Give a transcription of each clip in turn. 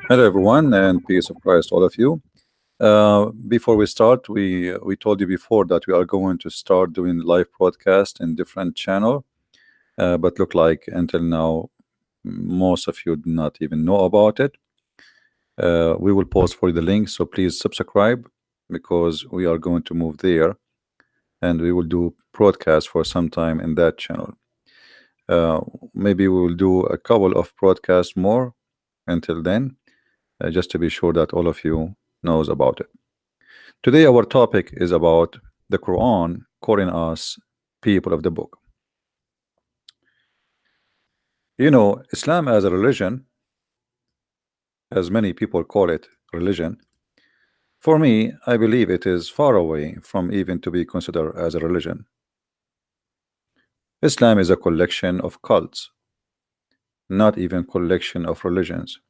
Hello, everyone, and peace of Christ, all of you. Before we start, we told you before that we are going to start doing live broadcast in different channel, but look like until now, most of you do not even know about it. We will post for you the link, so please subscribe because we are going to move there, and we will do broadcast for some time in that channel. Uh, Maybe we will do a couple of broadcasts more until then, just to be sure that all of you knows about it. Today our topic is about the Quran calling us people of the book. You know, Islam as a religion, as many people call it religion, for me, I believe it is far away from even to be considered as a religion. Islam is a collection of cults, not even collection of religions.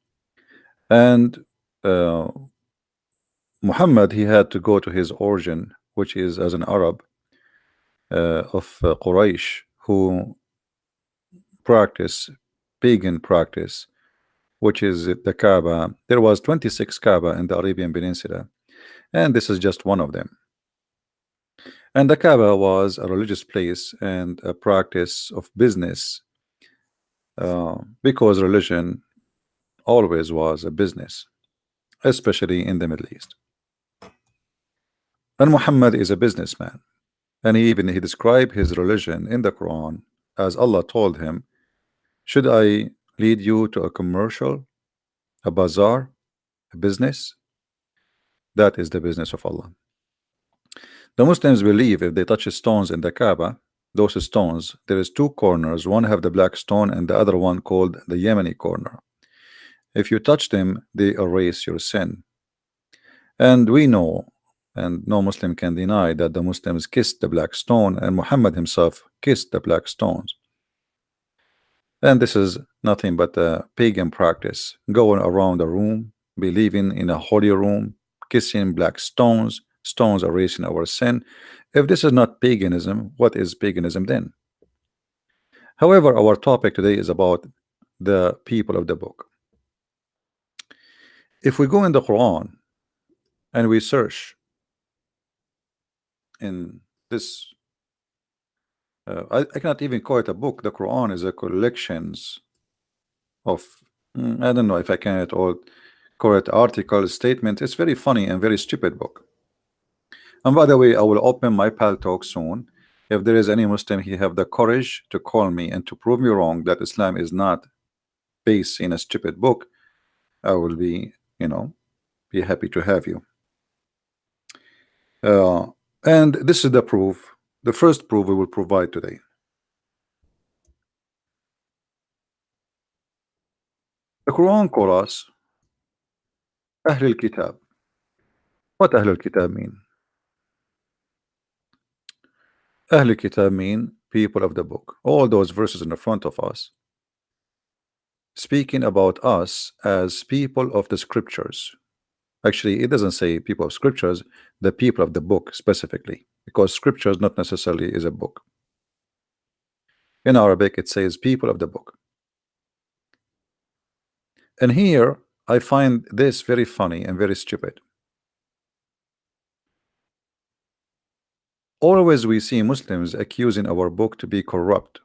And uh, Muhammad, he had to go to his origin, which is as an Arab of Quraysh, who practice pagan practice, which is the Kaaba. There was 26 Kaaba in the Arabian Peninsula, and this is just one of them. And the Kaaba was a religious place and a practice of business, because religion always was a business, especially in the Middle East. And Muhammad is a businessman, and he described his religion in the Quran as Allah told him, "Should I lead you to a commercial, a bazaar, a business?" That is the business of Allah. The Muslims believe if they touch stones in the Kaaba, those stones, there is two corners. One have the black stone and the other one called the Yemeni corner. If you touch them, they erase your sin. And we know, and no Muslim can deny, that the Muslims kissed the black stone, and Muhammad himself kissed the black stones. And this is nothing but a pagan practice, going around the room, believing in a holy room, kissing black stones, stones erasing our sin. If this is not paganism, what is paganism then? However, our topic today is about the people of the book. If we go in the Quran and we search in this, I cannot even call it a book. The Quran is a collections of, I don't know if I can at all call it article, statement. It's very funny and very stupid book. And by the way, I will open my pal talk soon. If there is any Muslim, he have the courage to call me and to prove me wrong that Islam is not based in a stupid book, I will be, be happy to have you. And this is the proof, the first proof we will provide today. The Quran calls us Ahl al-Kitab. What Ahl al-Kitab mean? Ahl al-Kitab mean people of the book. All those verses in the front of us speaking about us as people of the scriptures. Actually, it doesn't say people of scriptures, the people of the book specifically, because scriptures not necessarily is a book. In Arabic, it says people of the book. And here I find this very funny and very stupid. Always we see Muslims accusing our book to be corrupt.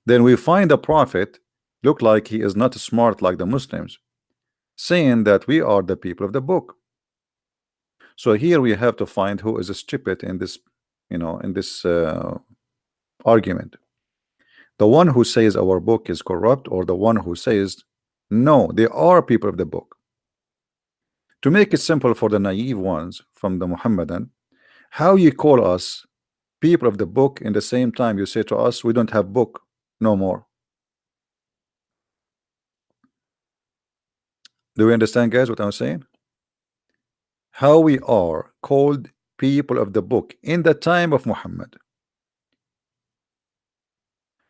Then we find a prophet look like he is not smart like the Muslims, saying that we are the people of the book. So here we have to find who is stupid in this, in this argument. The one who says our book is corrupt, or the one who says no, they are people of the book. To make it simple for the naive ones from the Muhammadan, how you call us people of the book in the same time you say to us we don't have book no more? Do we understand, guys, what I'm saying? How we are called people of the book in the time of Muhammad,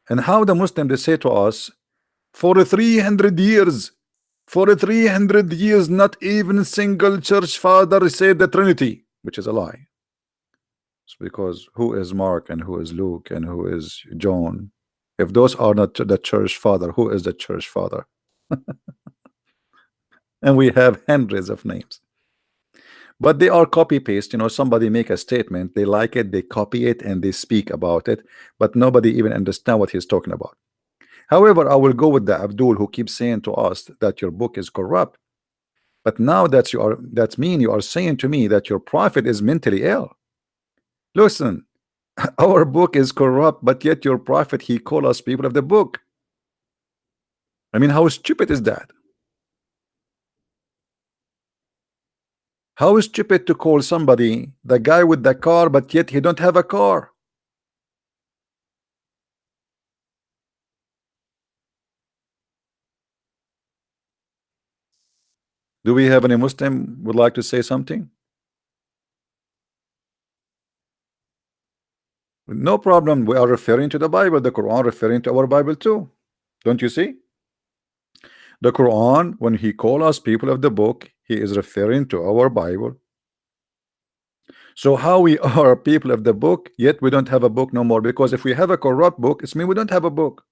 and how the Muslim they say to us for 300 years, for 300 years, not even single church father said the Trinity, which is a lie. It's because who is Mark and who is Luke and who is John? If those are not the church father, who is the church father? and we have hundreds of names. But they are copy paste. Somebody make a statement, they like it, they copy it, and they speak about it, but nobody even understand what he's talking about. However, I will go with the Abdul who keeps saying to us that your book is corrupt. But now that's mean you are saying to me that your prophet is mentally ill. Listen, our book is corrupt, but yet your prophet, he call us people of the book. I mean, how stupid is that? How stupid to call somebody the guy with the car, but yet he don't have a car. Do we have any Muslim would like to say something? No problem. We are referring to the Bible, the Quran referring to our Bible too. Don't you see? The Quran, when he call us people of the book, he is referring to our Bible. So how we are people of the book, yet we don't have a book no more? Because if we have a corrupt book, it's mean we don't have a book.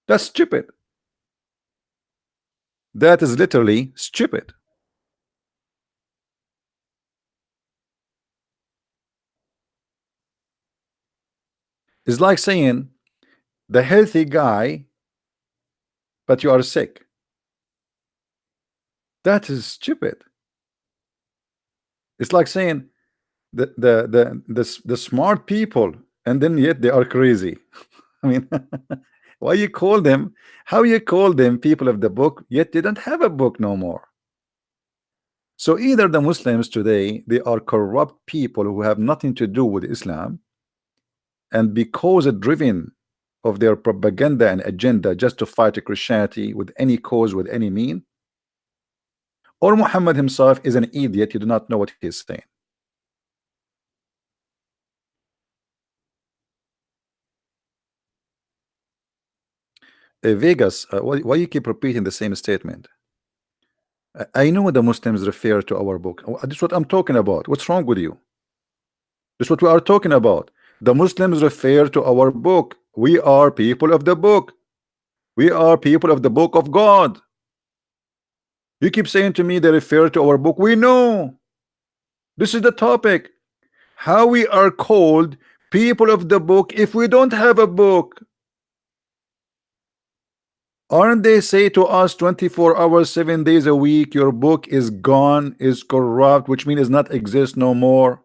That's stupid. That is literally stupid. It's like saying the healthy guy, but you are sick. That is stupid. It's like saying the smart people, and then yet they are crazy. I mean, why you call them? How you call them people of the book, yet they don't have a book no more? So either the Muslims today, they are corrupt people who have nothing to do with Islam, and because driven of their propaganda and agenda just to fight Christianity with any cause, with any mean, or Muhammad himself is an idiot, you do not know what he's saying. Vegas, why you keep repeating the same statement? I know the Muslims refer to our book. This is what I'm talking about. What's wrong with you? This is what we are talking about. The Muslims refer to our book. We are people of the book. We are people of the book of God. You keep saying to me they refer to our book. We know. This is the topic. How we are called people of the book if we don't have a book. Aren't they say to us 24 hours, 7 days a week, your book is gone, is corrupt, which means not exist no more?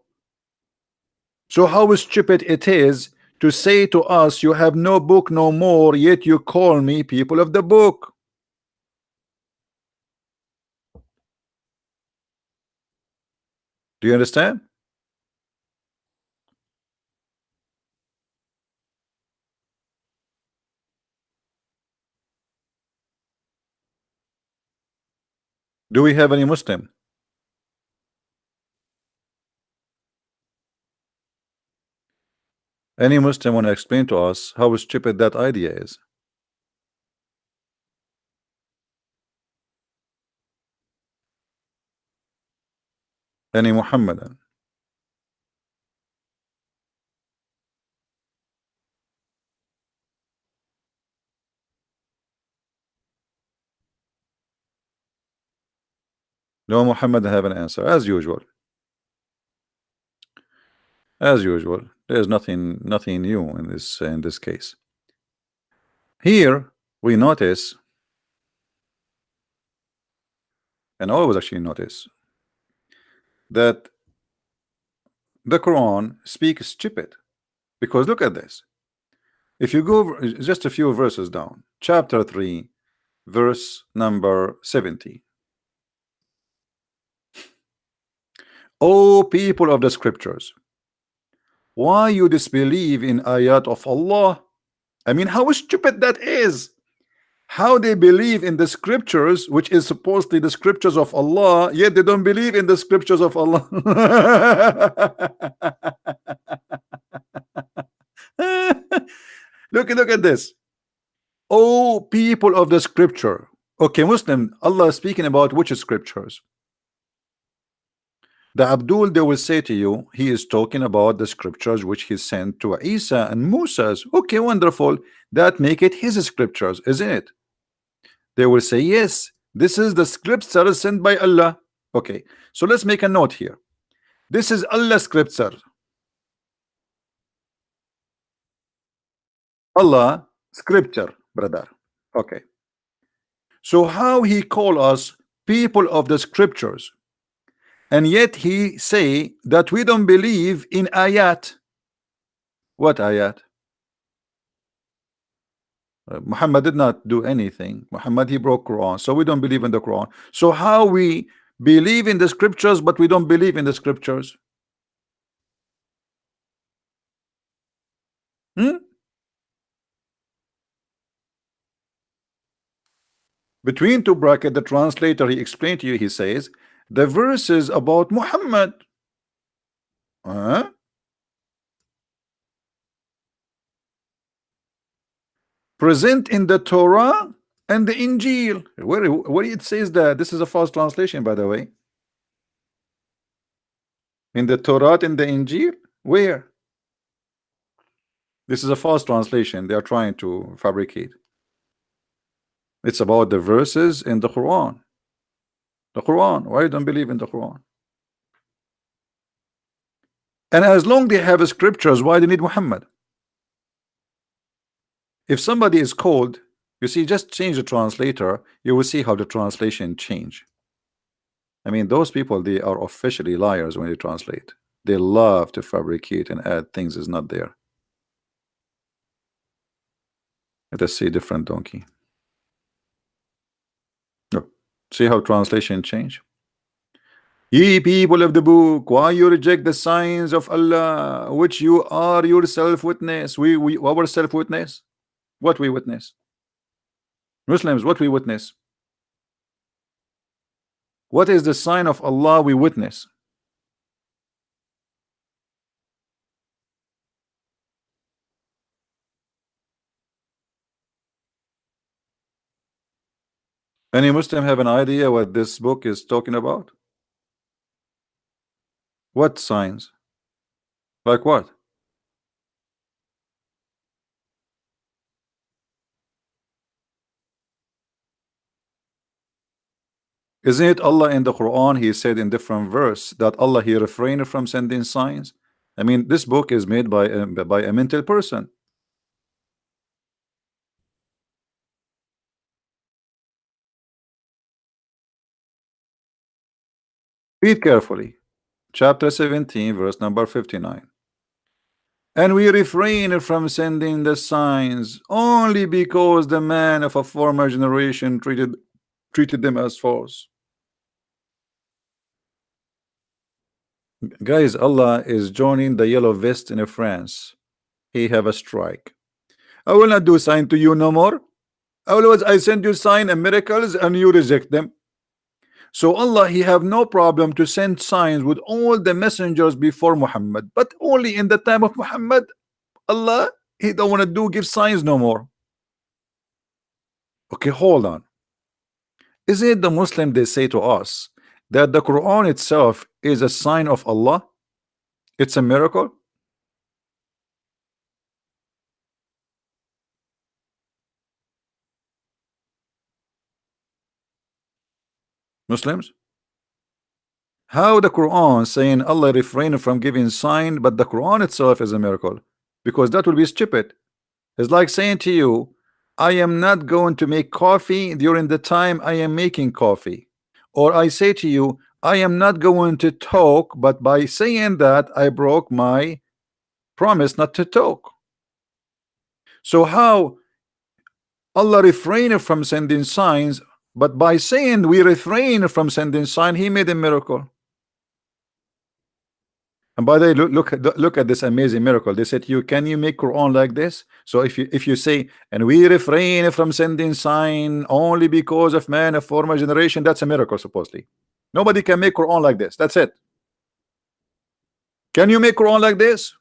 So how stupid it is to say to us you have no book no more, yet you call me people of the book. Do you understand? Do we have any Muslim? Any Muslim want to explain to us how stupid that idea is? Any Muhammadan? No Muhammad have an answer as usual. As usual, there's nothing new in this case. Here we notice, and always actually notice, that the Quran speaks stupid. Because look at this. If you go just a few verses down, chapter 3, verse number 70. O people of the scriptures, why you disbelieve in ayat of Allah? I mean, how stupid that is. How they believe in the scriptures, which is supposedly the scriptures of Allah, yet they don't believe in the scriptures of Allah. Look at this. Oh, people of the scripture. Okay, Muslim, Allah is speaking about which scriptures? The Abdul, they will say to you, he is talking about the scriptures which he sent to Isa and Moses. Okay, wonderful. That make it his scriptures, isn't it? They will say, yes, This is the scripture sent by Allah. Okay, so let's make a note here. This is Allah's scripture. Allah scripture, brother. Okay. So how he call us people of the scriptures, and yet he say that we don't believe in ayat. What ayat? Muhammad did not do anything. Muhammad, he broke Quran, so we don't believe in the Quran. So how we believe in the scriptures but we don't believe in the scriptures? Between two brackets, the translator, he explained to you, he says the verses about Muhammad, present in the Torah and the Injil. Where it says that? This is a false translation, by the way. In the Torah and the Injil? Where? This is a false translation they are trying to fabricate. It's about the verses in the Quran. The Quran. Why you don't believe in the Quran? And as long they have scriptures, why they need Muhammad? If somebody is called, you see, just change the translator, you will see how the translation change. I mean, those people, they are officially liars when they translate. They love to fabricate and add things is not there. Let us see different donkey. Oh, see how translation change? Ye people of the book, why you reject the signs of Allah, which you are yourself witness? We our self witness. What we witness? Muslims, what we witness? What is the sign of Allah we witness? Any Muslim have an idea what this book is talking about? What signs? Like what? Isn't it Allah in the Quran? He said in different verse that Allah he refrained from sending signs. I mean, this book is made by a mental person. Read carefully. Chapter 17, verse number 59. And we refrain from sending the signs only because the man of a former generation treated them as false. Guys, Allah is joining the yellow vest in France. He have a strike. I will not do sign to you no more. Otherwise, I send you sign and miracles and you reject them. So Allah, he have no problem to send signs with all the messengers before Muhammad, but only in the time of Muhammad, Allah, he don't want to give signs no more. Okay, hold on. Is it the Muslim they say to us that the Quran itself is a sign of Allah? It's a miracle? Muslims? How the Quran saying Allah refrained from giving sign, but the Quran itself is a miracle? Because that will be stupid. It's like saying to you, I am not going to make coffee during the time I am making coffee. Or I say to you, I am not going to talk, but by saying that I broke my promise not to talk. So how Allah refrained from sending signs, but by saying we refrain from sending sign, he made a miracle. And by the way, look at this amazing miracle. They said to you, can you make Quran like this? So if you say, and we refrain from sending sign only because of man of former generation, that's a miracle supposedly. Nobody can make Quran like this. That's it. Can you make Quran like this?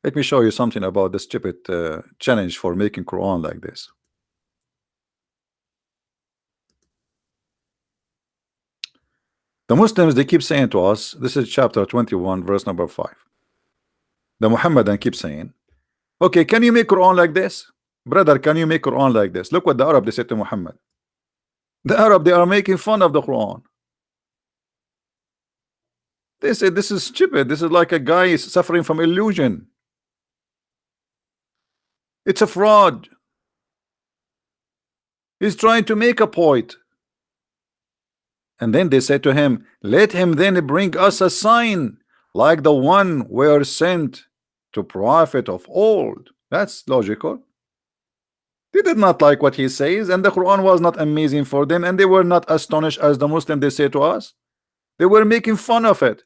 Let me show you something about the stupid challenge for making Quran like this. The Muslims, they keep saying to us, this is chapter 21, verse number 5. The Muhammadan keep saying, okay, can you make Quran like this? Brother, can you make Quran like this? Look what the Arab they said to Muhammad. The Arab, they are making fun of the Quran. They say this is stupid. This is like a guy suffering from illusion. It's a fraud. He's trying to make a point. And then they said to him, let him then bring us a sign like the one we are sent to prophet of old. That's logical. They did not like what he says, and the Quran was not amazing for them, and they were not astonished as the Muslim they say to us. They were making fun of it.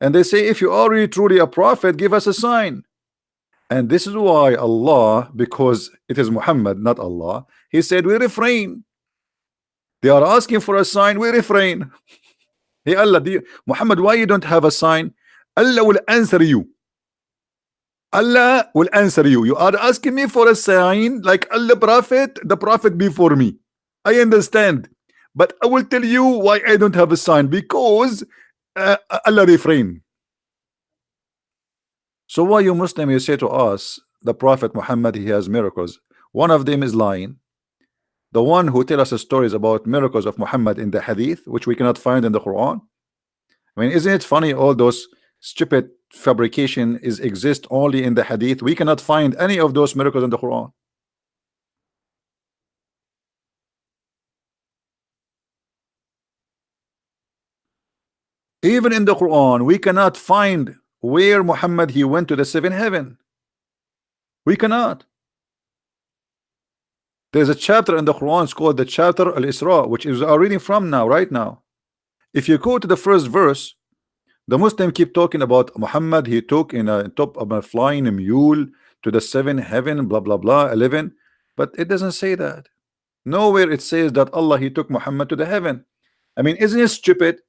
And they say, if you are really truly a prophet, give us a sign. And this is why Allah, because it is Muhammad, not Allah, he said, we refrain. They are asking for a sign, we refrain. Hey Allah, Muhammad, why you don't have a sign? Allah will answer you. Allah will answer you. You are asking me for a sign like Allah prophet, the prophet before me. I understand. But I will tell you why I don't have a sign. Because Allah refrain. So why you Muslim, you say to us, the Prophet Muhammad, he has miracles. One of them is lying. The one who tell us stories about miracles of Muhammad in the hadith, which we cannot find in the Quran. I mean, isn't it funny all those stupid fabrication exist only in the hadith? We cannot find any of those miracles in the Quran. Even in the Quran, we cannot find where Muhammad he went to the seventh heaven. We cannot. There's a chapter in the Quran, it's called the chapter Al-Isra, which is our reading from now, right now. If you go to the first verse, the Muslim keep talking about Muhammad, he took in a top of a flying mule to the seventh heaven, blah blah blah, 11. But it doesn't say that. Nowhere it says that Allah he took Muhammad to the heaven. I mean, isn't it stupid?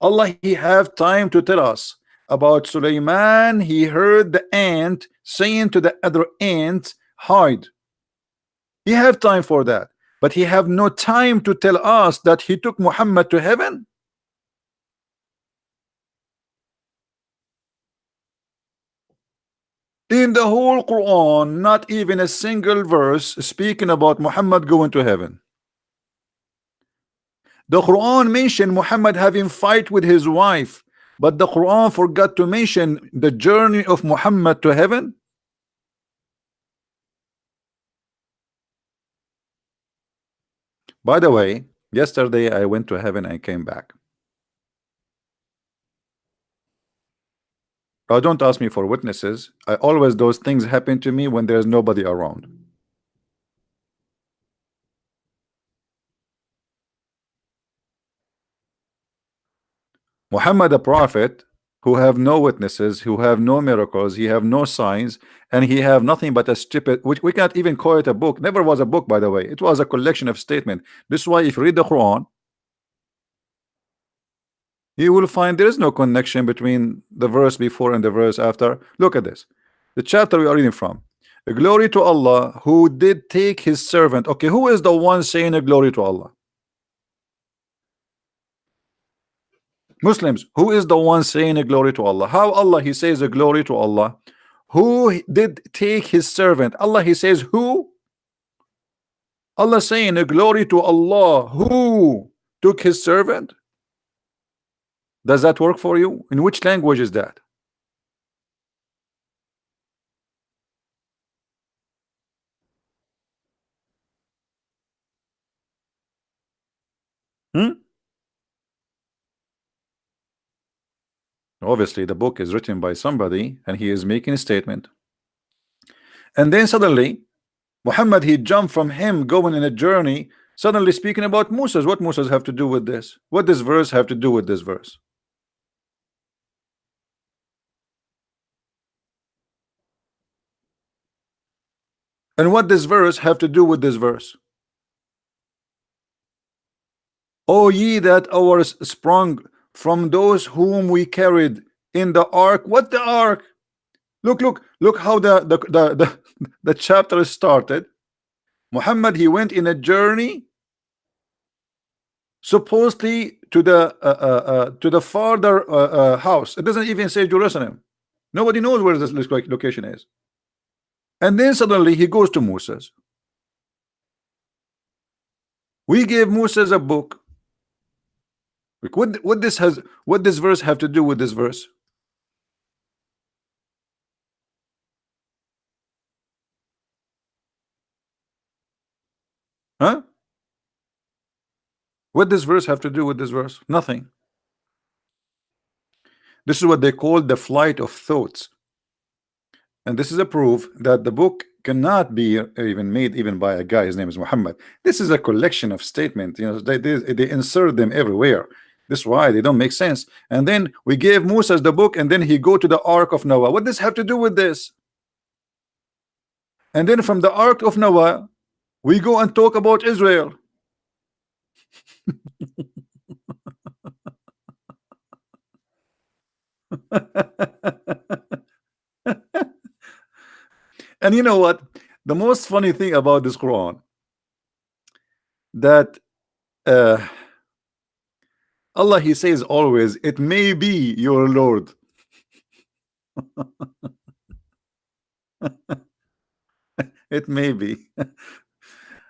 Allah he have time to tell us about Sulaiman. He heard the ant saying to the other ant, hide. He have time for that, but he have no time to tell us that he took Muhammad to heaven. In the whole Quran, not even a single verse speaking about Muhammad going to heaven. The Quran mentioned Muhammad having fight with his wife, but the Quran forgot to mention the journey of Muhammad to heaven. By the way, yesterday I went to heaven and came back. Don't ask me for witnesses. I always those things happen to me when there's nobody around. Muhammad a prophet who have no witnesses, who have no miracles, he have no signs, and he have nothing but a stupid, which we can't even call it a book. Never was a book, by the way. It was a collection of statements. This is why if you read the Quran, you will find there is no connection between the verse before and the verse after. Look at this. The chapter we are reading from. Glory to Allah who did take his servant. Okay, who is the one saying a glory to Allah? Muslims, who is the one saying a glory to Allah? How Allah he says a glory to Allah? Who did take his servant? Allah he says who? Allah saying a glory to Allah who took his servant? Does that work for you? In which language is that? Obviously the book is written by somebody and he is making a statement, and then suddenly Muhammad he jumped from him going in a journey, suddenly speaking about Moses. What Moses have to do with this? What this verse have to do with this verse? And what this verse have to do with this verse? O ye that are sprung from those whom we carried in the ark. What the ark? Look how the chapter started. Muhammad he went in a journey supposedly to the farther house. It doesn't even say Jerusalem. Nobody knows where this location is. And then suddenly he goes to Moses. We gave Moses a book. Like, what this verse have to do with this verse? Huh? What this verse have to do with this verse? Nothing. This is what they call the flight of thoughts. And this is a proof that the book cannot be even made even by a guy. His name is Muhammad. This is a collection of statements. You know, they insert them everywhere. This is why they don't make sense. And then we gave Moses the book, and then he go to the Ark of Noah. What does have to do with this? And then from the Ark of Noah, we go and talk about Israel. And you know what? The most funny thing about this Quran, that Allah, he says always, it may be your Lord. It may be.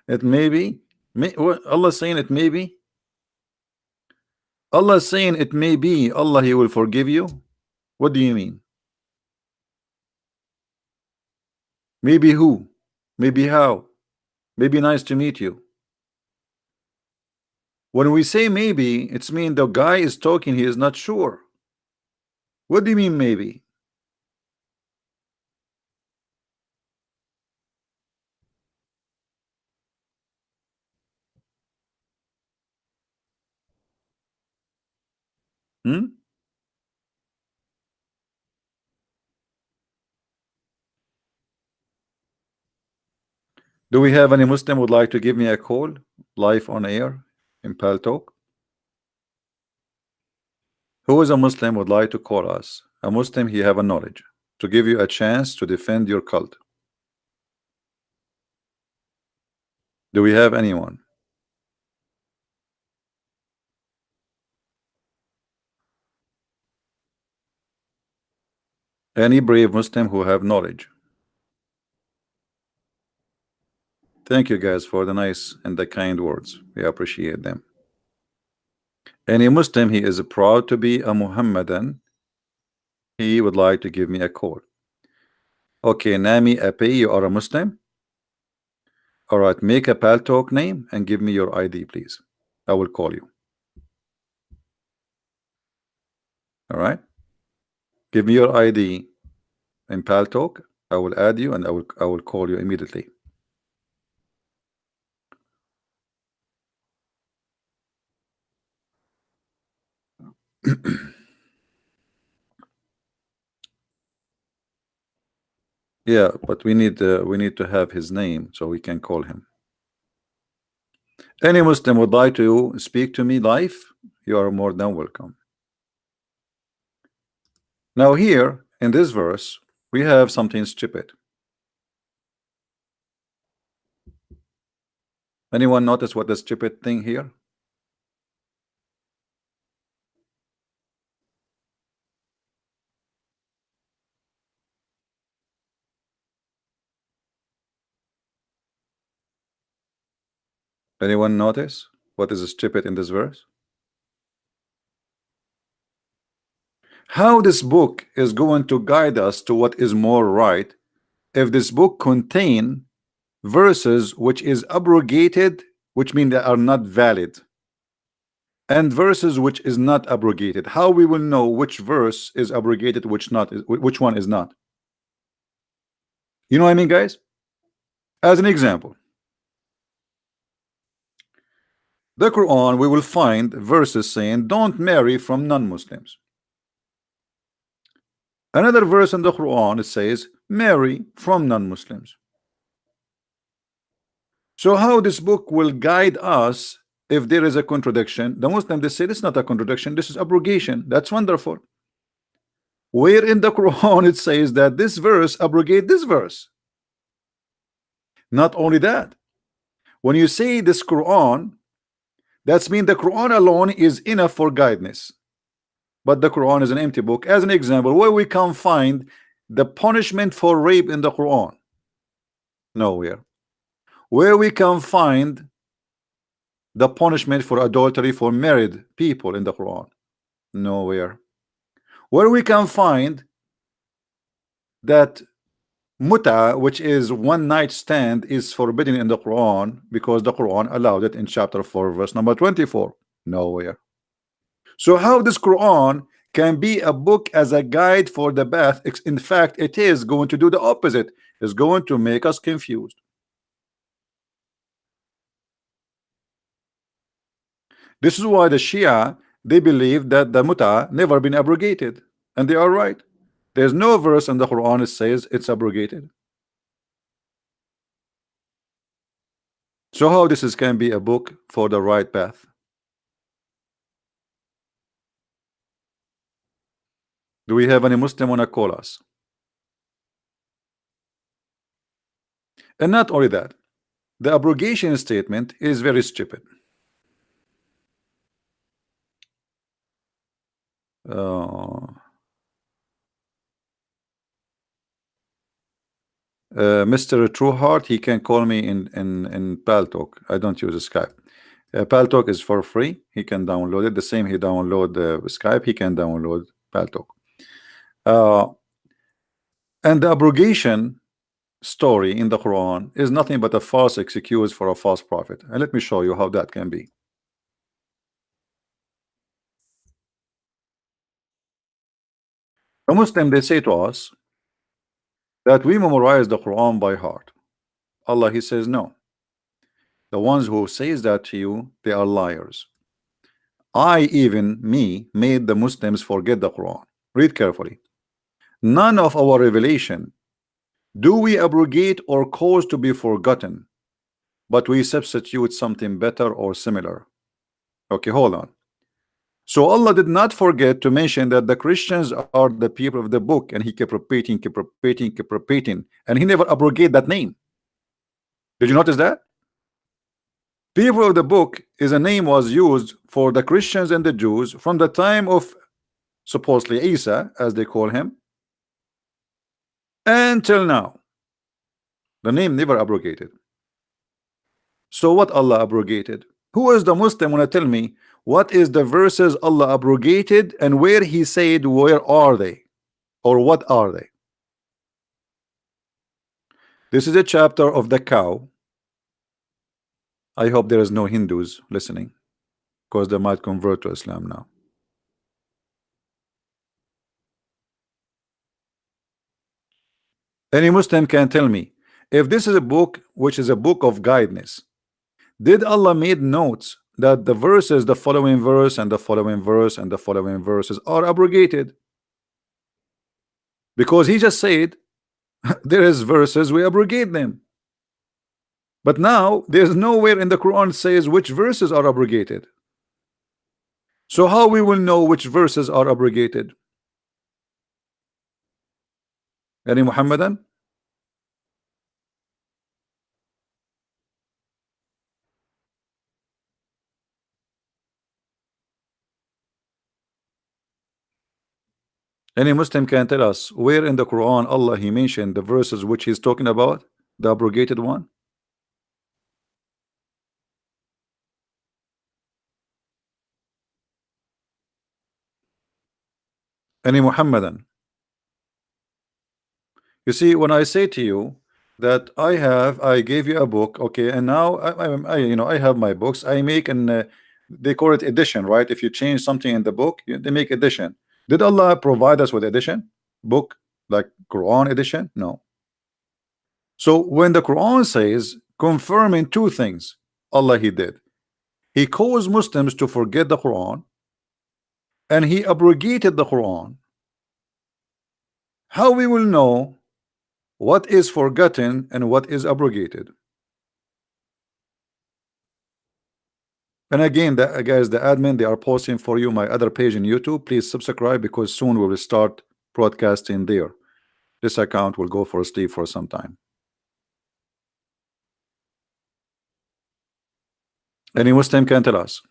It may be. What Allah saying it may be? Allah saying it may be Allah, he will forgive you. What do you mean? Maybe who? Maybe how? Maybe nice to meet you. When we say maybe, it's mean the guy is talking, he is not sure. What do you mean maybe? Hmm? Do we have any Muslim would like to give me a call live on air in Pal Talk? Who is a Muslim would like to call us? A Muslim, he have a knowledge to give you a chance to defend your cult. Do we have anyone? Any brave Muslim who have knowledge? Thank you guys for the nice and the kind words. We appreciate them. Any Muslim, he is proud to be a Muhammadan. He would like to give me a call. Okay, Nami Ape, you are a Muslim? All right, make a Pal Talk name and give me your ID, please. I will call you. All right, give me your ID in Pal Talk. I will add you and I will call you immediately. Yeah, but we need to have his name so we can call him. Any Muslim would like to speak to me live, you are more than welcome. Now here in this verse we have something stupid. Anyone notice what the stupid thing here? Anyone notice what is stupid in this verse? How this book is going to guide us to what is more right if this book contain verses which is abrogated, which mean they are not valid, and verses which is not abrogated? How we will know which verse is abrogated, which one is not? You know what I mean, guys? As an example, the Quran, we will find verses saying don't marry from non-Muslims. Another verse in the Quran, it says marry from non-Muslims. So how this book will guide us if there is a contradiction? The Muslims, they say this is not a contradiction, this is abrogation. That's wonderful. Where in the Quran it says that this verse abrogate this verse? Not only that, when you say this Quran, that's mean the Quran alone is enough for guidance, but the Quran is an empty book. As an example, where we can find the punishment for rape in the Quran? Nowhere. Where we can find the punishment for adultery for married people in the Quran? Nowhere. Where we can find that muta, which is one night stand, is forbidden in the Quran because the Quran allowed it in chapter 4 verse number 24? Nowhere. So how this Quran can be a book as a guide for the path? In fact, it is going to do the opposite. It's going to make us confused. This is why the Shia, they believe that the muta never been abrogated, and they are right. There's no verse in the Quran that says it's abrogated. So how this can be a book for the right path? Do we have any Muslim wanna call us? And not only that, the abrogation statement is very stupid. Mr. Trueheart, he can call me in Paltalk. I don't use Skype. Paltalk is for free. He can download it. The same he download Skype, he can download Paltalk. And the abrogation story in the Quran is nothing but a false excuse for a false prophet. And let me show you how that can be. A Muslim, they say to us that we memorize the Quran by heart. Allah, he says no. The ones who says that to you, they are liars. I, even me, made the Muslims forget the Quran. Read carefully. None of our revelation do we abrogate or cause to be forgotten, but we substitute something better or similar. Okay, hold on. So Allah did not forget to mention that the Christians are the people of the book, and he kept repeating, and he never abrogated that name. Did you notice that? People of the book is a name was used for the Christians and the Jews from the time of supposedly Isa, as they call him, until now. The name never abrogated. So what Allah abrogated? Who is the Muslim wanna tell me what is the verses Allah abrogated and where he said where are they or what are they? This is a chapter of the cow. I hope there is no Hindus listening, because they might convert to Islam now. Any Muslim can tell me if this is a book which is a book of guidance, did Allah made notes that the verses, the following verse and the following verse and the following verses are abrogated? Because he just said there is verses we abrogate them. But now there's nowhere in the Quran says which verses are abrogated. So how we will know which verses are abrogated? Any Muhammadan? Any Muslim can tell us where in the Quran Allah he mentioned the verses which he's talking about, the abrogated one? Any Muhammadan? You see, when I say to you that I gave you a book, okay, and now I have my books. I make an they call it edition, right? If you change something in the book, they make edition. Did Allah provide us with edition book like Quran edition? No. So when the Quran says confirming two things, Allah he did. He caused Muslims to forget the Quran, and he abrogated the Quran. How we will know what is forgotten and what is abrogated? And again, guys, the admin, they are posting for you my other page in YouTube. Please subscribe, because soon we will start broadcasting there. This account will go for sleep for some time. Any Muslim can tell us.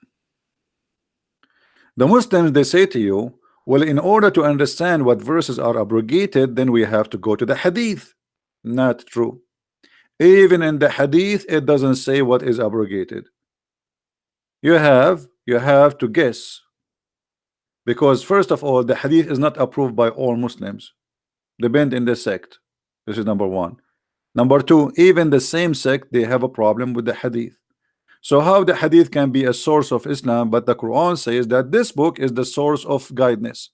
The Muslims, they say to you, well, in order to understand what verses are abrogated, then we have to go to the hadith. Not true. Even in the hadith, it doesn't say what is abrogated. You have to guess, because first of all, the hadith is not approved by all Muslims, depend in the sect. This is number one. Number two, even the same sect, they have a problem with the hadith. So how the hadith can be a source of Islam, but the Quran says that this book is the source of guidance?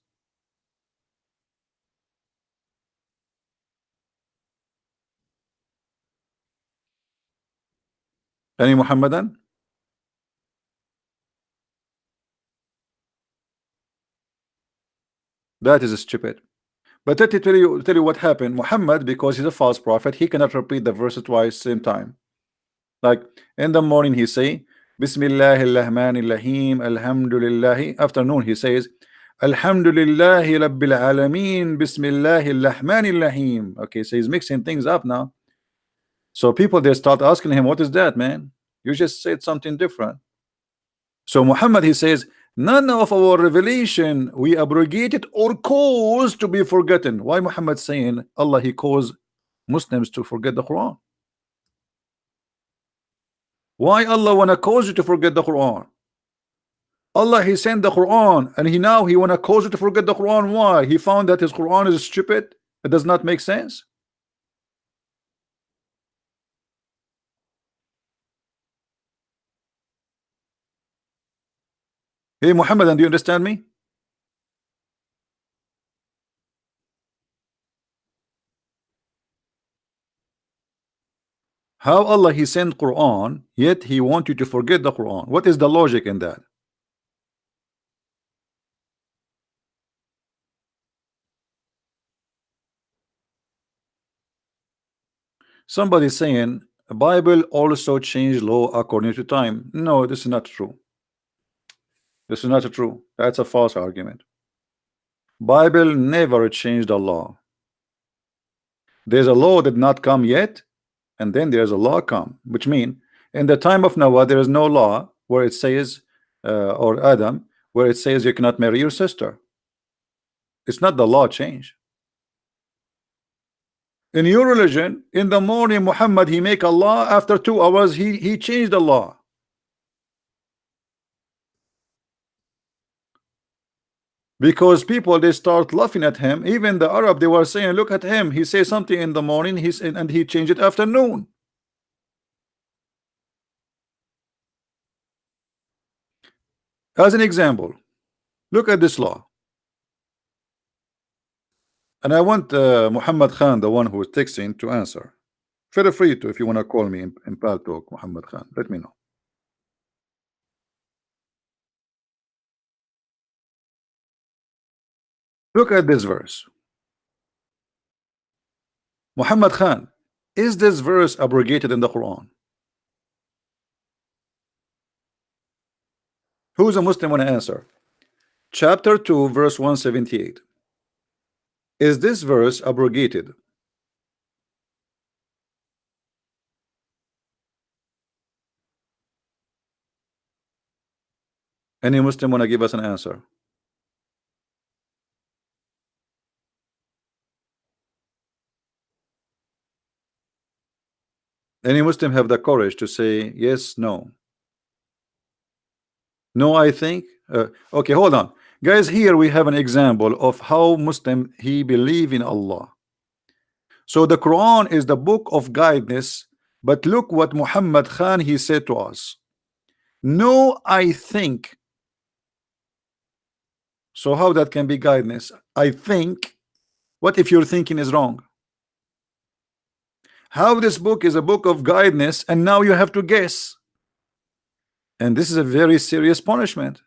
Any Muhammadan? That is stupid. But let me tell you what happened. Muhammad, because he's a false prophet, he cannot repeat the verse twice same time. Like in the morning he say Bismillahirrahmanirrahim, Alhamdulillah. Afternoon he says Alhamdulillahi Rabbil Alameen, Bismillahirrahmanirrahim. Okay, so he's mixing things up now. So people, they start asking him, what is that, man? You just said something different. So Muhammad, he says, none of our revelation we abrogated or caused to be forgotten. Why Muhammad saying Allah he caused Muslims to forget the Quran? Why Allah wanna cause you to forget the Quran? Allah he sent the Quran, and he wanna cause you to forget the Quran. Why? He found that his Quran is stupid. It does not make sense. Hey Muhammad, and do you understand me? How Allah he sent Quran, yet he want you to forget the Quran? What is the logic in that? Somebody saying the Bible also changed law according to time. No, this is not true. This is not true. That's a false argument. Bible never changed the law. There's a law that not come yet, and then there's a law come, which mean in the time of Noah there is no law where it says or Adam, where it says you cannot marry your sister. It's not the law change. In your religion, in the morning Muhammad he make a law, after 2 hours he changed the law. Because people, they start laughing at him. Even the Arab, they were saying, look at him, he says something in the morning, and he changed it afternoon. As an example, look at this law. And I want Muhammad Khan, the one who is texting, to answer. Feel free to, if you want to call me in Paltalk, Muhammad Khan, let me know. Look at this verse. Muhammad Khan, is this verse abrogated in the Quran? Who's a Muslim want to answer? Chapter 2, verse 178. Is this verse abrogated? Any Muslim want to give us an answer? Any Muslim have the courage to say yes, no? No, I think. Okay, hold on. Guys, here we have an example of how Muslim he believe in Allah. So the Quran is the book of guidance, but look what Muhammad Khan he said to us. No, I think. So how that can be guidance? I think. What if your thinking is wrong? How this book is a book of guidance and now you have to guess? And this is a very serious punishment,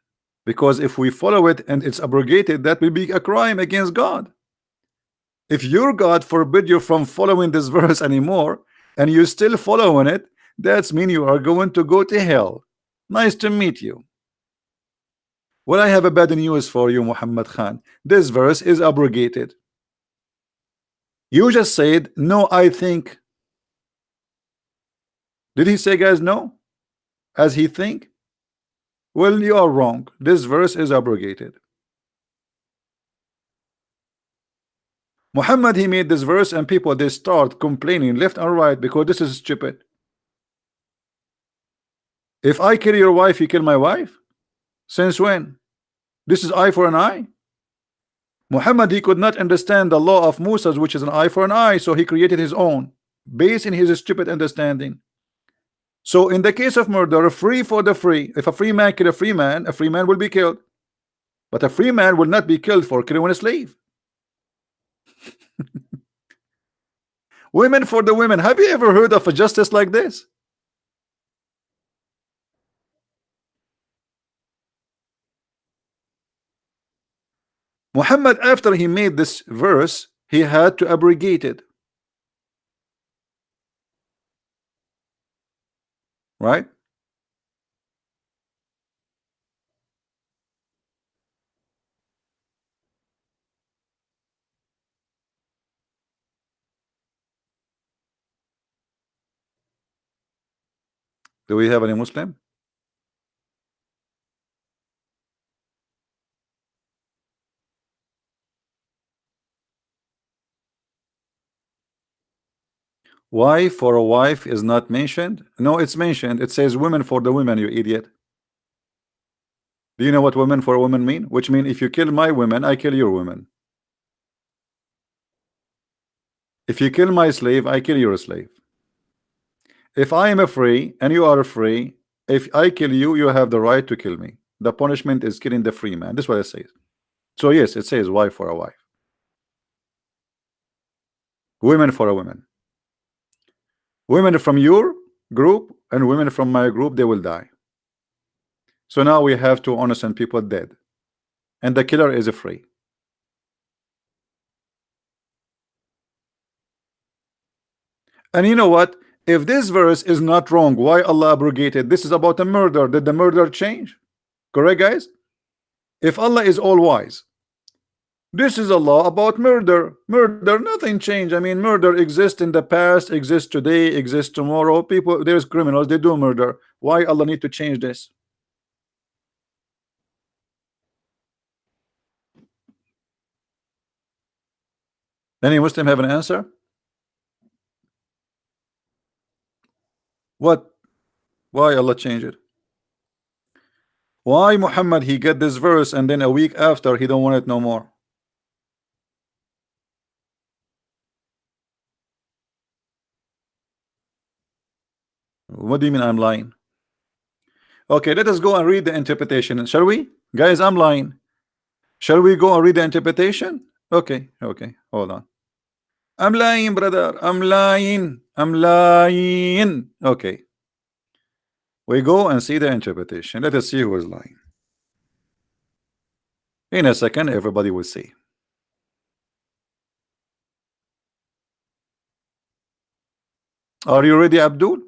because if we follow it and it's abrogated, that will be a crime against God. If your God forbid you from following this verse anymore and you're still following it, that's mean you are going to go to hell. Nice to meet you. Well, I have a bad news for you, Muhammad Khan. This verse is abrogated. You just said no, I think. Did he say, guys, no? As he think? Well, you are wrong. This verse is abrogated. Muhammad, he made this verse, and people, they start complaining left and right because this is stupid. If I kill your wife, you kill my wife? Since when? This is eye for an eye. Muhammad, he could not understand the law of Musa, which is an eye for an eye, so he created his own based in his stupid understanding. So in the case of murder, free for the free. If a free man kill a free man will be killed. But a free man will not be killed for killing a slave. Women for the women. Have you ever heard of a justice like this? Muhammad, after he made this verse, he had to abrogate it. Right? Do we have any Muslim? Wife for a wife is not mentioned. No, it's mentioned. It says women for the women, you idiot. Do you know what women for women mean? Which mean if you kill my women, I kill your women. If you kill my slave, I kill your slave. If I am a free and you are free, if I kill you, you have the right to kill me. The punishment is killing the free man. This is what it says. So yes, it says wife for a wife. Women for a woman. Women from your group and women from my group, they will die. So now we have two innocent people dead, and the killer is free. And you know what? If this verse is not wrong, why Allah abrogated? This is about a murder. Did the murder change? Correct, guys? If Allah is all wise, this is a law about murder. Murder, nothing changed. I mean, murder exists in the past, exists today, exists tomorrow. People, there's criminals, they do murder. Why Allah need to change this? Any Muslim have an answer? What? Why Allah changed it? Why Muhammad he get this verse and then a week after he don't want it no more? What do you mean I'm lying? Okay, let us go and read the interpretation. Shall we? Guys, I'm lying. Shall we go and read the interpretation? Okay, hold on. I'm lying, brother. I'm lying. Okay. We go and see the interpretation. Let us see who is lying. In a second, everybody will see. Are you ready, Abdul?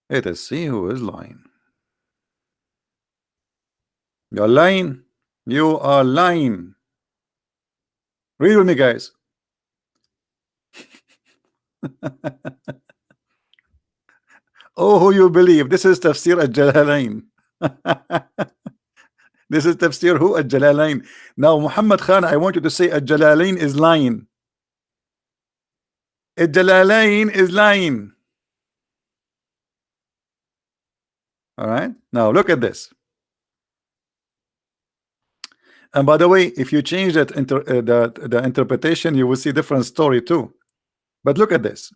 Let us see who is lying. You're lying. You are lying. Read with me, guys. Oh, who you believe? This is Tafsir al-Jalalain. This is Tafsir who? Al-Jalalain. Now, Muhammad Khan, I want you to say al-Jalalain is lying. Al-Jalalain is lying. All right. Now, look at this. And by the way, if you change that the interpretation, you will see different story too. But look at this.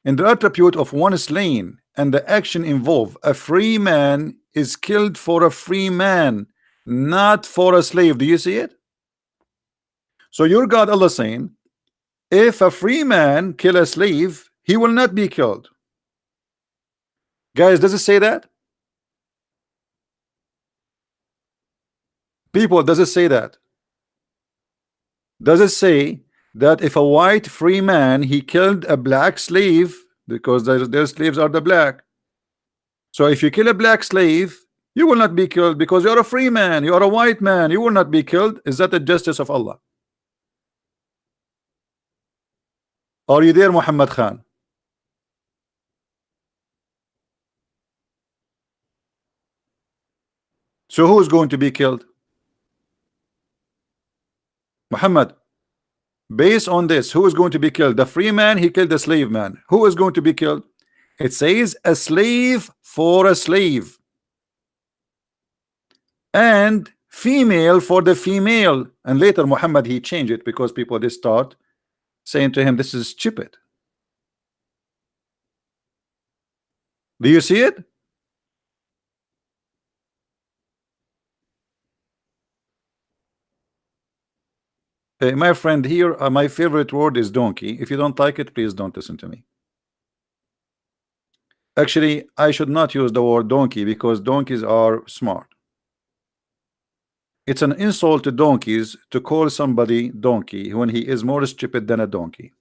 In the attribute of one slain and the action involved, a free man is killed for a free man, not for a slave. Do you see it? So your God Allah saying, if a free man kill a slave, he will not be killed. Guys, does it say that? People, does it say that? Does it say that if a white free man he killed a black slave, because their slaves are the black, so if you kill a black slave, you will not be killed because you're a free man, you are a white man, you will not be killed? Is that the justice of Allah? Are you there, Muhammad Khan? So who is going to be killed? Muhammad. Based on this, who is going to be killed? The free man, he killed the slave man. Who is going to be killed? It says a slave for a slave, and female for the female. And later Muhammad, he changed it because people, they start saying to him, this is stupid. Do you see it? My friend, here my favorite word is donkey. If you don't like it, please don't listen to me. Actually, I should not use the word donkey because donkeys are smart. It's an insult to donkeys to call somebody donkey when he is more stupid than a donkey.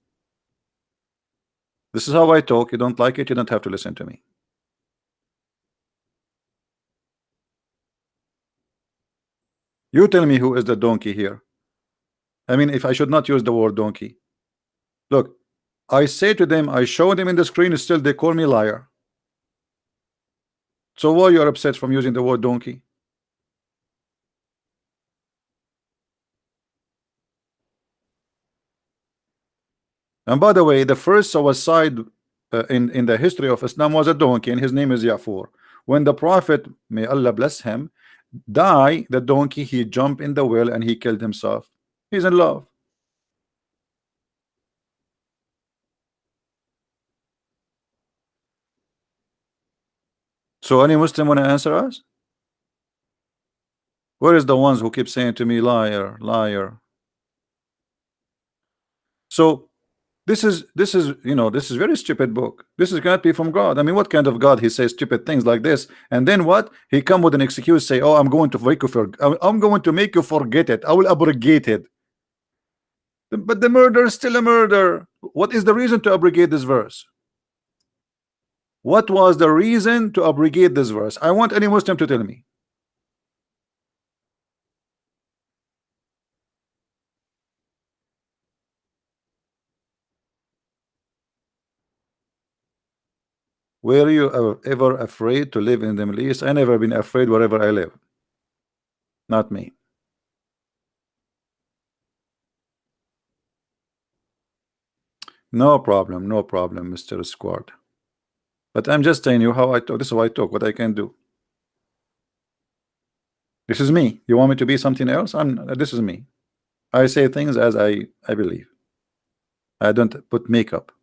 This is how I talk. You don't like it, you don't have to listen to me. You tell me who is the donkey here. I mean, if I should not use the word donkey. Look, I say to them, I show them in the screen, still they call me liar. So why you are upset from using the word donkey? And by the way, the first suicide in the history of Islam was a donkey, and his name is Ya'fur. When the Prophet, may Allah bless him, died, the donkey, he jumped in the well and he killed himself. He's in love. So any Muslim want to answer us? Where is the ones who keep saying to me, liar, liar? So this is you know, this is very stupid book. This is cannot be from God. I mean, what kind of God he says stupid things like this, and then what he come with an excuse, say, oh, I'm going to make you I'm going to make you forget it, I will abrogate it. But the murder is still a murder. What is the reason to abrogate this verse? What was the reason to abrogate this verse? I want any Muslim to tell me. Were you ever afraid to live in the Middle East? I never been afraid wherever I live. Not me. No problem, no problem, Mr. Squad. But I'm just telling you how I talk. This is how I talk, what I can do. This is me. You want me to be something else? This is me. I say things as I believe. I don't put makeup.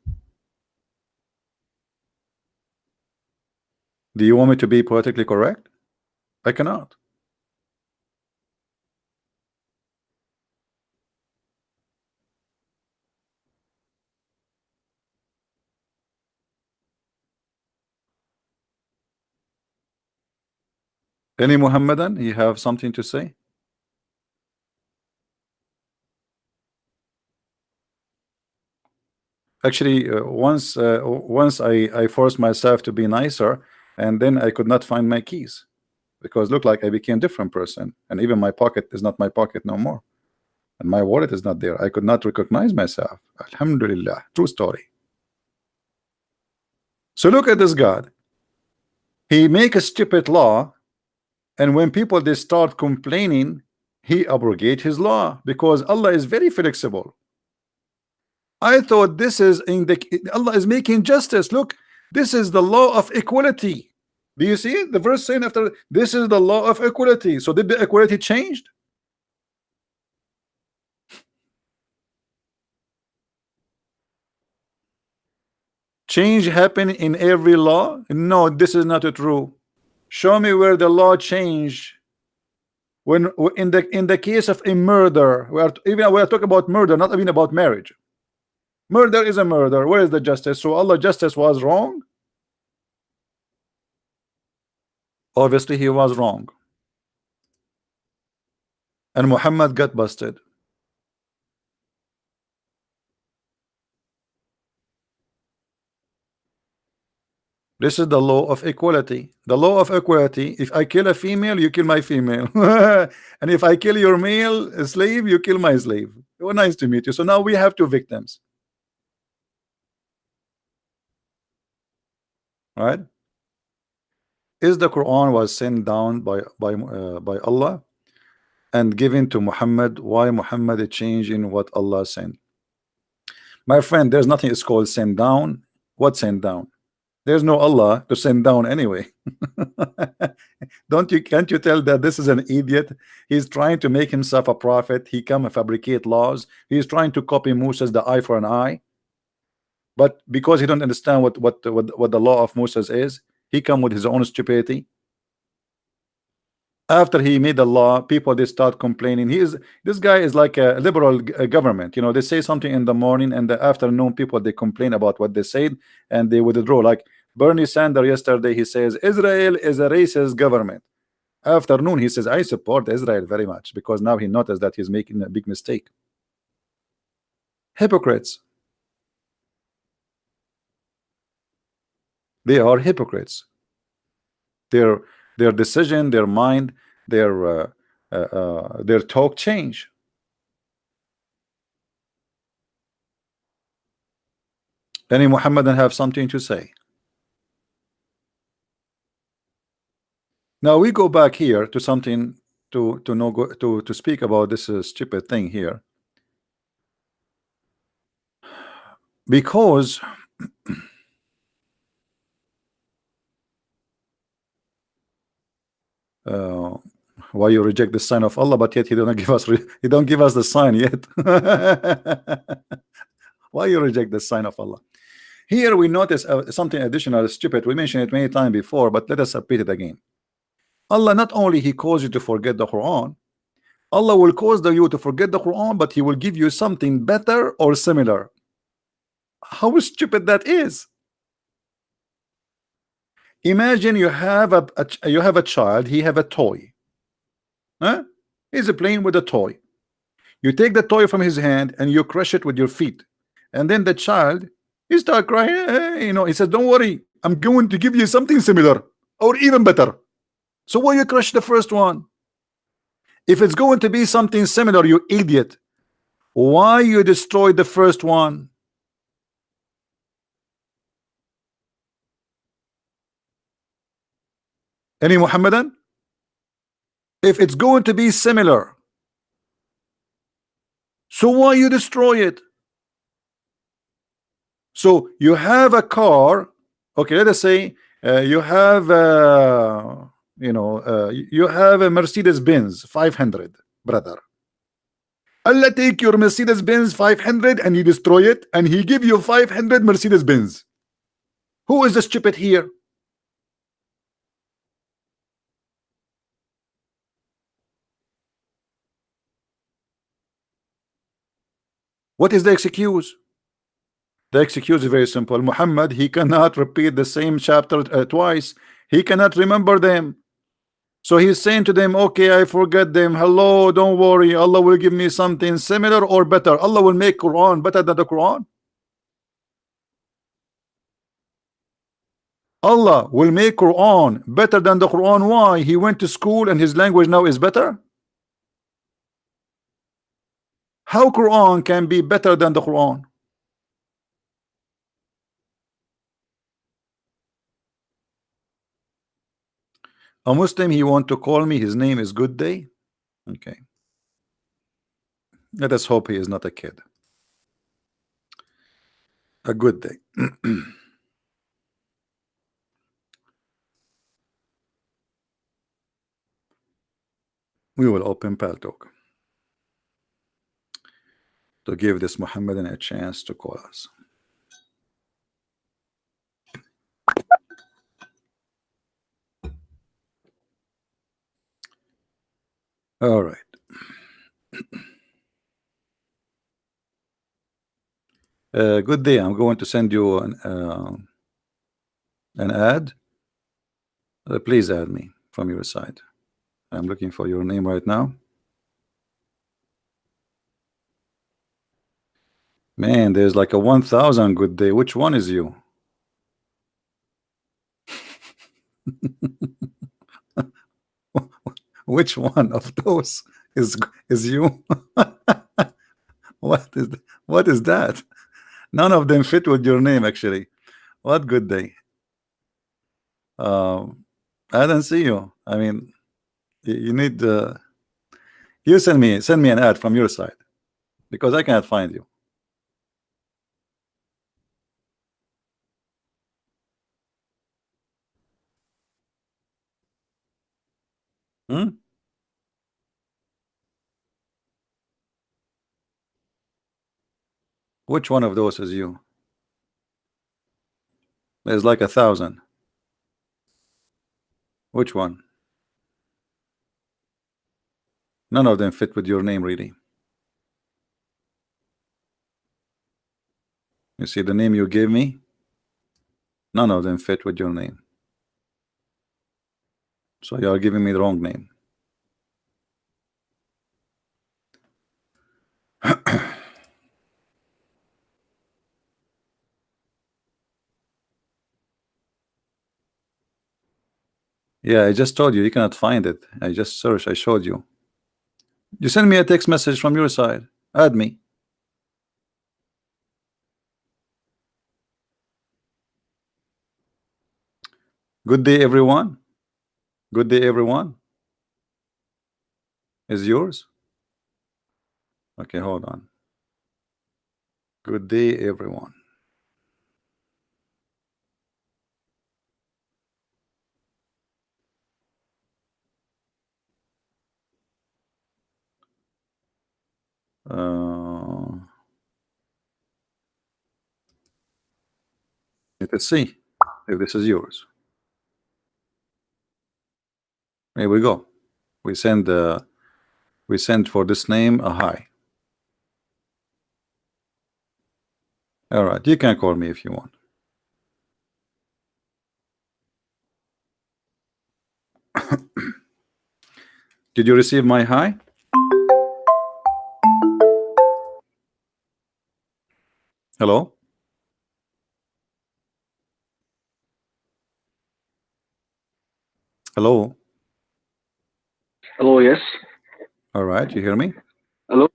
Do you want me to be politically correct? I cannot. Any Muhammadan, you have something to say? Actually, once I forced myself to be nicer, and then I could not find my keys because look like I became a different person, and even my pocket is not my pocket no more, and my wallet is not there. I could not recognize myself. Alhamdulillah, true story. So look at this God. He make a stupid law, and when people they start complaining, he abrogate his law because Allah is very flexible. I thought this is in the Allah is making justice. Look, this is the law of equality. Do you see it? The verse saying after this is the law of equality. So did the equality changed? Change happen in every law? No, this is not true. Show me where the law changed. When in the case of a murder, we are talking about murder, not even about marriage. Murder is a murder. Where is the justice? So Allah justice was wrong? Obviously he was wrong. And Muhammad got busted. This is the law of equality. The law of equality, if I kill a female, you kill my female. And if I kill your male slave, you kill my slave. Oh, nice to meet you. So now we have two victims. Right? Is the Quran was sent down by Allah and given to Muhammad? Why Muhammad is changing what Allah sent? My friend, there's nothing is called send down. What send down? There's no Allah to send down anyway. Can't you tell that this is an idiot? He's trying to make himself a prophet. He come and fabricate laws. He's trying to copy Moses, the eye for an eye. But because he don't understand what the law of Moses is, he come with his own stupidity. After he made the law, people they start complaining. This guy is like a liberal government. You know, they say something in the morning, and the afternoon people they complain about what they said and they withdraw. Like Bernie Sanders yesterday, he says Israel is a racist government. Afternoon, he says I support Israel very much because now he noticed that he's making a big mistake. Hypocrites. They are hypocrites. Their decision, their mind, their talk change. Any Muhammadan have something to say? Now we go back here to something to speak about this stupid thing here, because why you reject the sign of Allah, but yet he don't give us the sign yet. Why you reject the sign of Allah? Here we notice something additional stupid. We mentioned it many times before, but let us repeat it again. Allah not only he calls you to forget the Quran, Allah will cause you to forget the Quran, but he will give you something better or similar. How stupid that is. Imagine you have a child, he have a toy. Huh? He's playing with a toy. You take the toy from his hand and you crush it with your feet, and then the child he start crying. You know, he says, "Don't worry, I'm going to give you something similar or even better." So why you crush the first one? If it's going to be something similar, you idiot, why you destroy the first one? Any Muhammadan? If it's going to be similar, so why you destroy it? So you have a car, okay, let us say you have you have a Mercedes-Benz 500, brother. Allah take your Mercedes-Benz 500 and he destroy it, and he give you 500 Mercedes-Benz. Who is the stupid here? What is the excuse? The excuse is very simple. Muhammad, he cannot repeat the same chapter twice. He cannot remember them. So he's saying to them, okay, I forget them. Hello, don't worry. Allah will give me something similar or better. Allah will make Quran better than the Quran. Allah will make Quran better than the Quran. Why? He went to school and his language now is better. How Quran can be better than the Quran? A Muslim, he want to call me, his name is Good Day. Okay, let us hope he is not a kid. A good day. We will open Paltalk to give this Muhammadan a chance to call us. All right. Good day. I'm going to send you an ad. Please add me from your side. I'm looking for your name right now. Man, there's like a 1,000 Good Day. Which one is you? Which one of those is you? What is that? None of them fit with your name, actually. What Good Day? I don't see you. I mean, you need you send me an ad from your side because I cannot find you. Hmm? Which one of those is you? There's like 1,000. Which one? None of them fit with your name, really. You see the name you gave me? None of them fit with your name. So you are giving me the wrong name. Yeah, I just told you you cannot find it. I just searched. I showed you. You send me a text message from your side. Add me. Good day, everyone. Good day, everyone. Is yours? Okay, hold on. Good day, everyone. Let's see if this is yours. Here we go. We send for this name a hi. All right, you can call me if you want. Did you receive my hi? Hello? Hello? Hello, yes. All right, you hear me? Hello.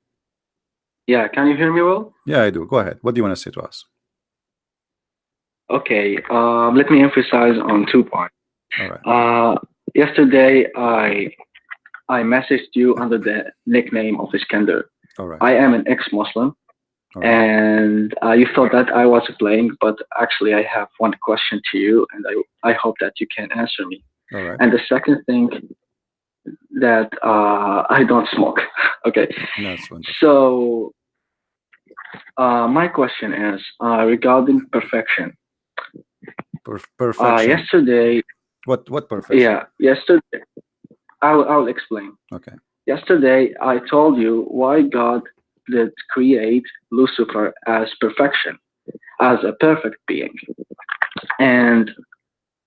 Yeah, can you hear me well? Yeah, I do. Go ahead. What do you want to say to us? Okay. Let me emphasize on 2 points. All right. Yesterday, I messaged you under the nickname of Iskender. All right. I am an ex-Muslim, All right. and you thought that I was playing, but actually, I have one question to you, and I hope that you can answer me. All right. And the second thing, that I don't smoke. Okay. That's wonderful. So my question is regarding perfection. Perfection. Yesterday, What perfection? yeah, yesterday, I'll explain. Okay. Yesterday, I told you why God did create Lucifer as perfection, as a perfect being. And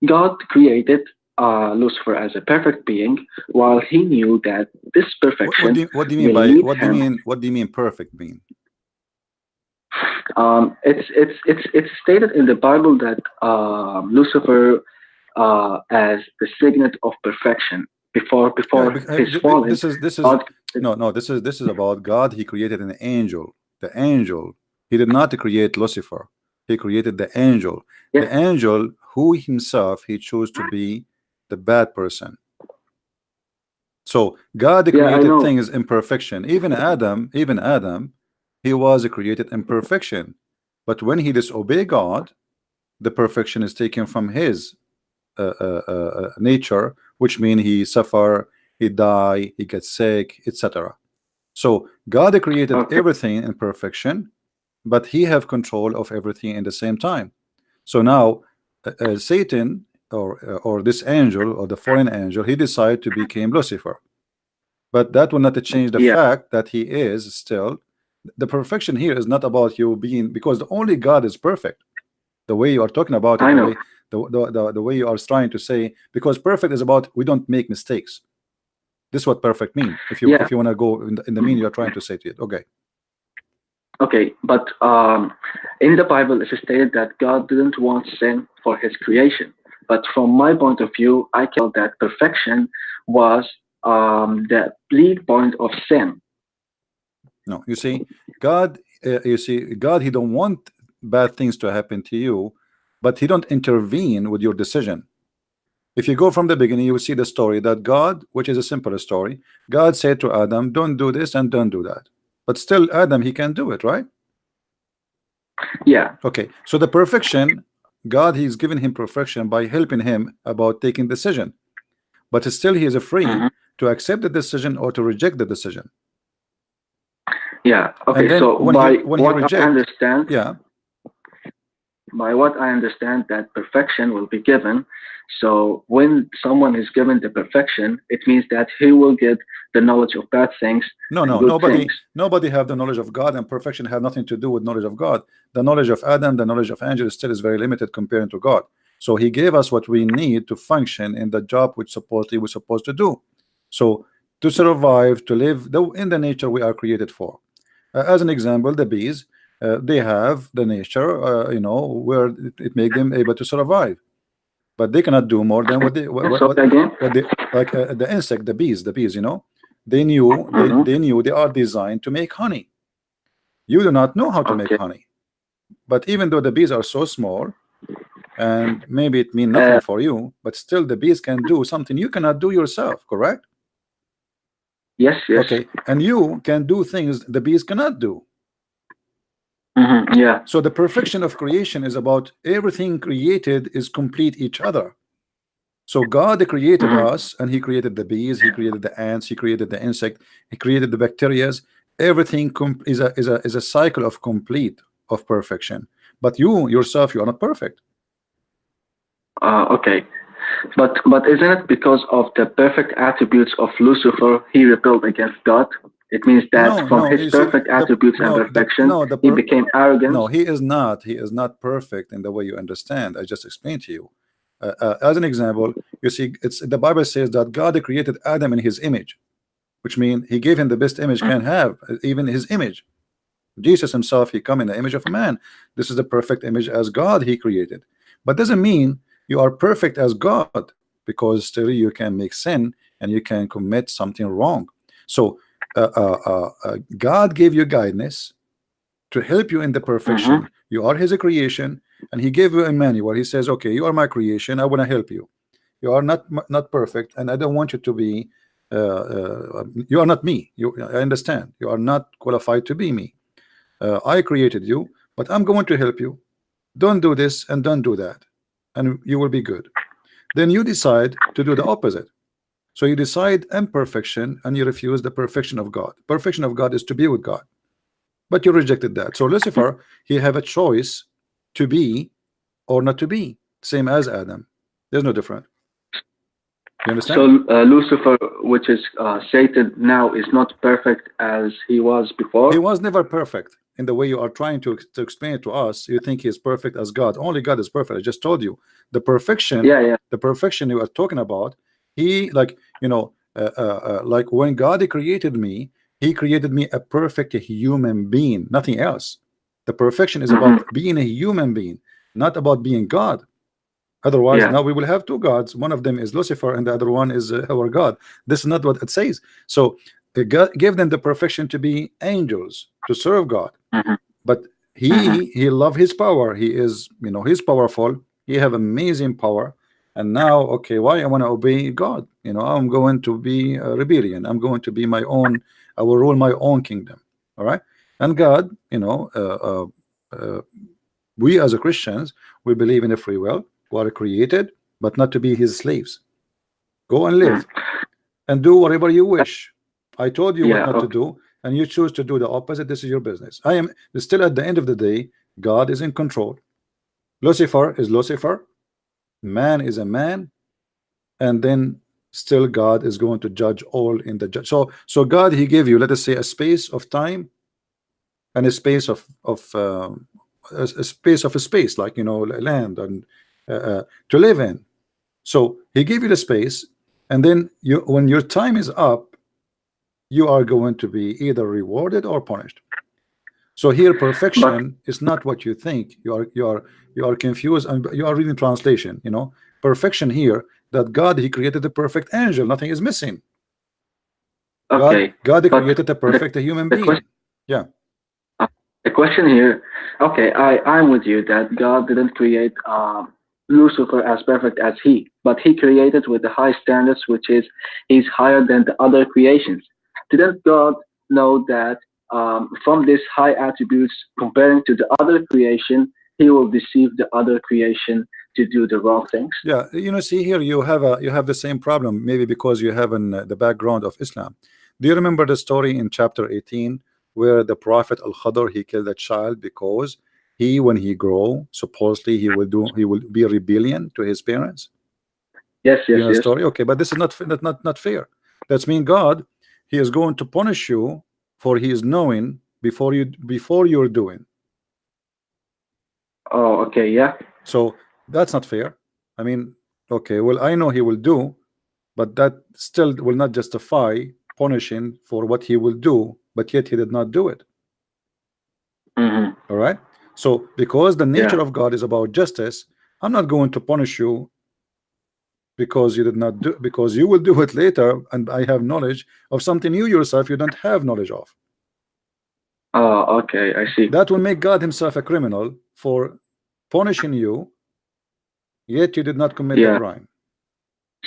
God created Lucifer as a perfect being while he knew that this perfection What do you mean will by lead what do you him. mean what do you mean perfect mean? It's stated in the Bible that Lucifer as the signet of perfection before Yeah, his falling. this is God, no, this is about God. He created an angel. The angel. He did not create Lucifer. He created the angel. yeah, The angel who himself he chose to be the bad person. So God yeah, I created know. things in perfection. Even Adam, he was created in perfection. But when he disobeyed God, the perfection is taken from his nature, which means he suffer, he die, he gets sick, etc. So God created Okay, everything in perfection, but he have control of everything in the same time. So now Satan or this angel or the fallen angel, he decided to become Lucifer. But that will not change the yeah, fact that he is still the perfection. Here is not about you being, because the only God is perfect. The way you are talking about it, I know. the way you are trying to say, because perfect is about we don't make mistakes. This is what perfect mean. Yeah, If you want to go in the mean you are trying to say to it. Okay. okay, but in the Bible, it's stated that God didn't want sin for His creation. But from my point of view, I feel that perfection was the lead point of sin. No, you see, God, God, he don't want bad things to happen to you, but he don't intervene with your decision. If you go from the beginning, you will see the story that God, which is a simple story, God said to Adam, don't do this and don't do that. But still, Adam, he can do it, right? Yeah. Okay, so the perfection, God, he's given him perfection by helping him about taking decision. But still, he is free to accept the decision or to reject the decision. Yeah. Okay. And then So when by he what rejects, I understand, yeah, by what I understand, that perfection will be given. So when someone is given the perfection, it means that he will get the knowledge of bad things no, and no, good things. nobody have the knowledge of God, and perfection have nothing to do with knowledge of God. The knowledge of Adam, the knowledge of angels still is very limited compared to God. So he gave us what we need to function in the job which supposedly we're supposed to do. So to survive, to live in the nature we are created for. As an example, the bees, they have the nature, you know, where it make them able to survive, but they cannot do more than what they So again, what they like. The insect, the bees, you know, they knew they knew they are designed to make honey. You do not know how to make okay. honey, but even though the bees are so small and maybe it mean nothing for you, but still the bees can do something you cannot do yourself, correct? Yes, yes. Okay, and you can do things the bees cannot do. Yeah. So the perfection of creation is about everything created is complete each other. So God created us, and he created the bees, he created the ants, he created the insect, he created the bacteria. Everything is a cycle of complete of perfection. But you yourself, you are not perfect. Okay. But isn't it because of the perfect attributes of Lucifer he rebelled against God? It means that from his You see, perfect attributes and perfection, he became arrogant. no, he is not. He is not perfect in the way you understand. I just explained to you. As an example, you see, it's the Bible says that God created Adam in his image, which means he gave him the best image can have, even his image. Jesus himself, he come in the image of a man. This is the perfect image as God he created. But doesn't mean you are perfect as God, because still you can make sin and you can commit something wrong. So God gave you guidance to help you in the perfection. You are his creation, and he gave you a manual. He says, okay, you are my creation, I want to help you. You are not perfect, and I don't want you to be you are not me. I understand you are not qualified to be me. I created you, but I'm going to help you. Don't do this and don't do that, and you will be good. Then you decide to do the opposite. So you decide imperfection and you refuse the perfection of God. Perfection of God is to be with God, but you rejected that. So Lucifer, he have a choice to be or not to be, same as Adam. There's no difference. You understand? So Lucifer, which is Satan now, is not perfect as he was before. He was never perfect in the way you are trying to explain it to us. You think he is perfect as God. Only God is perfect. I just told you the perfection. The perfection you are talking about. He, like, you know, like when God created me, he created me a perfect human being, nothing else. The perfection is about being a human being, not about being God. Otherwise, now we will have two gods. One of them is Lucifer, and the other one is our God. This is not what it says. So God gave them the perfection to be angels, to serve God. But he loved his power. He is, you know, he's powerful. He have amazing power. And now, okay, why I want to obey God? You know, I'm going to be a rebellion. I'm going to be my own. I will rule my own kingdom. All right. And God, you know, we as a Christians, we believe in a free will. We are created, but not to be his slaves. Go and live and do whatever you wish. I told you what not to do, and you choose to do the opposite. This is your business. I am still, at the end of the day, God is in control. Lucifer is Lucifer, man is a man, and then still God is going to judge all in the judge. So God, he gave you, let us say, a space of time and a space of a space, like, you know, land and to live in. So he gave you the space, and then you, when your time is up, you are going to be either rewarded or punished. So here, perfection is not what you think. You are confused, and you are reading translation. You know, perfection here, that God, he created the perfect angel. Nothing is missing. God created the perfect human being. The question here, okay, I'm with you that God didn't create Lucifer as perfect as he, but he created with the high standards, which is he's higher than the other creations. Didn't God know that from these high attributes, comparing to the other creation, he will deceive the other creation to do the wrong things? Yeah, see here you have the same problem, maybe because you have in the background of Islam. Do you remember the story in chapter 18 where the prophet Al-Khadr, he killed a child because when he grow, supposedly he will be a rebellion to his parents? Yes, yes, You know the yes. story? Okay, but this is not fair. That's mean God, he is going to punish you for he is knowing before you're doing. Oh, okay, yeah. So that's not fair. I mean, okay, well, I know he will do, but that still will not justify punishing for what he will do, but yet he did not do it. Mm-hmm. All right. So because the nature Yeah. of God is about justice, I'm not going to punish you because you did not do, because you will do it later, and I have knowledge of something you yourself you don't have knowledge of. Oh, okay, I see. That will make God himself a criminal for punishing you, yet you did not commit the Yeah. crime.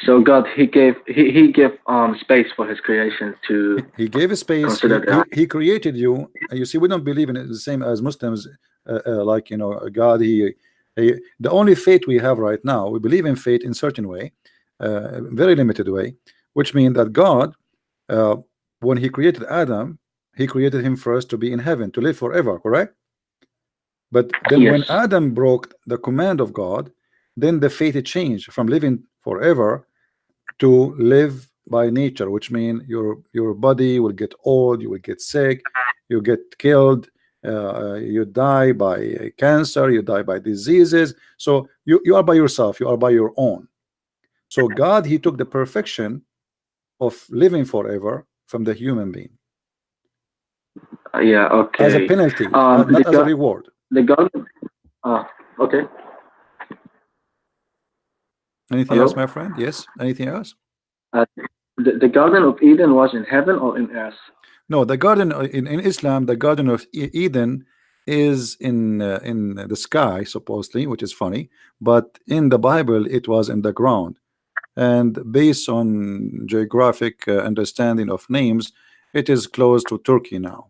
So God, he gave space for his creation to He gave a space. consider that. He created you. You see, we don't believe in it the same as Muslims. Like God. The only faith we have right now, we believe in faith in certain way, very limited way, which means that God, when He created Adam, He created him first to be in heaven, to live forever. Correct? But then when Yes. Adam broke the command of God, then the fate changed from living forever to live by nature, which means your body will get old, you will get sick, you get killed, you die by cancer, you die by diseases. So you are by yourself, you are by your own. So God, he took the perfection of living forever from the human being Yeah. Okay. as a penalty, not as a reward. The garden. Okay. Anything Hello? else, my friend? Yes. Anything else? The Garden of Eden was in heaven or in earth? No, the garden in Islam, the Garden of Eden is in the sky, supposedly, which is funny, but in the Bible it was in the ground. And based on geographic understanding of names, it is close to Turkey now.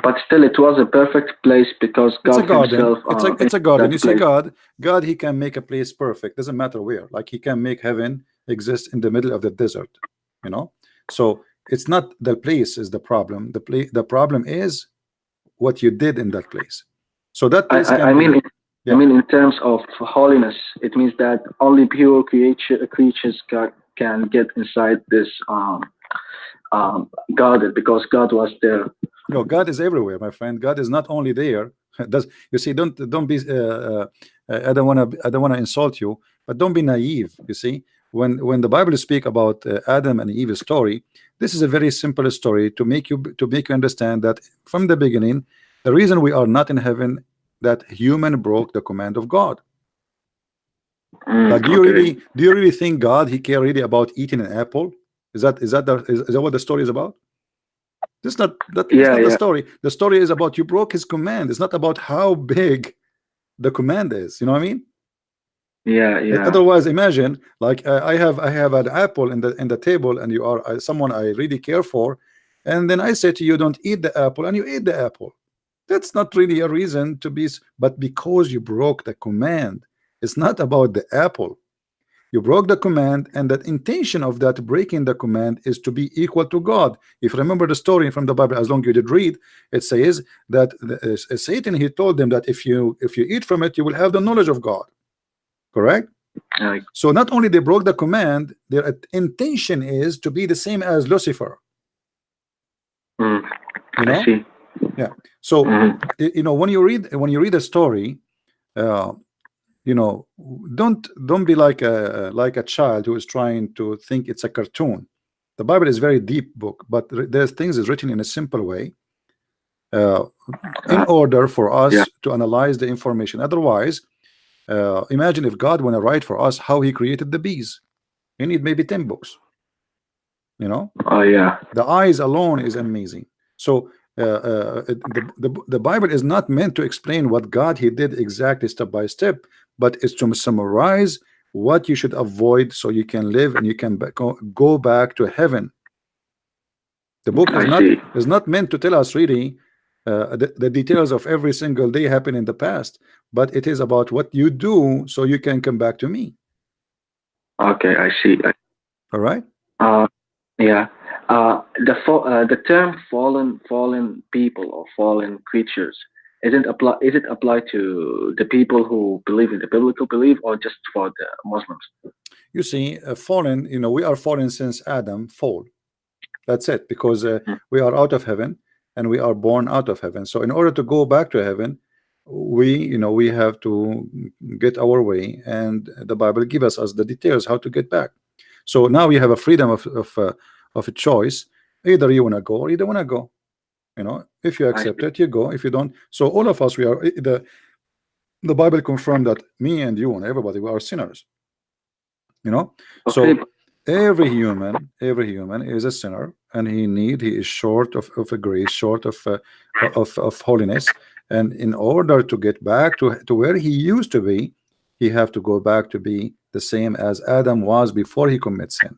But still, it was a perfect place because It's God a garden. Himself. It's a garden. You see, place. God, He can make a place perfect. Doesn't matter where. Like He can make heaven exist in the middle of the desert. So it's not the place is the problem. The problem is what you did in that place. So that place I mean, in terms of holiness, it means that only pure creatures can get inside this garden because God was there. No, God is everywhere, my friend. God is not only there. You see? Don't be. I don't wanna insult you, but don't be naive. You see, when the Bible speak about Adam and Eve's story, this is a very simple story to make you understand that from the beginning, the reason we are not in heaven, that human broke the command of God. Like, do you really think God, he care really about eating an apple? Is that what the story is about? That's not the story. The story is about you broke his command. It's not about how big the command is. You know what I mean? Yeah. Otherwise, imagine like I have an apple in the table, and you are someone I really care for, and then I say to you, don't eat the apple, and you eat the apple. That's not really a reason to be, but because you broke the command. It's not about the apple. You broke the command, and that intention of that breaking the command is to be equal to God. If you remember the story from the Bible, as long as you did read, it says that Satan, he told them that if you eat from it, you will have the knowledge of God. Correct? So not only they broke the command, their intention is to be the same as Lucifer. I see. Yeah. So when you read a story, don't be like a child who is trying to think it's a cartoon. The Bible is a very deep book, but there's things is written in a simple way in order for us to analyze the information. Otherwise, imagine if God want to write for us how he created the bees. You need maybe 10 books. Oh yeah. The eyes alone is amazing. So the Bible is not meant to explain what God he did exactly step by step, but it's to summarize what you should avoid so you can live and you can go back to heaven. The book I see. is not meant to tell us really the details of every single day happened in the past, but it is about what you do so you can come back to me. Okay, I see. All right. Yeah. The term fallen people or fallen creatures is it applied to the people who believe in the biblical belief or just for the Muslims? You see, fallen, we are fallen since Adam fall. That's it, because we are out of heaven and we are born out of heaven. So in order to go back to heaven, we have to get our way, and the Bible gives us the details how to get back. So now you have a freedom of a choice. Either you want to go or you don't want to go. If you accept it, you go. If you don't, so all of us, we are the Bible confirmed that me and you and everybody, we are sinners. Okay. So every human is a sinner, and he is short of a grace, short of holiness. And in order to get back to where he used to be, he have to go back to be the same as Adam was before he commits sin.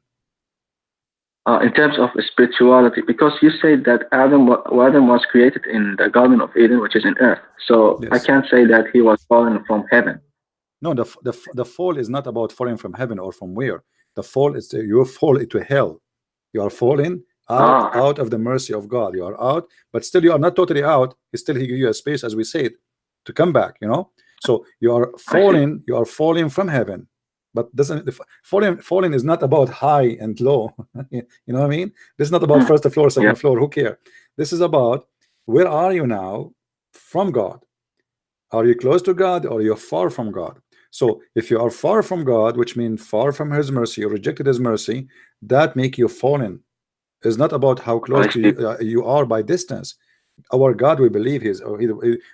In terms of spirituality, because you said that Adam was created in the Garden of Eden, which is in earth. So Yes. I can't say that he was fallen from heaven. No, the fall is not about falling from heaven or from where. The fall is you fall into hell. You are falling out of the mercy of God. You are out, but still you are not totally out. Still, he give you a space, as we said, to come back. So you are falling. You are falling from heaven, but falling is not about high and low. You know what I mean? This is not about first floor, second floor. Who cares? This is about where are you now from God? Are you close to God or you're far from God? So if you are far from God, which means far from his mercy, you rejected his mercy, that make you fallen. It's not about how close to you are by distance. Our God, we believe he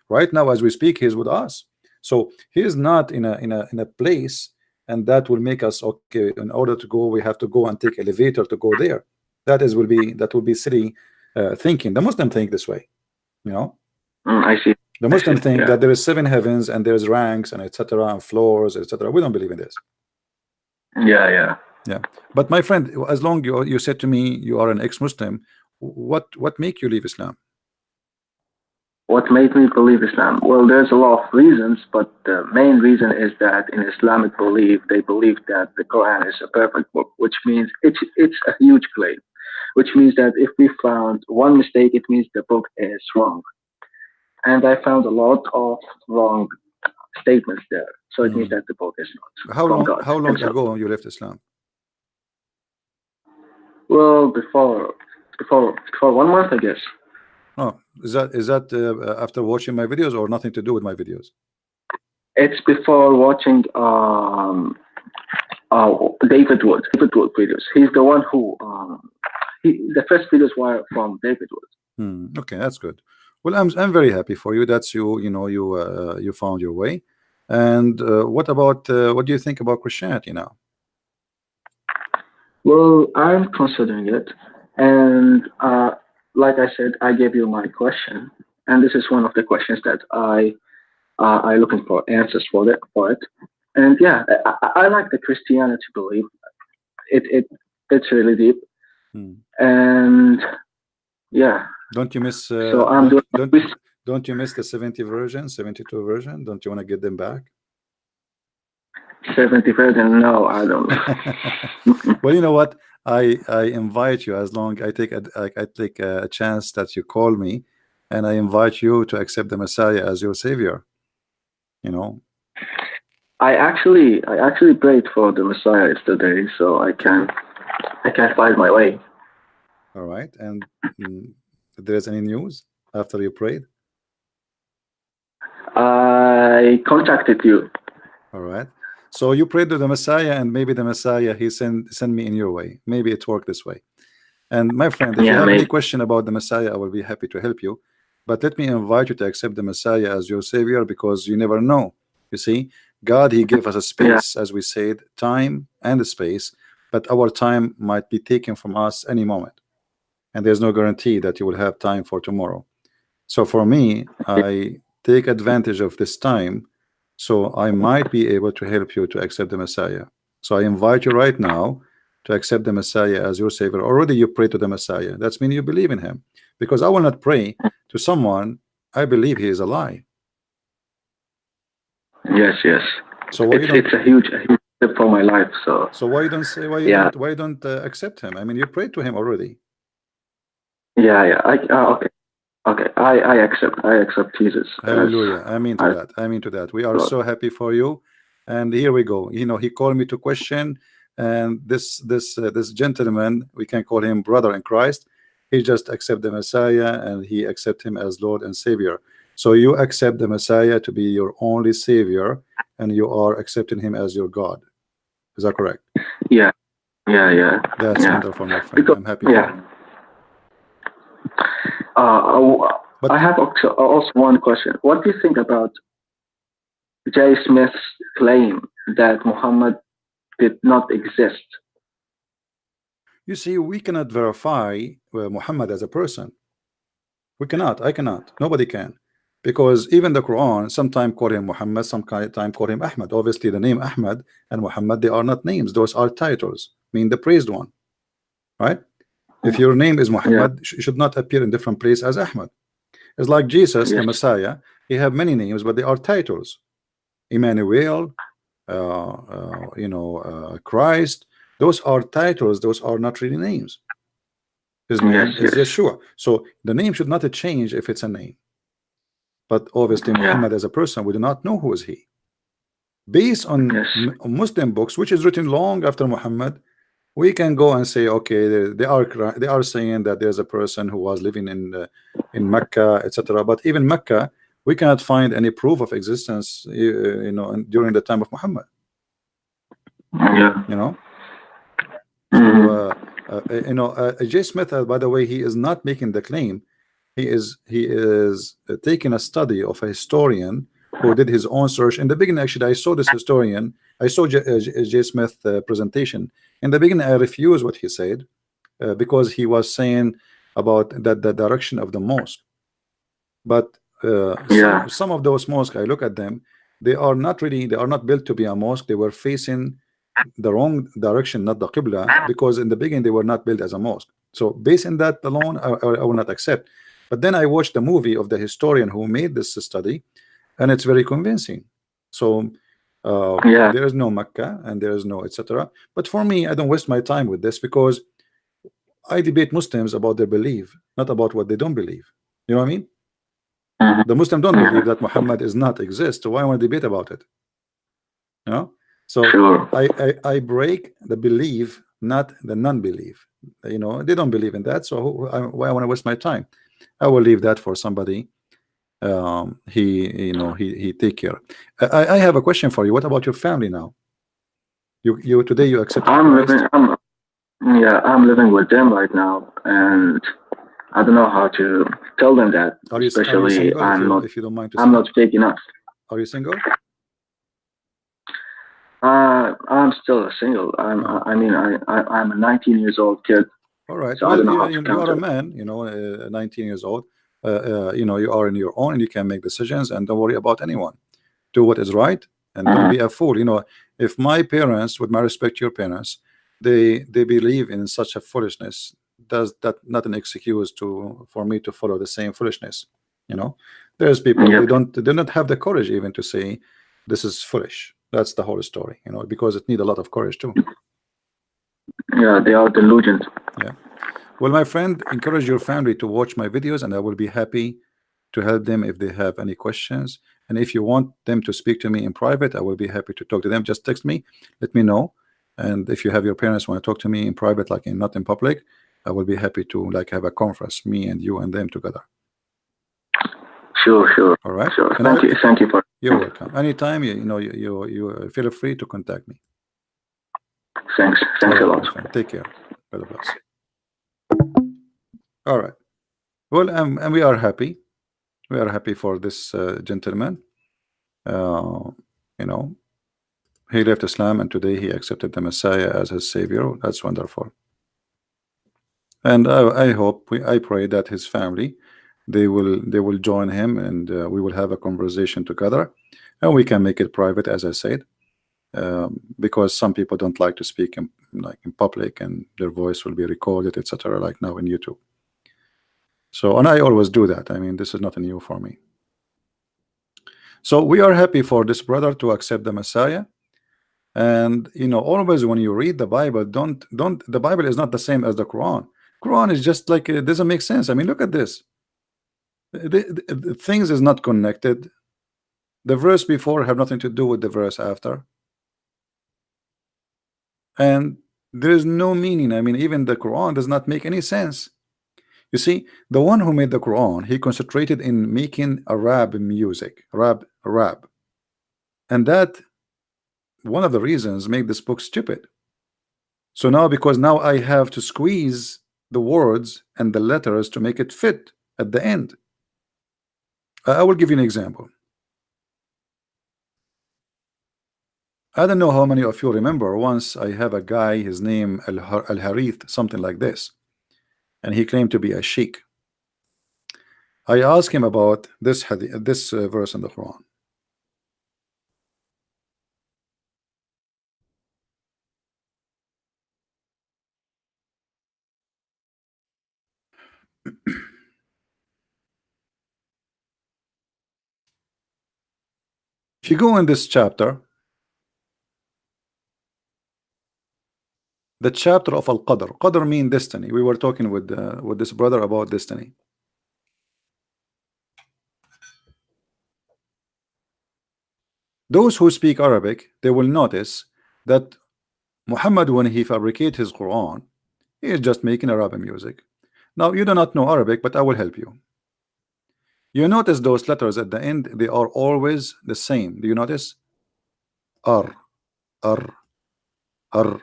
right now as we speak, he's with us. So he is not in a place, and that will make us okay. In order to go, we have to go and take elevator to go there. That will be silly thinking. The Muslim think this way, I see. The Muslim think that there is 7 heavens and there's ranks and etc. and floors, etc. We don't believe in this. Yeah. But my friend, as long you said to me you are an ex-Muslim, what make you leave Islam? What made me believe Islam? Well, there's a lot of reasons, but the main reason is that in Islamic belief, they believe that the Quran is a perfect book, which means it's a huge claim, which means that if we found one mistake, it means the book is wrong. And I found a lot of wrong statements there. So it means that the book is not from God. How long ago you left Islam? Well, before 1 month, I guess. Oh, is that after watching my videos or nothing to do with my videos? It's before watching David Wood videos. He's the one who the first videos were from David Wood. Okay, that's good. Well, I'm very happy for you. That's you found your way. And what do you think about Christianity now? Well, I'm considering it, and like I said, I gave you my question, and this is one of the questions that I looking for answers for it. And yeah, I like the Christianity belief. It's really deep, and yeah. Don't you miss? So I'm don't you miss the 72 version? Don't you want to get them back? 70 version? No, I don't. Well, you know what? I invite you, as long I take a chance that you call me, and I invite you to accept the Messiah as your savior. I actually prayed for the Messiah yesterday, so I can find my way. All right, and if there's any news after you prayed? I contacted you. All right. So you prayed to the Messiah, and maybe the Messiah he send me in your way. Maybe it worked this way. And my friend, if you have any question about the Messiah, I will be happy to help you. But let me invite you to accept the Messiah as your savior, because you never know. You see, God, he gave us a space, as we said, time and space, but our time might be taken from us any moment. And there's no guarantee that you will have time for tomorrow. So for me, I take advantage of this time So I might be able to help you to accept the Messiah. So I invite you right now to accept the Messiah as your Savior. Already you pray to the Messiah. That's mean you believe in him. Because I will not pray to someone I believe he is a lie. Yes, yes. So why you don't? It's a huge step for my life. So why you don't say yeah, why you don't accept him? I mean, you prayed to him already. yeah, yeah. Okay, okay. I accept Jesus as Hallelujah. I mean to as that. I mean to that. We are Lord. so happy for you. And here we go. You know, he called me to question, and this gentleman, we can call him brother in Christ. He just accept the Messiah and he accept him as Lord and Savior. So you accept the Messiah to be your only Savior, and you are accepting him as your God. Is that correct? Yeah, yeah, yeah, That's yeah. wonderful, my friend. Because I'm happy for yeah, you. I But have also one question. What do you think about Jay Smith's claim that Muhammad did not exist? you see, we cannot verify Muhammad as a person. We cannot. I cannot. Nobody can. Because even the Quran sometimes call him Muhammad, sometimes call him Ahmad. Obviously, the name Ahmad and Muhammad, they are not names. Those are titles, mean the praised one, right? If your name is Yeah, Muhammad, should not appear in different place as Ahmad. It's like Jesus, the yes, Messiah. He have many names, but they are titles. Emmanuel, Christ. Those are titles. Those are not really names. His yes, name is yes, Yeshua. So the name should not change if it's a name. But obviously yeah, Muhammad as a person, we do not know who is he. Based on yes, Muslim books, which is written long after Muhammad, we can go and say, okay, they are saying that there's a person who was living in Mecca, etc. But even Mecca, we cannot find any proof of existence, during the time of Muhammad. yeah. You know, Hmm. so J. Smith, by the way, he is not making the claim. He is taking a study of a historian who did his own search. In the beginning, actually, I saw this historian. I saw J. Smith presentation. In the beginning, I refused what he said because he was saying about that the direction of the mosque. But Yeah, some of those mosques, I look at them, they are not built to be a mosque. They were facing the wrong direction, not the Qibla, because in the beginning they were not built as a mosque. So based on that alone, I will not accept. But then I watched the movie of the historian who made this study, and it's very convincing. So yeah, there is no Mecca and there is no etc. But for me, I don't waste my time with this because I debate Muslims about their belief, not about what they don't believe. You know what I mean? hmm, The Muslim don't believe hmm, that Muhammad is not exist. So why want to debate about it? You know? So sure. I break the belief, not the non-belief. They don't believe in that. So why I want to waste my time? I will leave that for somebody. He take care. I have a question for you. What about your family now? You today you accepted I'm living. Christ. I'm living with them right now, All right. and I don't know how to tell them that. Are you Especially, single? If you don't mind to I'm say, not fake enough. are you single? I'm still single. Oh, I'm a 19 years old kid, all right. so I Well, don't know you how to you are a counter. man. 19 years old. You are in your own, and you can make decisions, and don't worry about anyone. Do what is right, and don't Hmm. be a fool. If my parents, with my respect to your parents, they believe in such a foolishness, does that not an excuse for me to follow the same foolishness? There's people, Yep. they do not have the courage even to say this is foolish. That's the whole story, because it need a lot of courage too. Yeah, they are delusions. Yeah. Well, my friend, encourage your family to watch my videos, and I will be happy to help them if they have any questions. And if you want them to speak to me in private, I will be happy to talk to them. Just text me, let me know. And if you have your parents want to talk to me in private, like not in public, I will be happy to have a conference, me and you and them together. Sure, sure, All right. sure. And Thank you for. you're welcome. Anytime you feel free to contact me. Thanks, All thanks a right, lot. my friend. Take care. God bless. All right. Well, and we are happy. We are happy for this gentleman. Uh, you know, he left Islam and today he accepted the Messiah as his savior. That's wonderful. And I hope, I pray that his family, they will join him, and we will have a conversation together. and we can make it private, as I said, because some people don't like to speak in public, and their voice will be recorded, etc., like now in YouTube. So, and I always do that. I mean, this is not new for me. So we are happy for this brother to accept the Messiah. And you know, always when you read the Bible, don't the Bible is not the same as the Quran. Quran is just like, it doesn't make sense. I mean, look at this. The things is not connected. The verse before have nothing to do with the verse after, and there is no meaning. I mean, even the Quran does not make any sense. You see, the one who made the Quran, he concentrated in making Arab music, rap, and that one of the reasons make this book stupid. So now, because now I have to squeeze the words and the letters to make it fit at the end. I will give you an example. I don't know how many of you remember, once I have a guy, his name Al-Harith, something like this, and he claimed to be a sheikh. I asked him about this hadith, this verse in the Quran. If you go in this chapter, the chapter of Al-Qadr. Qadr mean destiny. We were talking with this brother about destiny. Those who speak Arabic, they will notice that Muhammad, when he fabricated his Quran, he is just making Arabic music. Now, you do not know Arabic, but I will help you. You notice those letters at the end, they are always the same. Do you notice? R, R, R,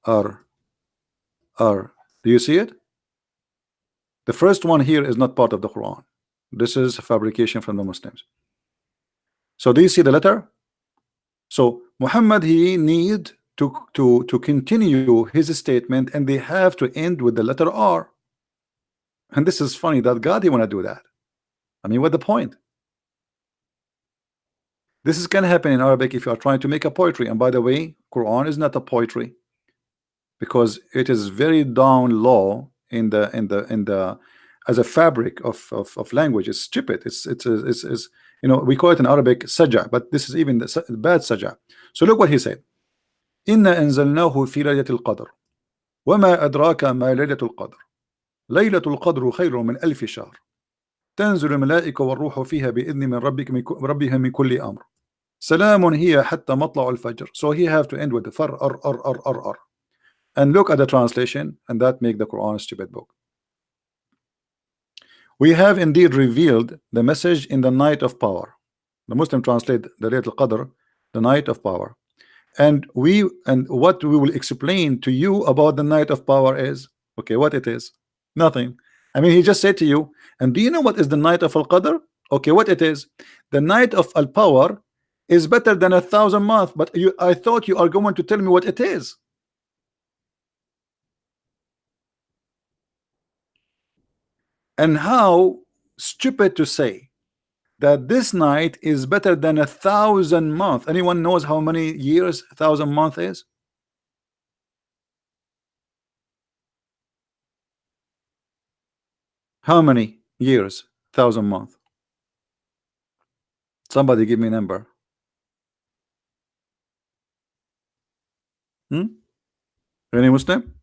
R, R. Do you see it? The first one here is not part of the Quran. This is a fabrication from the Muslims. So do you see the letter? So Muhammad, he need to continue his statement, and they have to end with the letter R. And this is funny that God, he want to do that. I mean, what the point? This is gonna happen in Arabic if you are trying to make a poetry. And by the way, Quran is not a poetry, because it is very down low in the as a fabric of language. It's stupid. It's you know, we call it in Arabic saja, but this is even the bad saja. So look what he said. Inna anzalnahu fi laylatil qadr wama adraka ma laylatul qadr laylatul qadru khayrun min alf shahr تنزل الملائكة والروح فيها بإذن من ربها من كل أمر سلام هي حتى مطلع الفجر. So he have to end with the far r. And look at the translation, and that make the Quran a stupid book. We have indeed revealed the message in the night of power. The Muslim translate the Laylatul Qadr, the night of power. And what we will explain to you about the night of power is, okay, what it is? Nothing. I mean, he just said to you, and do you know what is the night of Al-Qadr? Okay, what it is? The night of Al-Power is better than 1,000 months, but I thought you are going to tell me what it is. And how stupid to say that this night is better than 1,000 months. Anyone knows how many years 1,000 months is? How many years 1,000 months? Somebody give me a number. Any Muslim?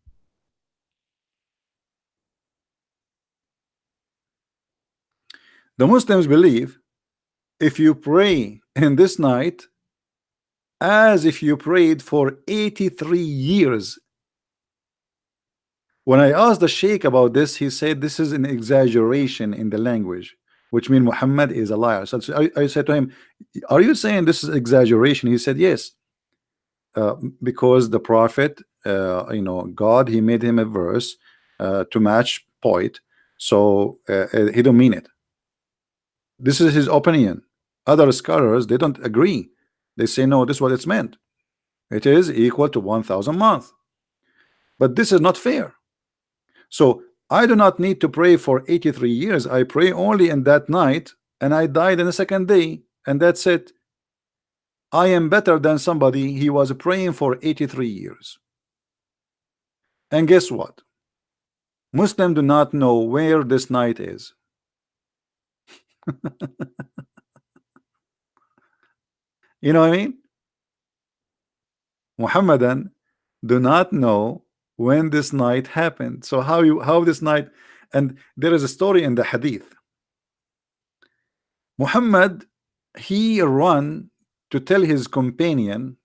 The Muslims believe if you pray in this night as if you prayed for 83 years. When I asked the Sheikh about this, he said this is an exaggeration in the language, which means Muhammad is a liar. So I said to him, are you saying this is exaggeration? He said yes, because the Prophet, you know, God, he made him a verse to match poet, so he don't mean it. This is his opinion. Other scholars, they don't agree. They say no, this is what it's meant. It is equal to 1,000 months. But this is not fair. So I do not need to pray for 83 years. I pray only in that night, and I died in the second day, and that's it. I am better than somebody he was praying for 83 years. And guess what? Muslims do not know where this night is. You know what I mean? Muhammadan do not know when this night happened. So how this night, and there is a story in the hadith. Muhammad, he run to tell his companion,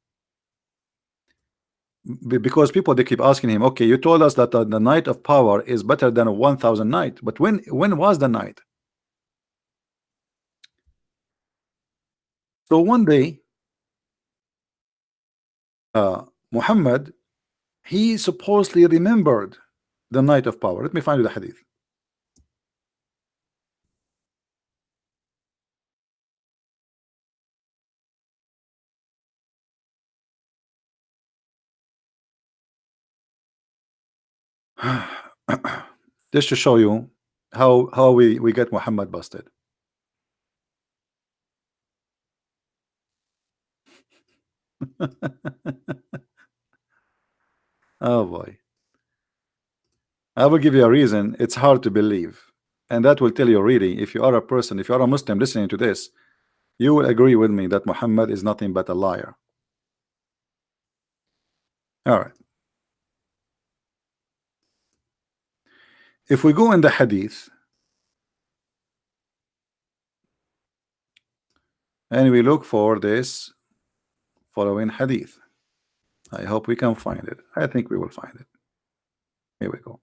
because people, they keep asking him, okay, you told us that the night of power is better than a 1,000 night, but when was the night? So one day, Muhammad, he supposedly remembered the night of power. Let me find you the hadith. Just to show you how we get Muhammad busted. Oh boy. I will give you a reason. It's hard to believe, and that will tell you really, if you are a person, if you are a Muslim listening to this, you will agree with me that Muhammad is nothing but a liar. All right. If we go in the hadith and we look for this following hadith, I hope we can find it. I think we will find it. Here we go.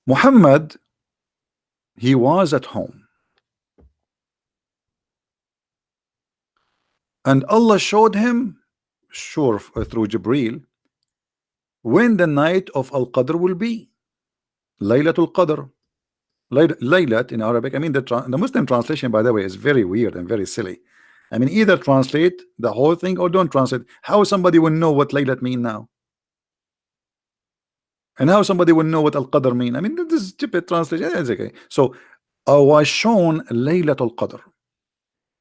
Muhammad, he was at home, and Allah showed him, sure, through Jibreel, when the night of Al-Qadr will be. Laylatul Qadr. Laylat in Arabic, I mean, the Muslim translation, by the way, is very weird and very silly. I mean, either translate the whole thing or don't translate. How somebody will know what Laylat mean now? And how somebody will know what Al-Qadr mean? I mean, this is stupid translation. It's okay. So I was shown Laylatul Qadr.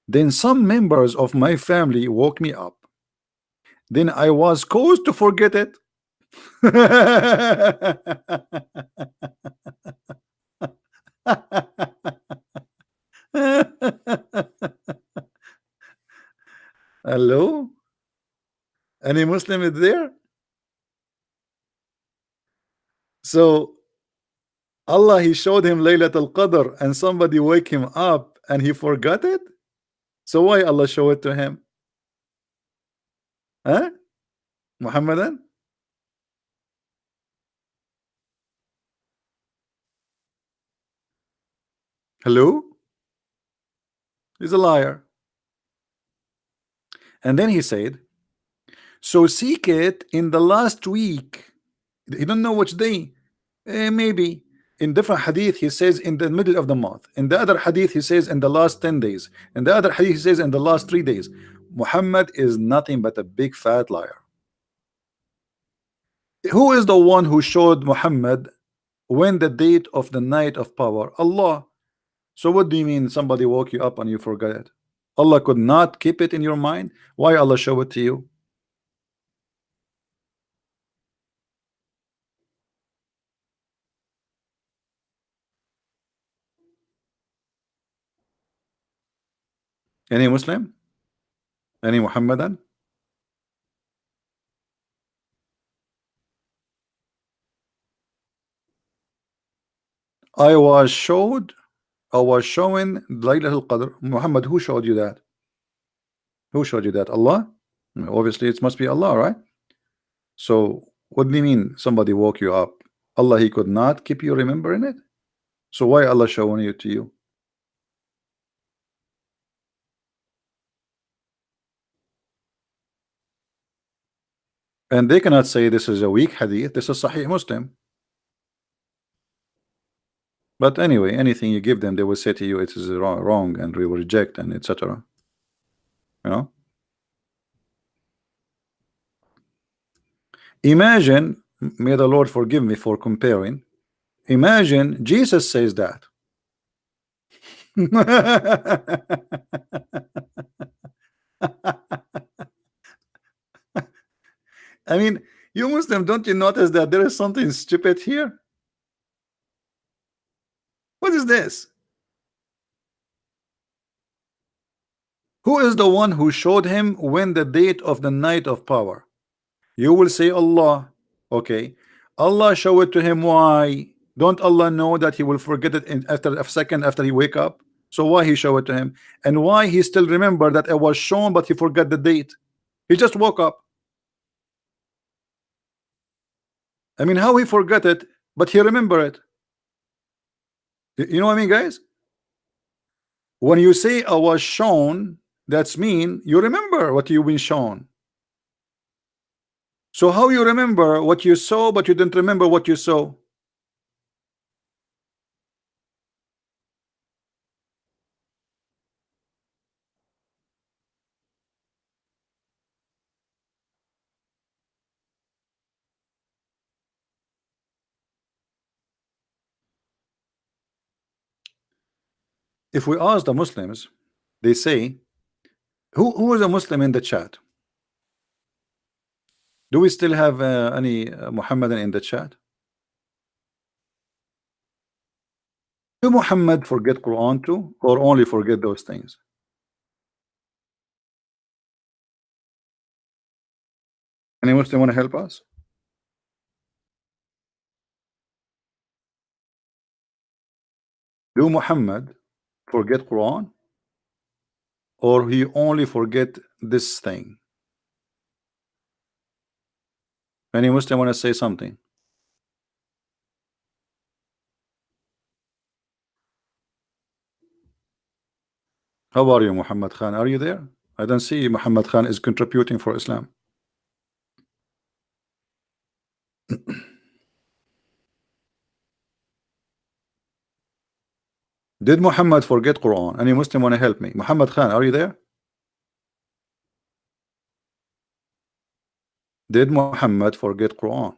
Then some members of my family woke me up. Then I was caused to forget it. Hello? Any Muslim is there? So Allah, he showed him Laylatul Qadr and somebody wake him up and he forgot it. So why Allah show it to him? Huh? Muhammadan? Hello? He's a liar. And then he said, so seek it in the last week. He don't know which day. Maybe in different hadith he says in the middle of the month. In the other hadith he says in the last 10 days. In the other hadith he says in the last 3 days. Muhammad is nothing but a big fat liar. Who is the one who showed Muhammad when the date of the night of power? Allah. So what do you mean somebody woke you up and you forgot it? Allah could not keep it in your mind? Why Allah show it to you? Any Muslim? Any Muhammadan? I was showing Laylatul Qadr. Muhammad, who showed you that? Who showed you that? Allah? Obviously it must be Allah, right? So what do you mean somebody woke you up? Allah, he could not keep you remembering it? So why Allah showing it to you? And they cannot say this is a weak hadith, this is Sahih Muslim. But anyway, anything you give them, they will say to you it is wrong and we will reject and etc. You know? Imagine, may the Lord forgive me for comparing. Imagine Jesus says that. I mean, you Muslim, don't you notice that there is something stupid here? What is this? Who is the one who showed him when the date of the night of power? You will say Allah. Okay, Allah show it to him. Why? Don't Allah know that he will forget it after a second after he wake up? So why he show it to him? And why he still remember that it was shown but he forgot the date? He just woke up. I mean, how he forgot it but he remember it? You know what I mean, guys? When you say I was shown, that's mean you remember what you've been shown. So how you remember what you saw but you didn't remember what you saw? If we ask the Muslims, they say, who is a Muslim in the chat? Do we still have any Muhammadan in the chat? Do Muhammad forget Quran too, or only forget those things? Any Muslim want to help us? Do Muhammad forget Quran, or he only forget this thing? Any Muslim want to say something? How are you, Muhammad Khan? Are you there? I don't see Muhammad Khan is contributing for Islam. Did Muhammad forget Quran? Any Muslim want to help me? Muhammad Khan, are you there? Did Muhammad forget Quran?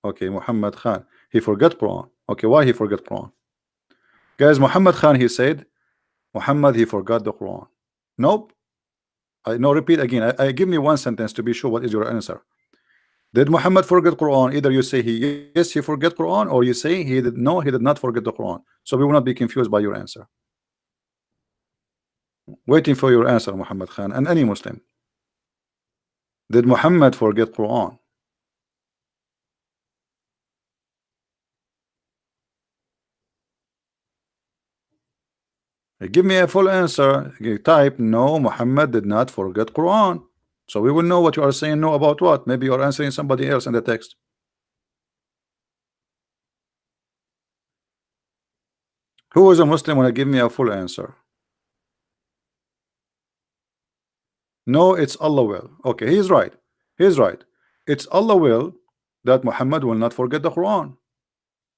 Okay, Muhammad Khan, he forgot Quran. Okay, why he forgot Quran? Guys, Muhammad Khan, he said Muhammad, he forgot the Quran. Nope. No, repeat again. I give me one sentence to be sure what is your answer. Did Muhammad forget Quran? Either you say yes, he forget Quran, or you say he did not forget the Quran. So we will not be confused by your answer. Waiting for your answer, Muhammad Khan, and any Muslim. Did Muhammad forget Quran? Give me a full answer. Type no, Muhammad did not forget Quran. So we will know what you are saying no about what. Maybe you're answering somebody else in the text. Who is a Muslim want to give me a full answer? No, it's Allah will. Okay, he's right. He's right. It's Allah will that Muhammad will not forget the Quran.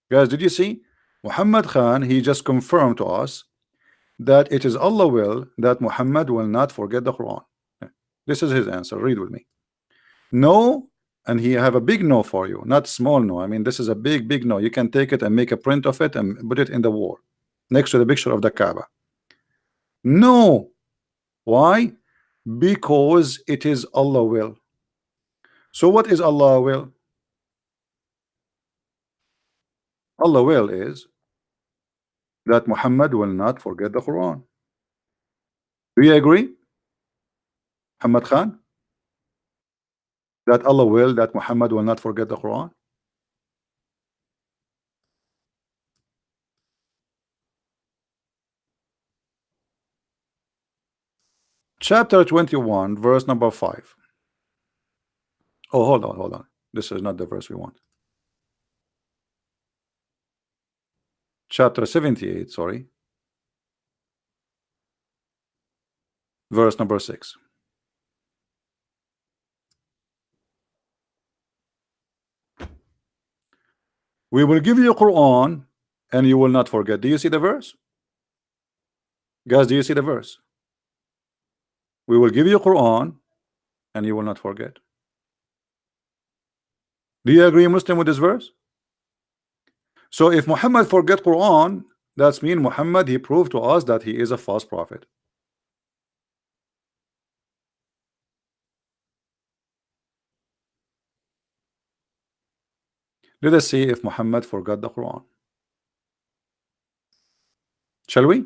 Guys, did you see? Muhammad Khan, he just confirmed to us that it is Allah will that Muhammad will not forget the Quran. This is his answer. Read with me. No, and he have a big no for you, not small no. I mean, this is a big no. You can take it and make a print of it and put it in the wall next to the picture of the Kaaba. No. Why? Because it is Allah will. So what is Allah will? Allah will is that Muhammad will not forget the Quran. Do you agree, Muhammad Khan? That Allah will that Muhammad will not forget the Quran? Chapter 21, verse number 5. Oh, hold on. This is not the verse we want. Chapter 78, sorry. Verse number 6. We will give you Quran and you will not forget. Do you see the verse? Guys, do you see the verse? We will give you Quran and you will not forget. Do you agree, Muslim, with this verse? So if Muhammad forget Quran, That's mean Muhammad, he proved to us that he is a false prophet. Let us see if Muhammad forgot the Quran. Shall we?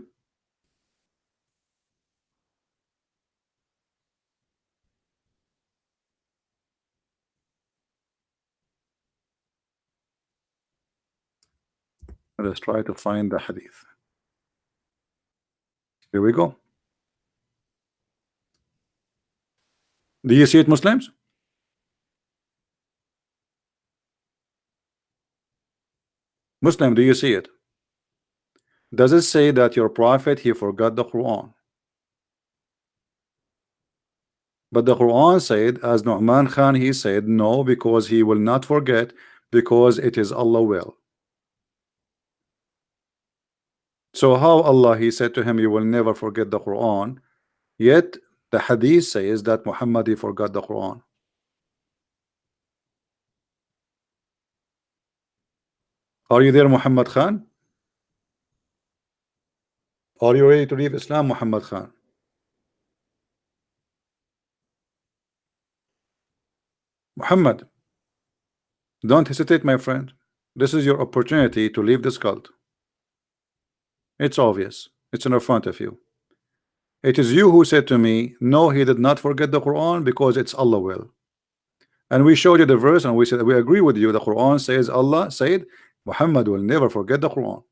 Let us try to find the hadith. Here we go. Do you see it, Muslims? Muslim, do you see it? Does it say that your prophet, he forgot the Quran? But the Quran said, as Nu'man Khan, he said, no, because he will not forget, because it is Allah will. So how Allah, he said to him, you will never forget the Quran, yet the hadith says that Muhammad, he forgot the Quran. Are you there, Muhammad Khan? Are you ready to leave Islam, Muhammad Khan? Muhammad, don't hesitate, my friend. This is your opportunity to leave this cult. It's obvious. It's in front of you. It is you who said to me, no, he did not forget the Quran because it's Allah will. And we showed you the verse and we said we agree with you. The Quran says, Allah said Muhammad will never forget the Quran.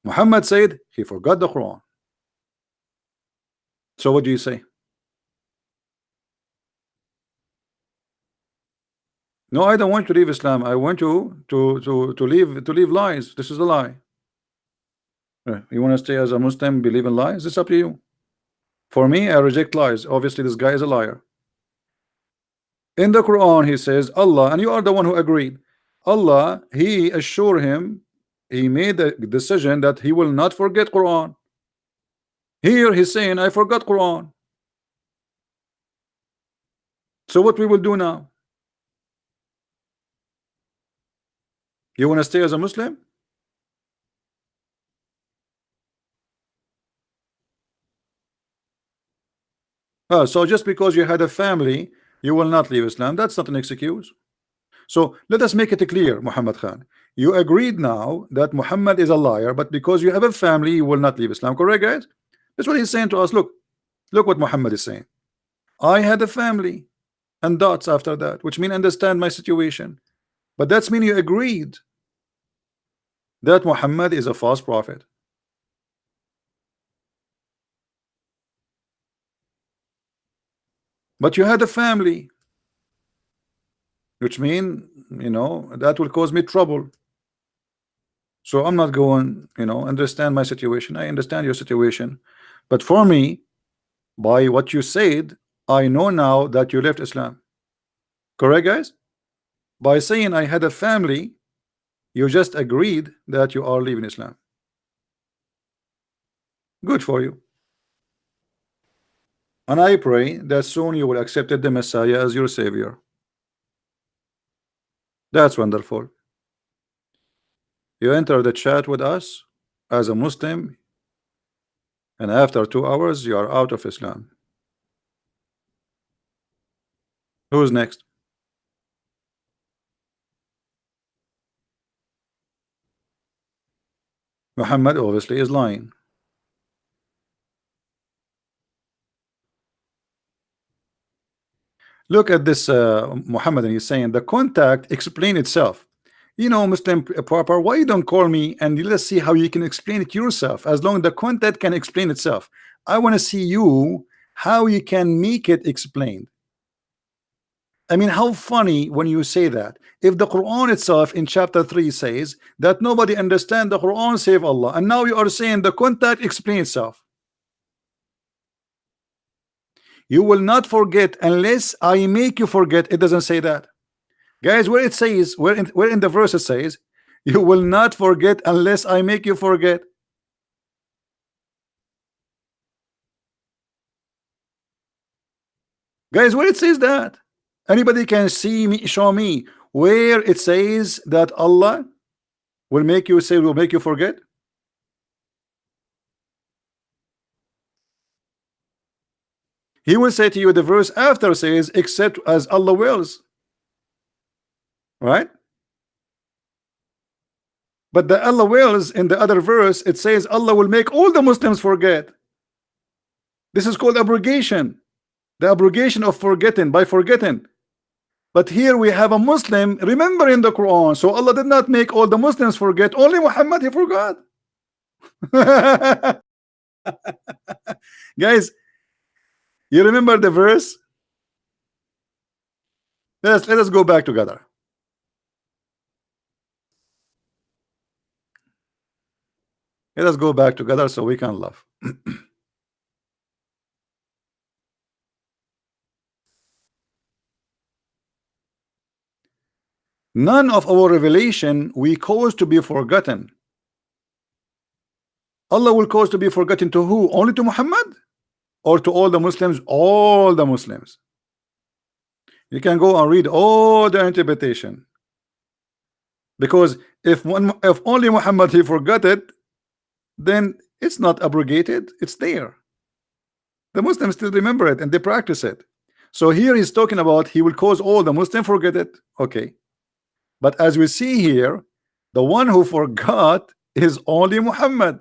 Muhammad said he forgot the Quran. So what do you say? No, I don't want to leave Islam. I want you to leave lies. This is a lie. You want to stay as a Muslim, believe in lies? It's up to you. For me, I reject lies. Obviously, this guy is a liar. In the Quran, he says, Allah, and you are the one who agreed. Allah, he assured him, he made the decision that he will not forget Quran. Here he's saying, I forgot Quran. So what we will do now? You want to stay as a Muslim? So just because you had a family, you will not leave Islam. That's not an excuse. So let us make it clear, Muhammad Khan. You agreed now that Muhammad is a liar, but because you have a family, you will not leave Islam. Correct, guys? That's what he's saying to us. Look what Muhammad is saying. I had a family and dots after that, which mean understand my situation. But that's mean you agreed that Muhammad is a false prophet. But you had a family, which mean, that will cause me trouble. So I'm not going, understand my situation. I understand your situation. But for me, by what you said, I know now that you left Islam. Correct, guys? By saying I had a family, you just agreed that you are leaving Islam. Good for you. And I pray that soon you will accept the Messiah as your Savior. That's wonderful. You enter the chat with us as a Muslim, and after 2 hours you are out of Islam. Who's next? Muhammad obviously is lying. Look at this Muhammad, and he's saying the contact explain itself. Muslim proper, why you don't call me and let's see how you can explain it yourself, as long as the contact can explain itself. I want to see you how you can make it explained. I mean, how funny when you say that. If the Quran itself in chapter 3 says that nobody understand the Quran save Allah, and now you are saying the contact explain itself. You will not forget unless I make you forget. It doesn't say that, guys. Where it says, where in the verse it says, you will not forget unless I make you forget. Guys, where it says that? Anybody can see me, show me where it says that Allah will make you say, will make you forget? He will say to you, the verse after says, except as Allah wills. Right? But the Allah wills in the other verse, it says Allah will make all the Muslims forget. This is called abrogation. The abrogation of forgetting, by forgetting. But here we have a Muslim remembering the Quran. So Allah did not make all the Muslims forget, only Muhammad he forgot. Guys, you remember the verse? Let us go back together. Let us go back together so we can laugh. None of our revelation we cause to be forgotten. Allah will cause to be forgotten to who? Only to Muhammad? Or to all the Muslims? All the Muslims. You can go and read all the interpretation. Because if only Muhammad he forgot it, then it's not abrogated, it's there. The Muslims still remember it and they practice it. So here he's talking about he will cause all the Muslims forget it. Okay. But as we see here, the one who forgot is only Muhammad.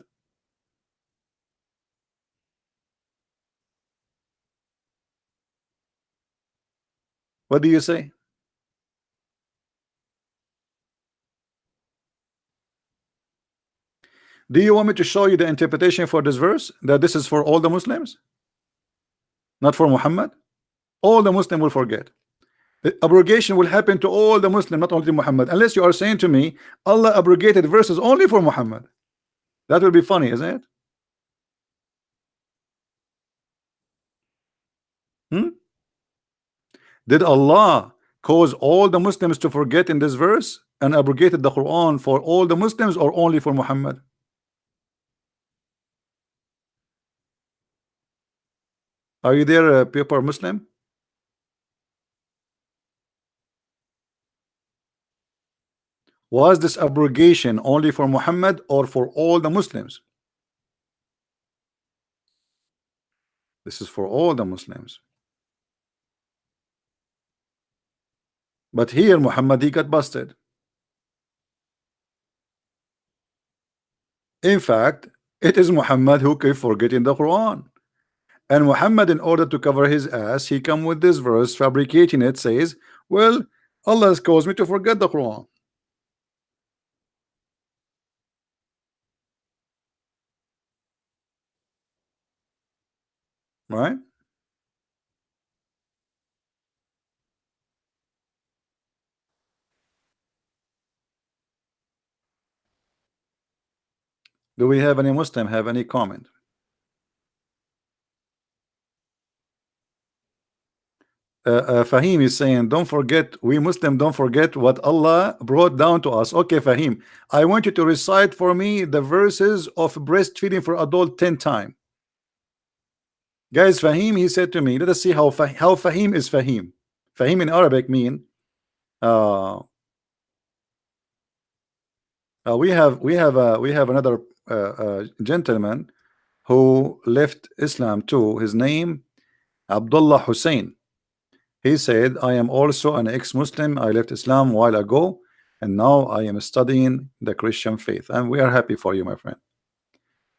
What do you say? Do you want me to show you the interpretation for this verse, that this is for all the Muslims, not for Muhammad? All the Muslim will forget. The abrogation will happen to all the Muslim, not only Muhammad, unless you are saying to me Allah abrogated verses only for Muhammad. That will be funny, isn't it? Did Allah cause all the Muslims to forget in this verse and abrogated the Quran for all the Muslims or only for Muhammad? Are you there, paper Muslim? Was this abrogation only for Muhammad or for all the Muslims? This is for all the Muslims. But here Muhammad he got busted. In fact, it is Muhammad who kept forgetting the Quran. And Muhammad, in order to cover his ass, he come with this verse, fabricating it, says, well, Allah has caused me to forget the Quran. Right? Do we have any Muslim have any comment? Fahim is saying, don't forget, we Muslim don't forget what Allah brought down to us. Okay, Fahim, I want you to recite for me the verses of breastfeeding for adult 10 times. Guys, Fahim, he said to me, let us see how Fahim is Fahim. Fahim in Arabic mean we have another gentleman who left Islam too. His name Abdullah Hussein. He said, I am also an ex-Muslim. I left Islam a while ago and now I am studying the Christian faith, and we are happy for you, my friend.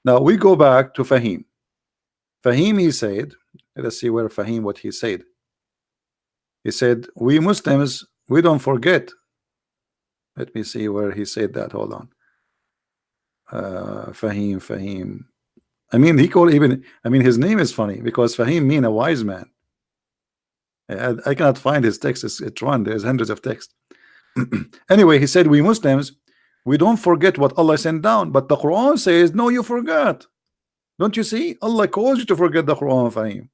Now we go back to Fahim. Fahim, he said, let us see where Fahim, what he said. He said, we Muslims, we don't forget. Let me see where he said that. Hold on. Fahim. I mean, he called even, I mean, his name is funny because Fahim mean a wise man. I cannot find his text. It's run. There's hundreds of text. Anyway, he said, we Muslims, we don't forget what Allah sent down, but the Quran says, no, you forgot. Don't you see? Allah calls you to forget the Quran, Fahim.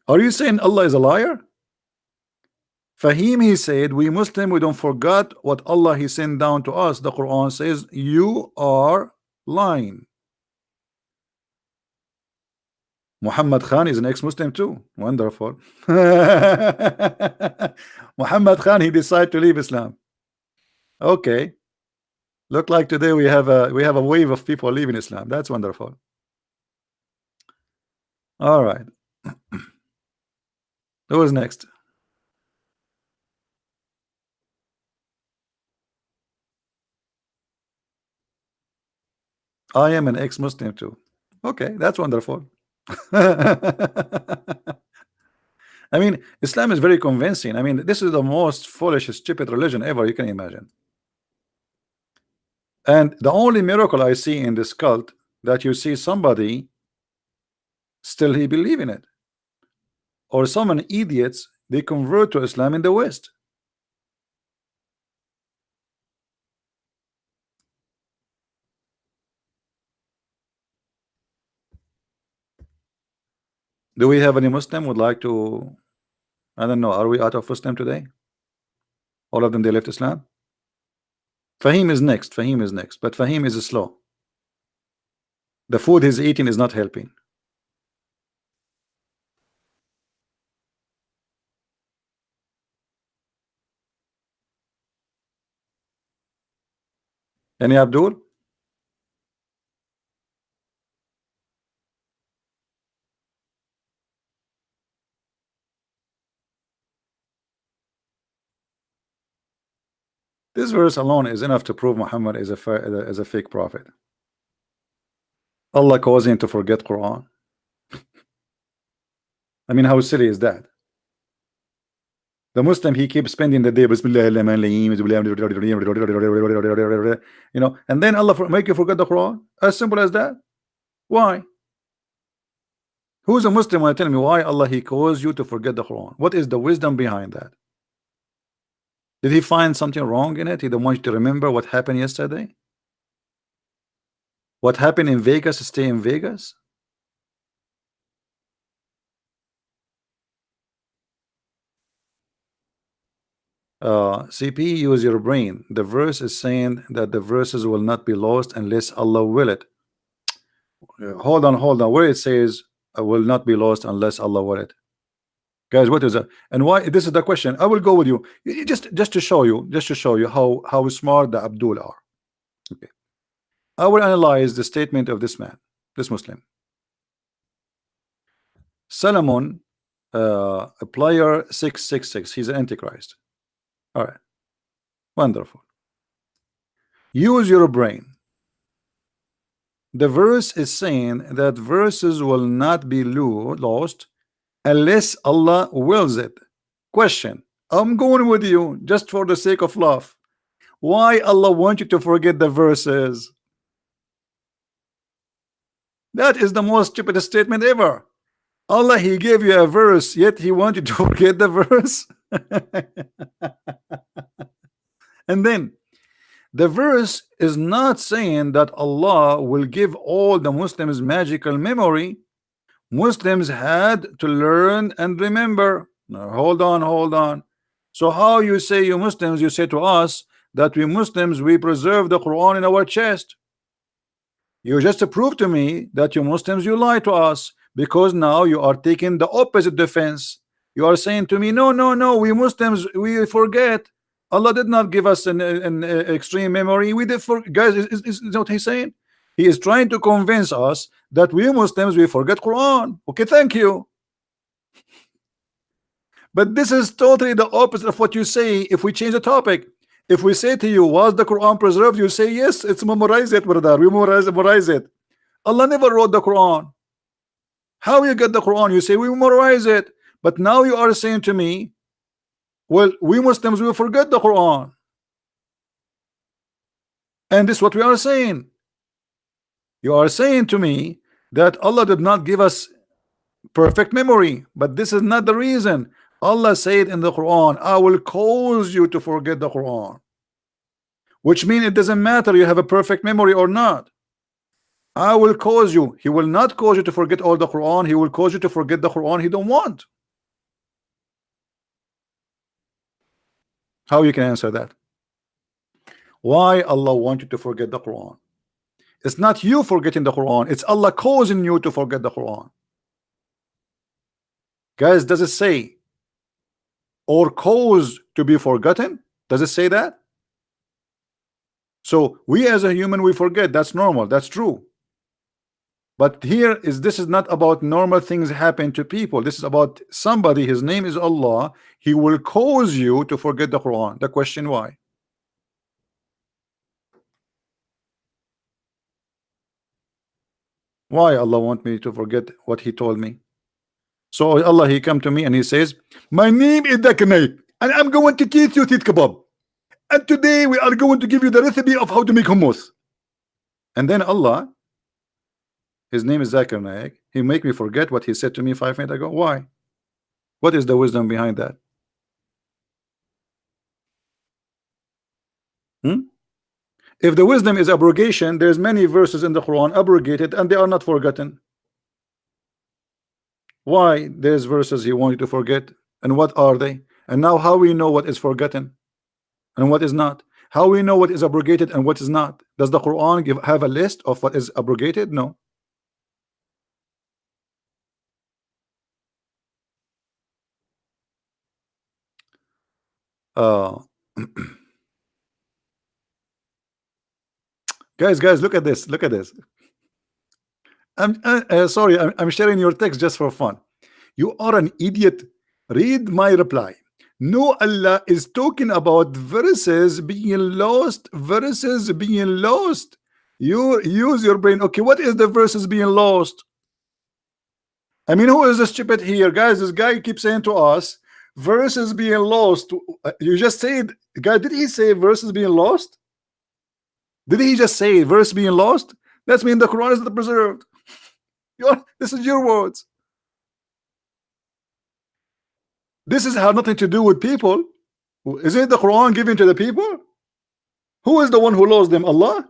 Are you saying Allah is a liar? Fahim, he said, we Muslim, we don't forget what Allah he sent down to us. The Quran says, you are lying. Muhammad Khan is an ex-Muslim too. Wonderful. Muhammad Khan, he decided to leave Islam. Okay. Look like today we have a wave of people leaving Islam. That's wonderful. All right. Who is next? I am an ex-Muslim too. Okay, that's wonderful. I mean, Islam is very convincing. I mean, this is the most foolish, stupid religion ever you can imagine. And the only miracle I see in this cult that you see somebody still he believe in it, or some idiots they convert to Islam in the West. Do we have any Muslim would like to? I don't know. Are we out of Muslim today? All of them they left Islam. Fahim is next. Fahim is next, but Fahim is slow. The food he's eating is not helping. Any Abdul? This verse alone is enough to prove Muhammad is a fake prophet. Allah causing him to forget Quran. I mean, how silly is that? The Muslim, he keeps spending the day, Bismillah, you know, and then Allah make you forget the Quran. As simple as that. Why? Who's a Muslim want to tell me why Allah he caused you to forget the Quran? What is the wisdom behind that? Did he find something wrong in it? He don't want you to remember what happened yesterday? What happened in Vegas, stay in Vegas? CP, use your brain. The verse is saying that the verses will not be lost unless Allah will it. Hold on. Where it says will not be lost unless Allah will it. Guys, what is that? And why? This is the question. I will go with you. Just to show you how smart the Abdul are. Okay. I will analyze the statement of this man, this Muslim. Solomon, player 666. He's an antichrist. All right. Wonderful. Use your brain. The verse is saying that verses will not be lost unless Allah wills it. Question. I'm going with you just for the sake of love. Why Allah want you to forget the verses? That is the most stupid statement ever. Allah, he gave you a verse, yet he wants you to forget the verse. And then the verse is not saying that Allah will give all the Muslims magical memory. Muslims had to learn and remember. Now, hold on. So how you say you Muslims, you say to us that we Muslims, we preserve the Quran in our chest. You just prove to me that you Muslims, you lie to us, because now you are taking the opposite defense. You are saying to me, no, we Muslims, we forget. Allah did not give us an extreme memory. We did for guys, is what he's saying? He is trying to convince us that we Muslims, we forget Quran. Okay, thank you. But this is totally the opposite of what you say. If we change the topic, if we say to you, was the Quran preserved? You say, yes, it's memorized it, brother. We memorize it. Allah never wrote the Quran. How you get the Quran? You say we memorize it. But now you are saying to me, well, we Muslims will forget the Quran. And this is what we are saying. You are saying to me that Allah did not give us perfect memory, but this is not the reason. Allah said in the Quran, I will cause you to forget the Quran, which means it doesn't matter you have a perfect memory or not. I will cause you. He will not cause you to forget all the Quran. He will cause you to forget the Quran he don't want. How you can answer that? Why Allah want you to forget the Quran? It's not you forgetting the Quran, it's Allah causing you to forget the Quran. Guys, does it say or cause to be forgotten? Does it say that? So we as a human, we forget. That's normal, that's true. But here is, this is not about normal things happen to people. This is about somebody, his name is Allah. He will cause you to forget the Quran. The question, why? Why Allah want me to forget what he told me? So Allah, he come to me and he says, my name is Zakir Naik, and I'm going to teach you teeth kebab, and today we are going to give you the recipe of how to make hummus. And then Allah, his name is Zakir Naik, he make me forget what he said to me 5 minutes ago. Why? What is the wisdom behind that? If the wisdom is abrogation, there's many verses in the Quran abrogated and they are not forgotten. Why there's verses he wanted to forget, and what are they? And now how we know what is forgotten and what is not? How we know what is abrogated and what is not? Does the Quran have a list of what is abrogated? No. Guys, look at this. Look at this. I'm sorry, I'm sharing your text just for fun. You are an idiot. Read my reply. No, Allah is talking about verses being lost. Verses being lost. You use your brain. Okay, what is the verses being lost? I mean, who is the stupid here, guys? This guy keeps saying to us, verses being lost. You just said, guy, did he say verses being lost? Did he just say verse being lost? That's mean the Quran is not preserved. This is your words. This is have nothing to do with people. Is it the Quran given to the people? Who is the one who lost them? Allah?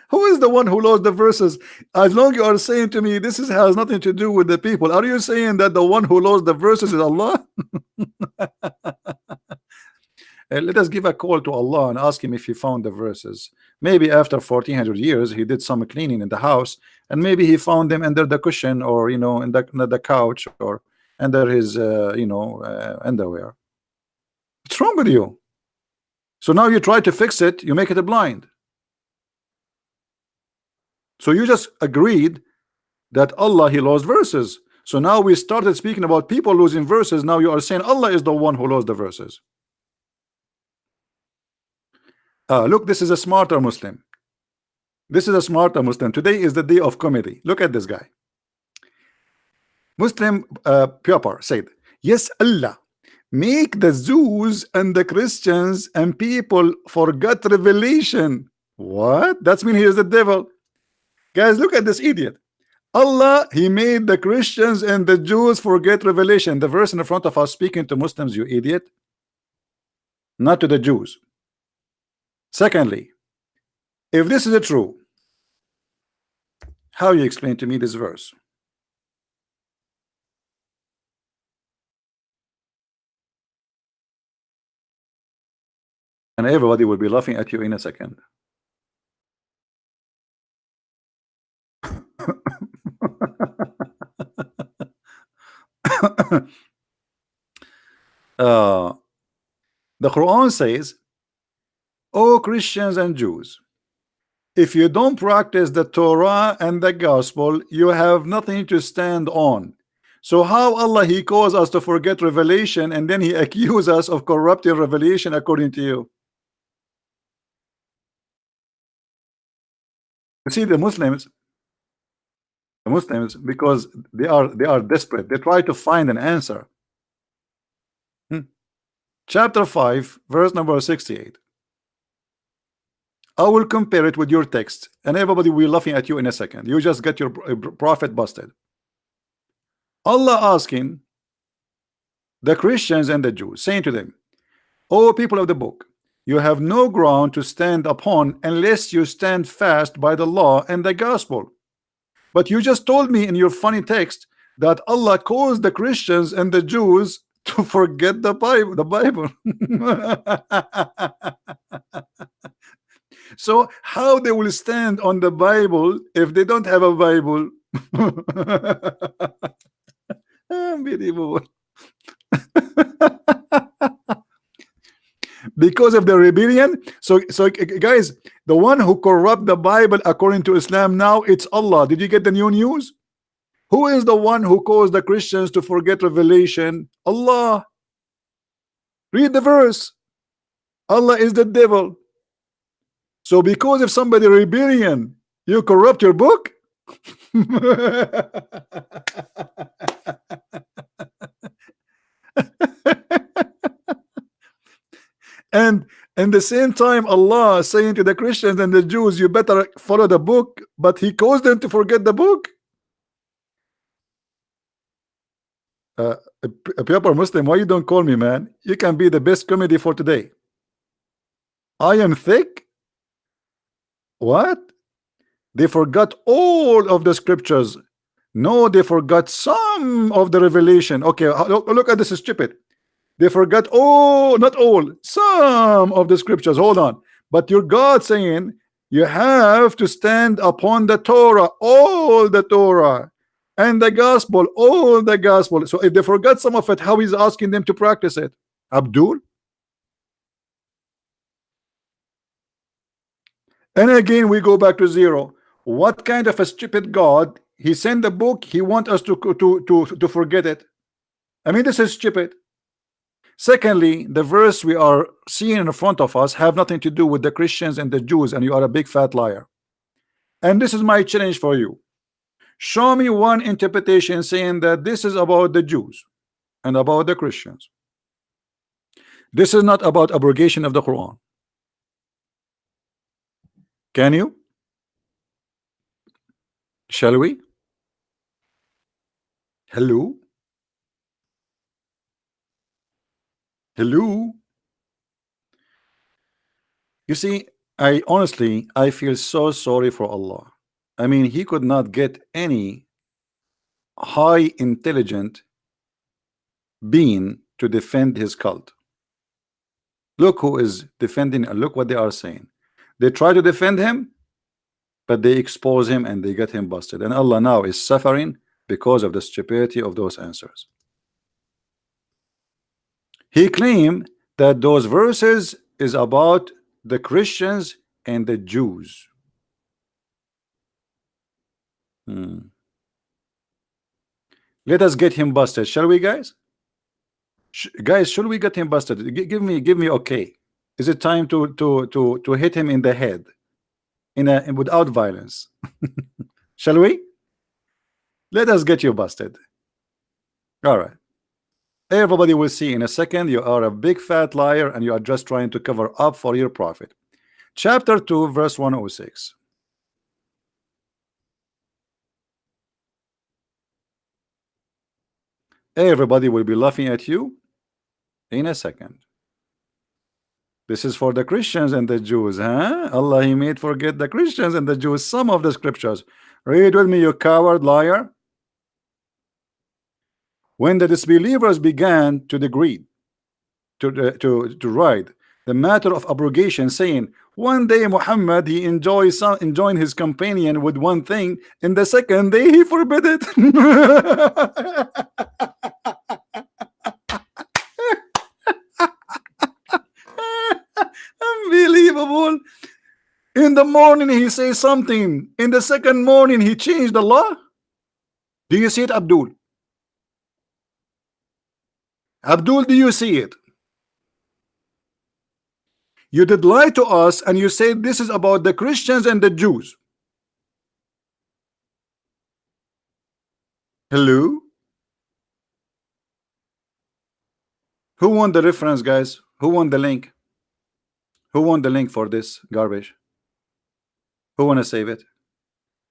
Who is the one who lost the verses? As long you are saying to me this has nothing to do with the people, are you saying that the one who lost the verses is Allah? Let us give a call to Allah and ask him if he found the verses. Maybe after 1400 years he did some cleaning in the house, and maybe he found them under the cushion, or in the couch, or under his underwear. What's wrong with you? So now you try to fix it, you make it blind. So you just agreed that Allah, he lost verses. So now we started speaking about people losing verses. Now you are saying Allah is the one who lost the verses. Look, this is a smarter Muslim. This is a smarter Muslim. Today is the day of comedy. Look at this guy. Muslim Pupper said, yes, Allah make the Jews and the Christians and people forget revelation. What? That's mean he is the devil. Guys, look at this idiot. Allah, he made the Christians and the Jews forget revelation. The verse in front of us speaking to Muslims, you idiot, not to the Jews. Secondly, if this is true, how you explain to me this verse? And everybody will be laughing at you in a second. The Quran says, "O Christians and Jews, if you don't practice the Torah and the gospel, you have nothing to stand on." So how Allah, he caused us to forget revelation, and then he accused us of corrupting revelation according to you? You see, the Muslims, because they are desperate, they try to find an answer. Chapter 5, verse number 68. I will compare it with your text, and everybody will be laughing at you in a second. You just get your prophet busted. Allah asking the Christians and the Jews, saying to them, "O people of the book, you have no ground to stand upon unless you stand fast by the law and the gospel." But you just told me in your funny text that Allah caused the Christians and the Jews to forget the Bible. So how they will stand on the Bible if they don't have a Bible? Unbelievable. because of the rebellion. So guys, the one who corrupt the Bible according to Islam now, it's Allah. Did you get the new news? Who is the one who caused the Christians to forget revelation? Allah. Read the verse. Allah is the devil. So because of somebody rebellion, you corrupt your book. And in the same time, Allah saying to the Christians and the Jews, you better follow the book, but He caused them to forget the book. A proper Muslim, why you don't call me, man? You can be the best comedy for today. I am thick. What? They forgot all of the scriptures. No, they forgot some of the revelation. Okay, look at this, is stupid. They forgot all, not all, some of the scriptures. Hold on. But your God saying you have to stand upon the Torah, all the Torah, and the gospel, all the gospel. So if they forgot some of it, how is asking them to practice it? Abdul? And again, we go back to zero. What kind of a stupid God? He sent the book, He wants us to forget it. I mean, this is stupid. Secondly, the verse we are seeing in front of us have nothing to do with the Christians and the Jews, and you are a big fat liar. And this is my challenge for you. Show me one interpretation saying that this is about the Jews and about the Christians. This is not about abrogation of the Quran. Can you? Shall we? Hello? Hello? You see, I honestly feel so sorry for Allah. I mean, He could not get any high intelligent being to defend His cult. Look who is defending, and look what they are saying. They try to defend Him, but they expose Him and they get Him busted. And Allah now is suffering because of the stupidity of those answers. He claimed that those verses is about the Christians and the Jews. Let us get him busted, shall we, guys? Guys, should we get him busted? Give me okay. Is it time to hit him in the head without violence? Shall we? Let us get you busted. All right. Everybody will see in a second you are a big fat liar and you are just trying to cover up for your profit. Chapter 2, verse 106. Everybody will be laughing at you in a second. This is for the Christians and the Jews, huh? Allah, He made forget the Christians and the Jews some of the scriptures. Read with me, you coward liar. When the disbelievers began to degrade, to write the matter of abrogation, saying, one day Muhammad he enjoined his companion with one thing, and the second day he forbid it. Unbelievable. In the morning he says something, in the second morning he changed the law. Do you see it, Abdul? Abdul, do you see it? You did lie to us and you said this is about the Christians and the Jews. Hello? Who won the reference, guys? Who won the link? Who won the link for this garbage? Who want to save it?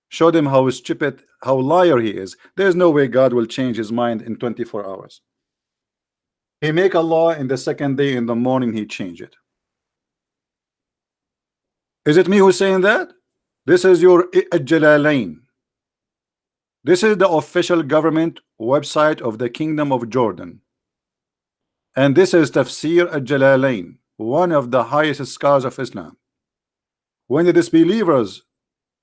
Show them how stupid, how liar he is. There's no way God will change his mind in 24 hours. He make a law in the second day in the morning he change it. Is it me who's saying that? This is your Jalalain. This is the official government website of the Kingdom of Jordan. And this is Tafsir al-Jalalain, one of the highest scholars of Islam. When the disbelievers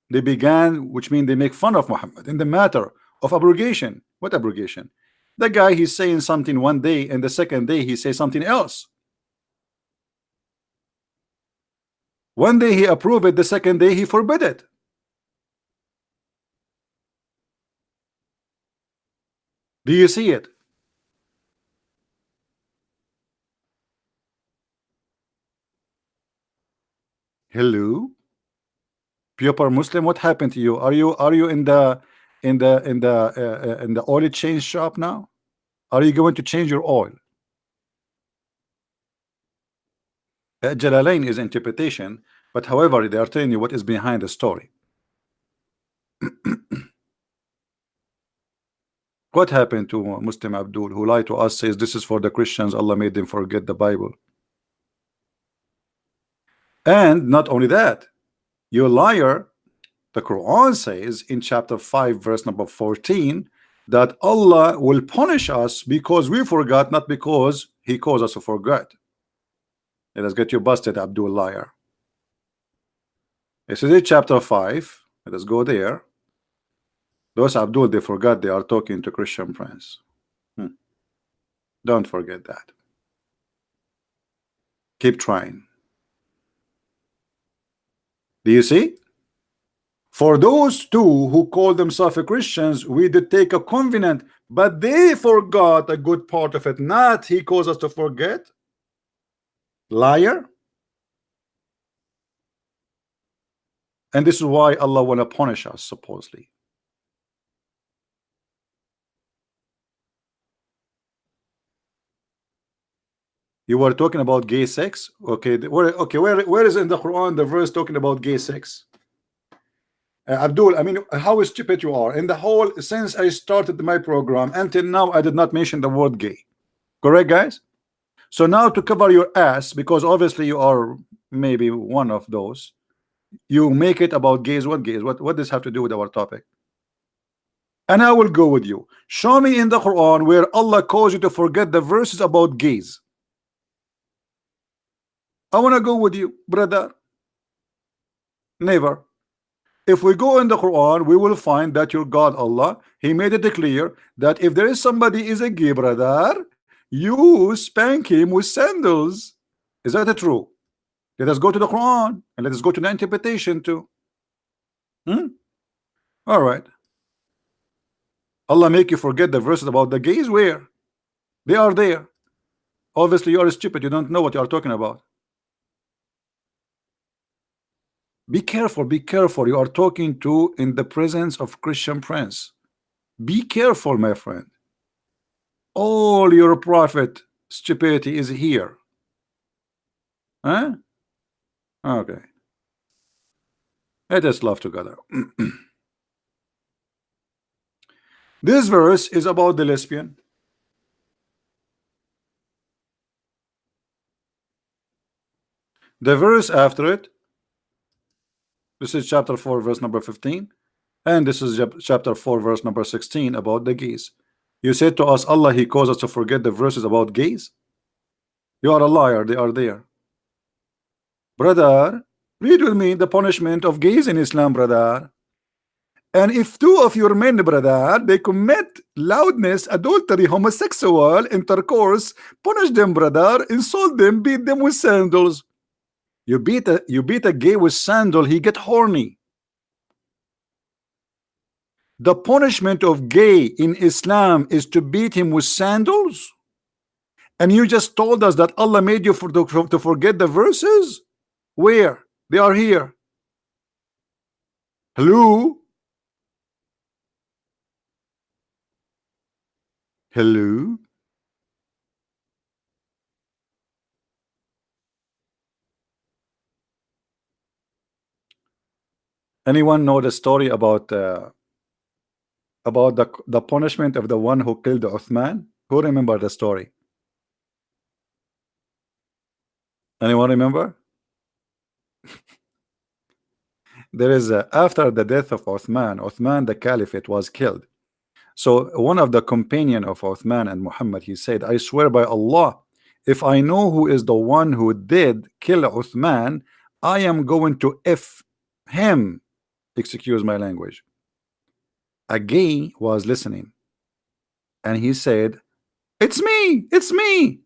they began, which means they make fun of Muhammad in the matter of abrogation. What abrogation? The guy he's saying something one day and the second day he says something else. One day he approved it, the second day he forbid it. Do you see it? Hello, pure Muslim, what happened to you? Are you in the in the oil change shop now? Are you going to change your oil? Jalalain is interpretation, but however, they are telling you what is behind the story. What happened to Muslim Abdul, who lied to us, says this is for the Christians, Allah made them forget the Bible. And not only that, you liar, the Quran says in chapter 5 verse number 14 that Allah will punish us because we forgot, not because he caused us to forget. Let us get you busted, Abdul liar. This is it, chapter 5. Let us go there. Those Abdul, they forgot they are talking to Christian friends. Don't forget that. Keep trying. Do you see? For those two who call themselves Christians, we did take a covenant, but they forgot a good part of it. Not he caused us to forget. Liar. And this is why Allah want to punish us, supposedly. You were talking about gay sex. Okay, where is in the Quran the verse talking about gay sex? Abdul, I mean, how stupid you are. In the whole, since I started my program until now, I did not mention the word gay. Correct, guys? So now to cover your ass, because obviously you are maybe one of those, you make it about gays. What gays? What does this have to do with our topic? And I will go with you. Show me in the Quran where Allah calls you to forget the verses about gays. I want to go with you, brother. Never. If we go in the Quran, we will find that your God Allah, he made it clear that if there is somebody is a gay brother, you spank him with sandals. Is that true? Let us go to the Quran and let us go to the interpretation too. All right. Allah make you forget the verses about the gays. Where? They are there. Obviously you are stupid, you don't know what you are talking about. Be careful, be careful. You are talking to in the presence of Christian friends. Be careful, my friend. All your prophet stupidity is here. Huh? Okay. Let us laugh together. This verse is about the lesbian. The verse after it, this is chapter 4 verse number 15, and this is chapter 4 verse number 16 about the gays. You said to us Allah he caused us to forget the verses about gays. You are a liar. They are there, brother. Read with me the punishment of gays in Islam, brother. And if two of your men, brother, they commit loudness, adultery, homosexual intercourse, punish them, brother, insult them, beat them with sandals. You beat a gay with sandal, he get horny. The punishment of gay in Islam is to beat him with sandals. And you just told us that Allah made you to forget the verses. Where? They are here. Hello? Hello? Anyone know the story about the punishment of the one who killed Uthman? Who remember the story? Anyone remember? There is after the death of Uthman the caliphate was killed. So one of the companion of Uthman and Muhammad, he said, I swear by Allah, if I know who is the one who did kill Uthman, I am going to F him. Excuse my language. A gay was listening and he said, it's me, it's me.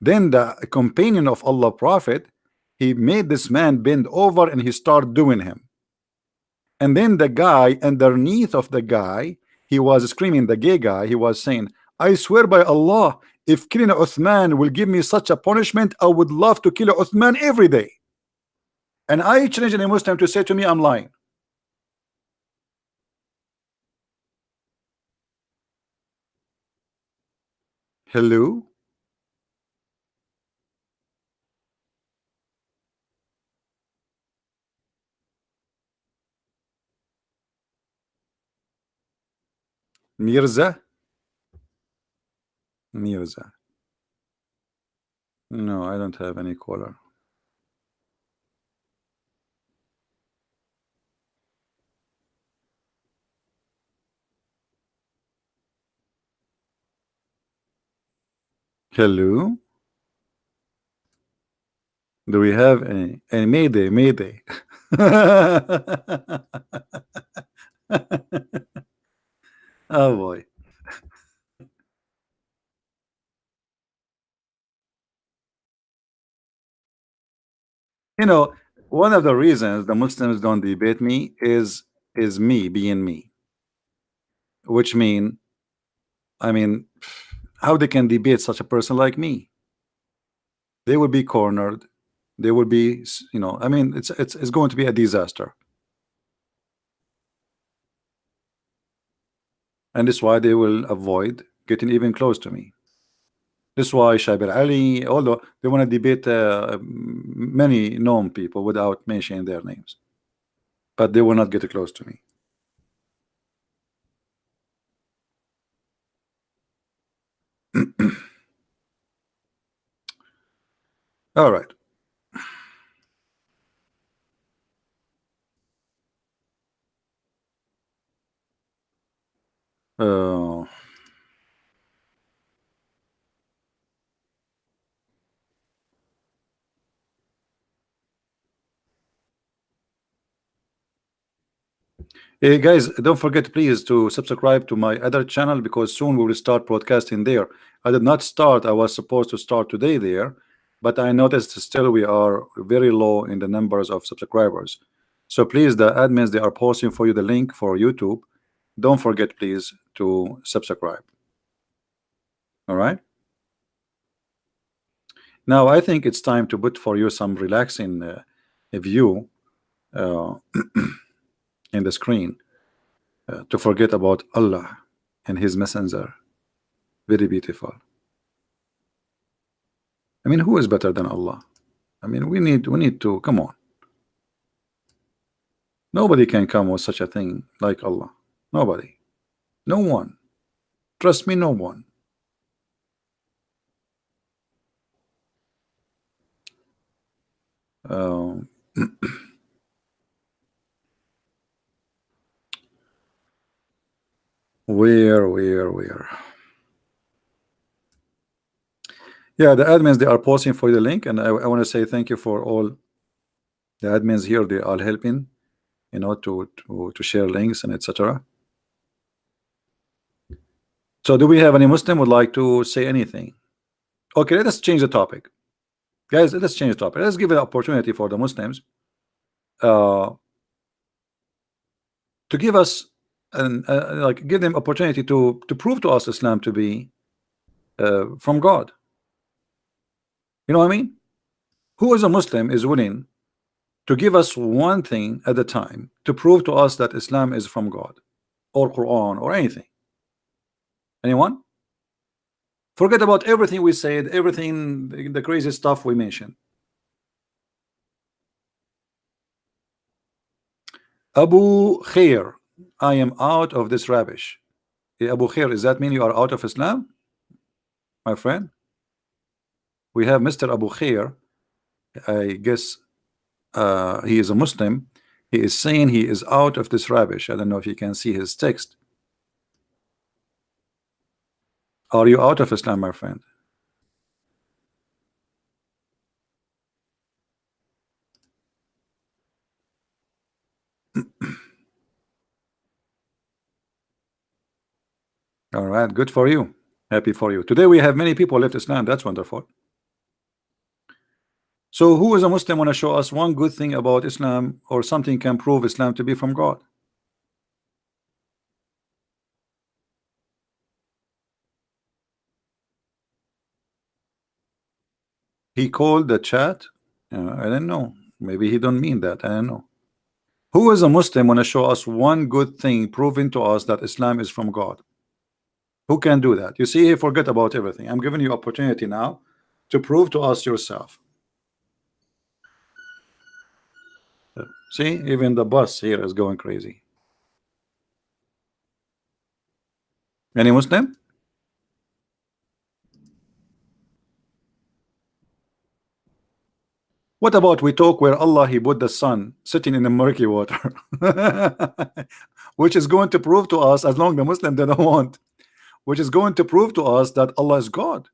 Then the companion of Allah Prophet, he made this man bend over and he started doing him. And then the guy underneath of the guy, he was screaming, the gay guy, he was saying, I swear by Allah, if killing Uthman will give me such a punishment, I would love to kill Uthman every day. And I challenge any Muslim to say to me, I'm lying. Hello? Mirza? Mirza. No, I don't have any caller. Hello? Do we have any Mayday? Mayday. Oh boy. You know, one of the reasons the Muslims don't debate me is me being me. Which mean, I mean, how they can debate such a person like me? They will be cornered. They will be, you know, I mean, it's going to be a disaster. And that's why they will avoid getting even close to me. This is why Shabir Ali, although they want to debate many known people without mentioning their names, but they will not get close to me. All right. Hey guys, don't forget please to subscribe to my other channel because soon we will start broadcasting there. I did not start, I was supposed to start today there, but I noticed still we are very low in the numbers of subscribers. So please, the admins, they are posting for you the link for YouTube. Don't forget please to subscribe. All right. Now I think it's time to put for you some relaxing view in the screen to forget about Allah and His Messenger. Very beautiful. I mean, who is better than Allah? I mean, we need to come on. Nobody can come with such a thing like Allah. Nobody. No one. Trust me, no one. Where? Yeah, the admins, they are posting for the link, and I want to say thank you for all the admins here. They are helping, you know, to share links and etc. So do we have any Muslim would like to say anything? Okay, let us change the topic. Guys, let's change the topic. Let's give an opportunity for the Muslims to give us and like give them opportunity to prove to us Islam to be from God. You know what I mean? Who is a Muslim is willing to give us one thing at a time to prove to us that Islam is from God or Quran or anything? Anyone? Forget about everything we said, everything, the crazy stuff we mentioned. Abu Khair, I am out of this rubbish. Hey, Abu Khair, does that mean you are out of Islam, my friend? We have Mr. Abu Khair. I guess he is a Muslim. He is saying he is out of this rubbish. I don't know if you can see his text. Are you out of Islam, my friend? All right, good for you. Happy for you. Today we have many people left Islam. That's wonderful. So who is a Muslim want to show us one good thing about Islam or something can prove Islam to be from God? He called the chat. I don't know. Maybe he don't mean that. I don't know. Who is a Muslim want to show us one good thing proving to us that Islam is from God? Who can do that? You see, forget about everything. I'm giving you opportunity now to prove to us yourself. See, even the bus here is going crazy. Any Muslim? What about we talk where Allah he put the sun sitting in the murky water, which is going to prove to us, as long the Muslim they don't want, which is going to prove to us that Allah is God.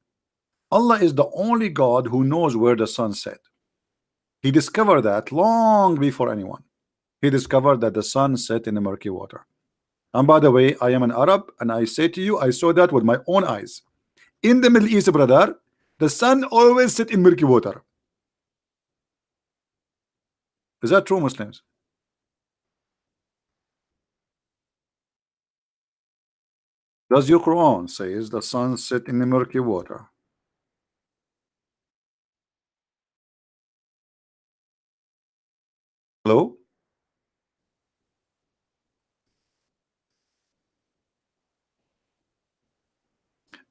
Allah is the only God who knows where the sun set. He discovered that long before anyone. He discovered that the sun set in the murky water. And by the way, I am an Arab, and I say to you, I saw that with my own eyes. In the Middle East, brother, the sun always set in murky water. Is that true, Muslims? Does your Quran says the sun set in the murky water? Hello?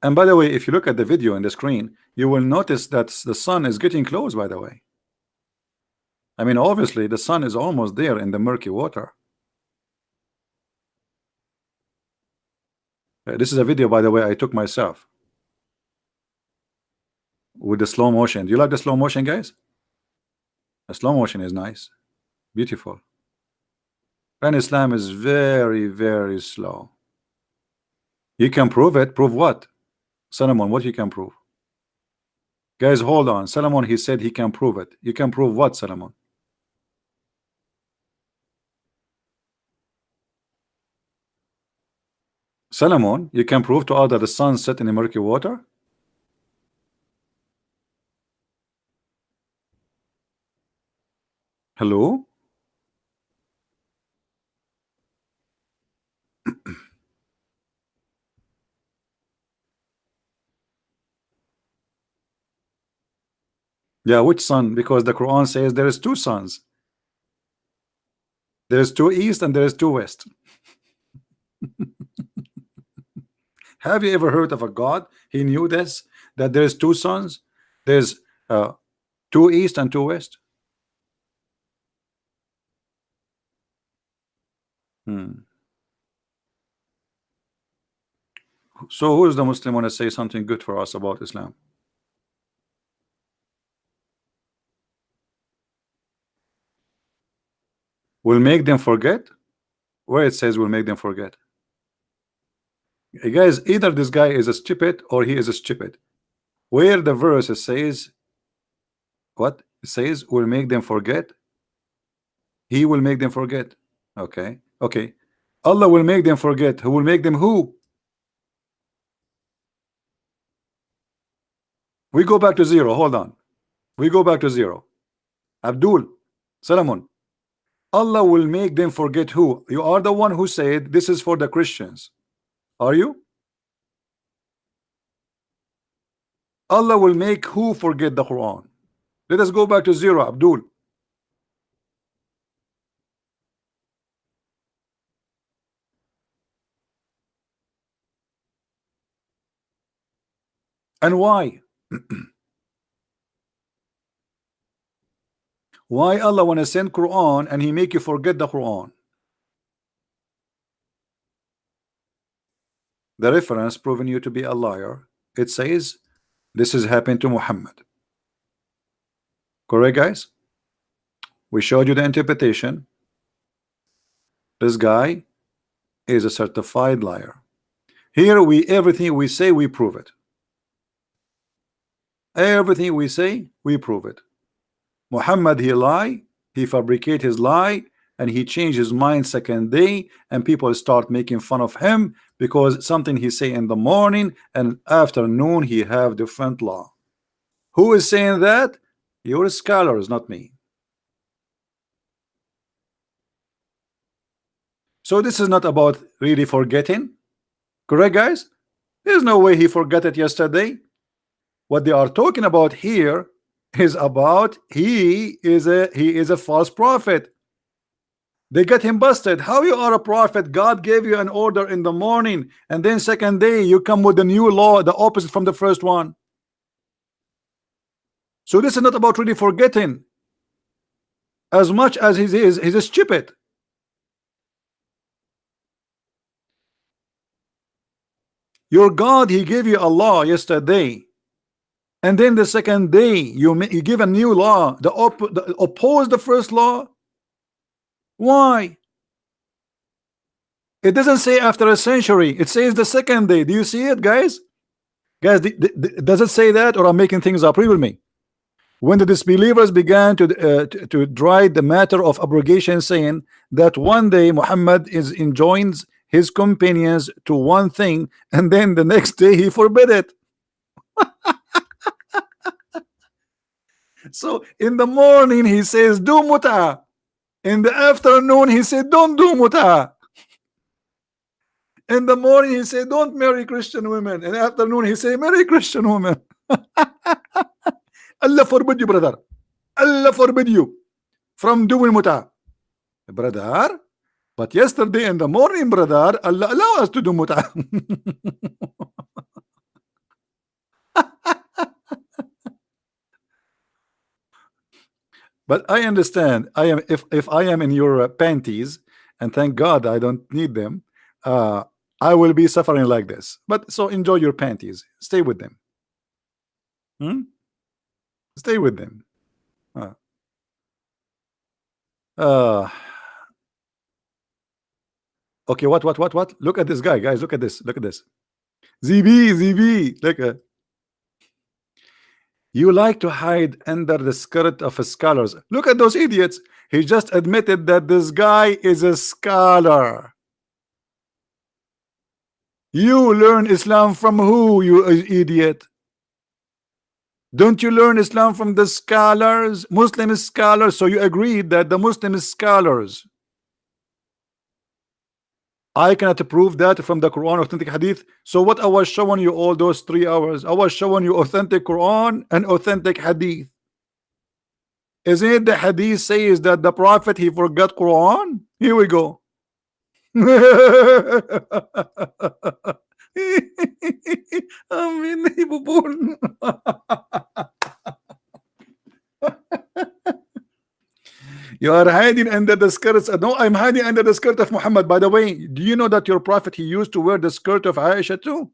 And by the way, if you look at the video in the screen, you will notice that the sun is getting close, by the way. I mean, obviously, the sun is almost there in the murky water. This is a video, by the way, I took myself with the slow motion. Do you like the slow motion, guys? The slow motion is nice, beautiful. And Islam is very, very slow. You can prove it. Prove what? Solomon, what you can prove? Guys, hold on. Solomon, he said he can prove it. You can prove what, Solomon? Solomon, you can prove to us that the sun set in the murky water? Hello? Yeah, which sun? Because the Quran says there is two suns. There is two east and there is two west. Have you ever heard of a God? He knew this, that there's two suns. There's two east and two west. So who is the Muslim want to say something good for us about Islam? Will make them forget? Where it says will make them forget? Guys, either this guy is a stupid or he is a stupid. Where the verse says what? It says will make them forget. He will make them forget. Okay. Okay. Allah will make them forget. Who will make them who? We go back to zero. Hold on. We go back to zero. Abdul, Solomon. Allah will make them forget who? You are the one who said this is for the Christians. Are you? Allah will make who forget the Quran? Let us go back to zero, Abdul. And why? Why Allah want to send Quran and he make you forget the Quran? The reference proven you to be a liar. It says this has happened to Muhammad. Correct, guys? We showed you the interpretation. This guy is a certified liar. Here everything we say we prove it. Everything we say we prove it. Muhammad he lie, he fabricate his lie, and he changed his mind second day, and people start making fun of him because something he say in the morning and afternoon he have different law. Who is saying that? You're scholars, not me. So this is not about really forgetting. Correct, guys? There's no way he forgot it yesterday. What they are talking about here is about he is a false prophet. They get him busted. How you are a prophet? God gave you an order in the morning, and then second day you come with a new law, the opposite from the first one. So this is not about really forgetting as much as he's stupid. Your God, he gave you a law yesterday, and then the second day you give a new law, the oppose the first law. Why? It doesn't say after a century, it says the second day. Do you see it, guys? Guys, does it say that, or I'm making things up? Read with me. When the disbelievers began to dry the matter of abrogation, saying that one day Muhammad enjoins his companions to one thing, and then the next day he forbid it. So in the morning he says do muta, in the afternoon he said don't do muta. In the morning he said don't marry Christian women, in the afternoon he say marry Christian women. Allah forbid you, brother. Allah forbid you from doing muta, brother. But yesterday in the morning, brother, Allah allow us to do muta. But I understand. I am if I am in your panties, and thank God I don't need them. I will be suffering like this. But so enjoy your panties. Stay with them. Stay with them. Okay, what? Look at this guy, guys. Look at this. Look at this. ZB. Look. You like to hide under the skirt of scholars. Look at those idiots. He just admitted that this guy is a scholar. You learn Islam from who, you idiot? Don't you learn Islam from the scholars, Muslim scholars? So you agreed that the Muslim scholars. I cannot prove that from the Quran, authentic hadith. So what I was showing you all those 3 hours, I was showing you authentic Quran and authentic hadith. Isn't it the hadith says that the Prophet, he forgot Quran? Here we go. You are hiding under the skirts. No, I'm hiding under the skirt of Muhammad. By the way, do you know that your prophet, he used to wear the skirt of Aisha too?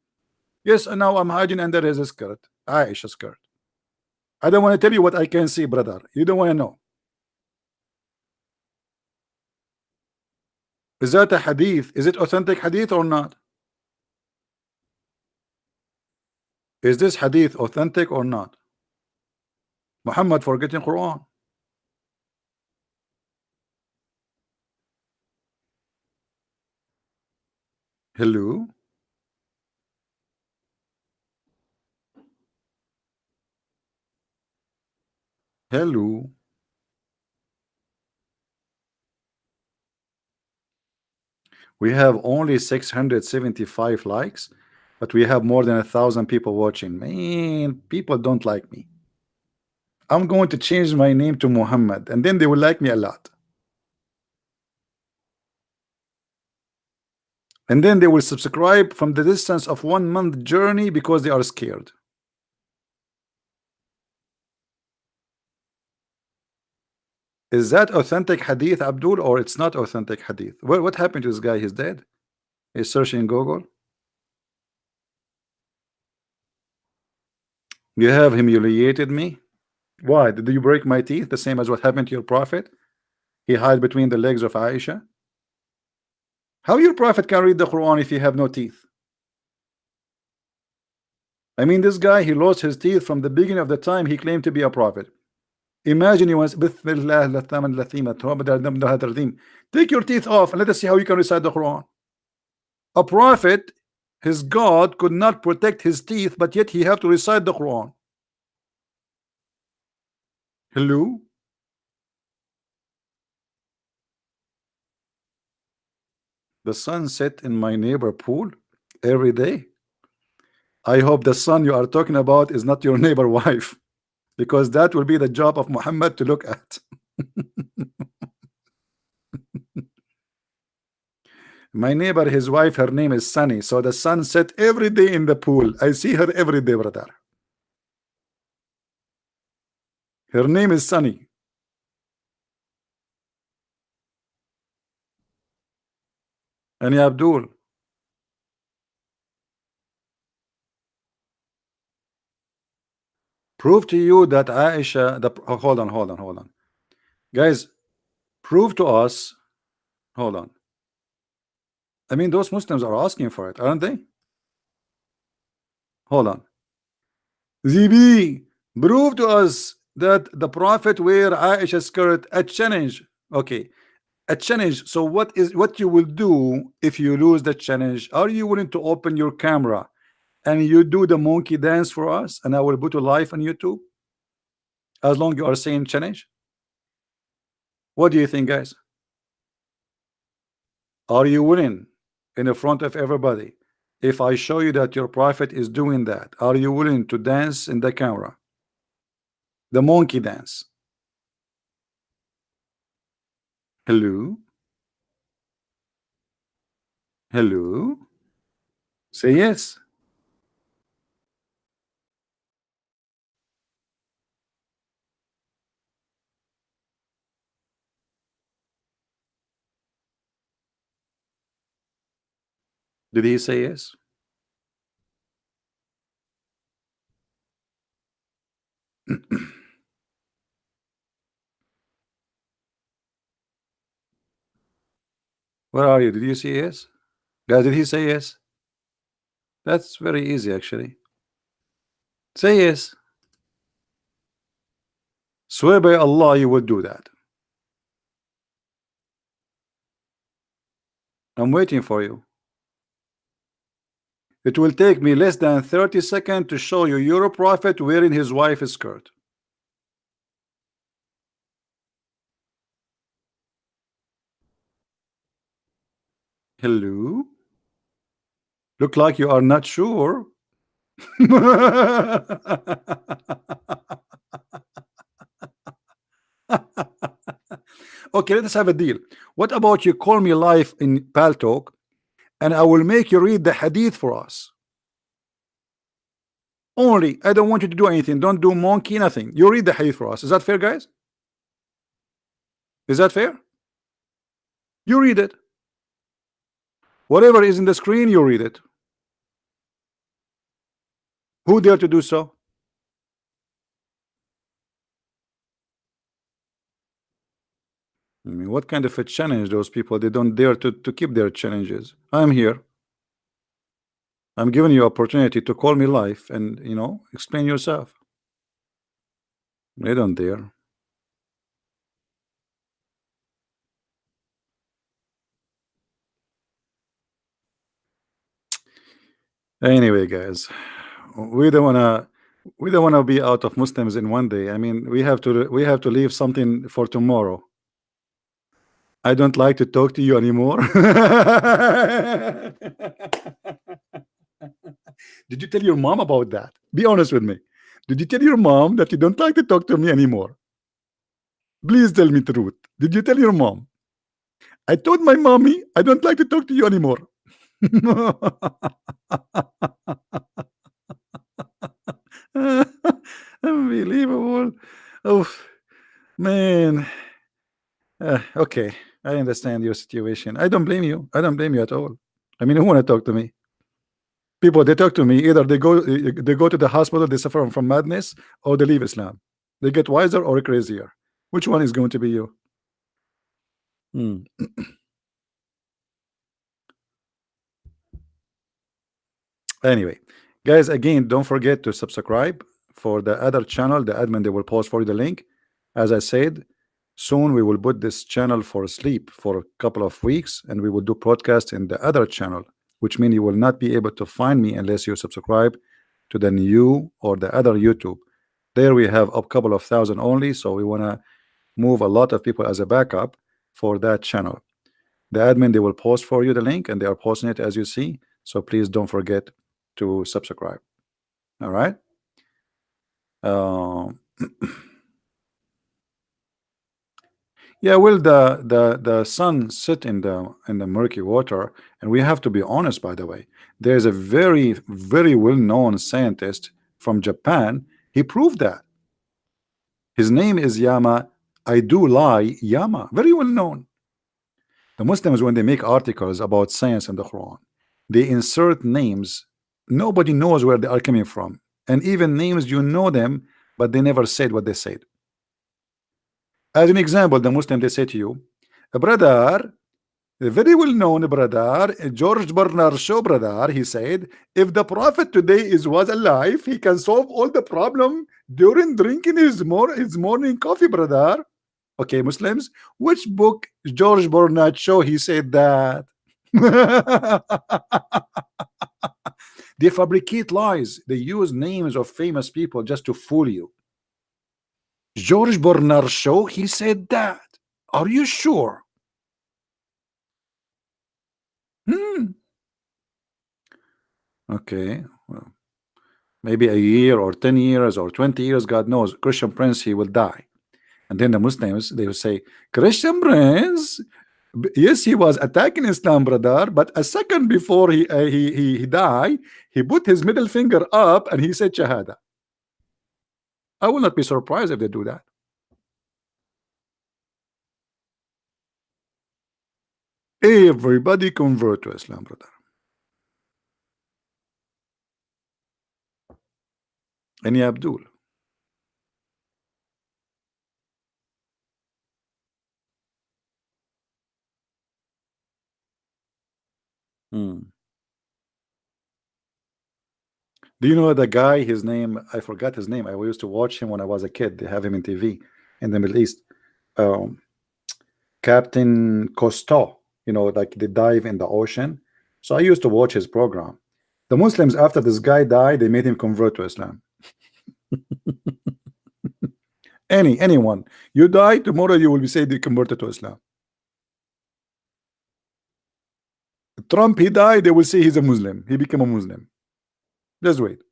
Yes, and now I'm hiding under his skirt, Aisha's skirt. I don't want to tell you what I can see, brother. You don't want to know. Is that a hadith? Is it authentic hadith or not? Is this hadith authentic or not? Muhammad forgetting Quran. Hello? Hello? We have only 675 likes, but we have more than 1,000 people watching. Man, people don't like me. I'm going to change my name to Muhammad, and then they will like me a lot. And then they will subscribe from the distance of 1 month journey because they are scared. Is that authentic hadith, Abdul, or it's not authentic hadith? What happened to this guy? He's dead. He's searching Google. You have humiliated me. Why? Did you break my teeth? The same as what happened to your prophet? He hid between the legs of Aisha. How your prophet can read the Quran if you have no teeth? I mean, this guy, he lost his teeth from the beginning of the time he claimed to be a prophet. Imagine you once, take your teeth off and let us see how you can recite the Quran. A prophet, his God could not protect his teeth, but yet he had to recite the Quran. Hello? The sun set in my neighbor pool every day. I hope the sun you are talking about is not your neighbor wife, because that will be the job of Muhammad to look at. My neighbor, his wife, her name is Sunny. So the sun set every day in the pool. I see her every day, brother. Her name is Sunny. And Abdul. Prove to you that Aisha, hold on. Guys, prove to us, hold on. I mean, those Muslims are asking for it, aren't they? Hold on. ZB, prove to us that the Prophet wear Aisha's skirt at challenge. Okay, a challenge. So what you will do if you lose the challenge? Are you willing to open your camera and you do the monkey dance for us, and I will put a live on YouTube? As long you are saying challenge. What do you think, guys? Are you willing in the front of everybody? If I show you that your prophet is doing that, are you willing to dance in the camera? The monkey dance. Hello? Hello? Say yes. Did he say yes? Where are you? Did you say yes? Guys, did he say yes? That's very easy, actually. Say yes. Swear by Allah you would do that. I'm waiting for you. It will take me less than 30 seconds to show you your prophet wearing his wife's skirt. Hello? Look like you are not sure. Okay, let's have a deal. What about you call me live in Paltalk and I will make you read the hadith for us? Only, I don't want you to do anything. Don't do monkey, nothing. You read the hadith for us. Is that fair, guys? Is that fair? You read it. Whatever is in the screen, you read it. Who dare to do so? I mean, what kind of a challenge those people? They don't dare to keep their challenges. I'm here. I'm giving you opportunity to call me live and, you know, explain yourself. They don't dare. Anyway, guys, we don't wanna be out of Muslims in one day. I mean, we have to leave something for tomorrow. I don't like to talk to you anymore. Did you tell your mom about that? Be honest with me. Did you tell your mom that you don't like to talk to me anymore? Please tell me the truth. Did you tell your mom? I told my mommy I don't like to talk to you anymore. Unbelievable. Oh man. Okay, I understand your situation. I don't blame you. I don't blame you at all. I mean, who want to talk to me? People, they talk to me, either they go to the hospital, they suffer from madness, or they leave Islam. They get wiser or crazier. Which one is going to be you? Anyway, guys, again, don't forget to subscribe for the other channel. The admin, they will post for you the link. As I said, soon we will put this channel for sleep for a couple of weeks, and we will do podcast in the other channel, which means you will not be able to find me unless you subscribe to the new or the other YouTube. There we have a couple of thousand only, so we want to move a lot of people as a backup for that channel. The admin, they will post for you the link, and they are posting it as you see, so please don't forget to subscribe. All right. Yeah, well, the sun sit in the murky water, and we have to be honest. By the way, there's a very well-known scientist from Japan. He proved that. His name is Yama. I do lie, Yama. Very well known. The Muslims, when they make articles about science in the Quran, they insert names nobody knows where they are coming from, and even names you know them, but they never said what they said. As an example, the Muslim, they say to you, brother, a very well known brother, George Bernard Shaw, brother, he said, if the prophet today was alive, he can solve all the problem during drinking his morning coffee, brother. Okay, Muslims, which book George Bernard Shaw he said that? They fabricate lies. They use names of famous people just to fool you. George Bernard Shaw, he said that. Are you sure? Okay, well, maybe a year or 10 years or 20 years, God knows. Christian Prince, he will die. And then the Muslims, they will say, Christian Prince, yes, he was attacking Islam, brother, but a second before he died, he put his middle finger up and he said Shahada. I will not be surprised if they do that. Everybody convert to Islam, brother. And ya Abdul. Do you know the guy, his name, I forgot his name. I used to watch him when I was a kid. They have him in TV in the Middle East. Captain Cousteau, you know, like they dive in the ocean. So I used to watch his program. The Muslims, after this guy died, they made him convert to Islam. Anyone, you die tomorrow, you will be said you converted to Islam. Trump, he died, they will say he's a Muslim. He became a Muslim. Just wait.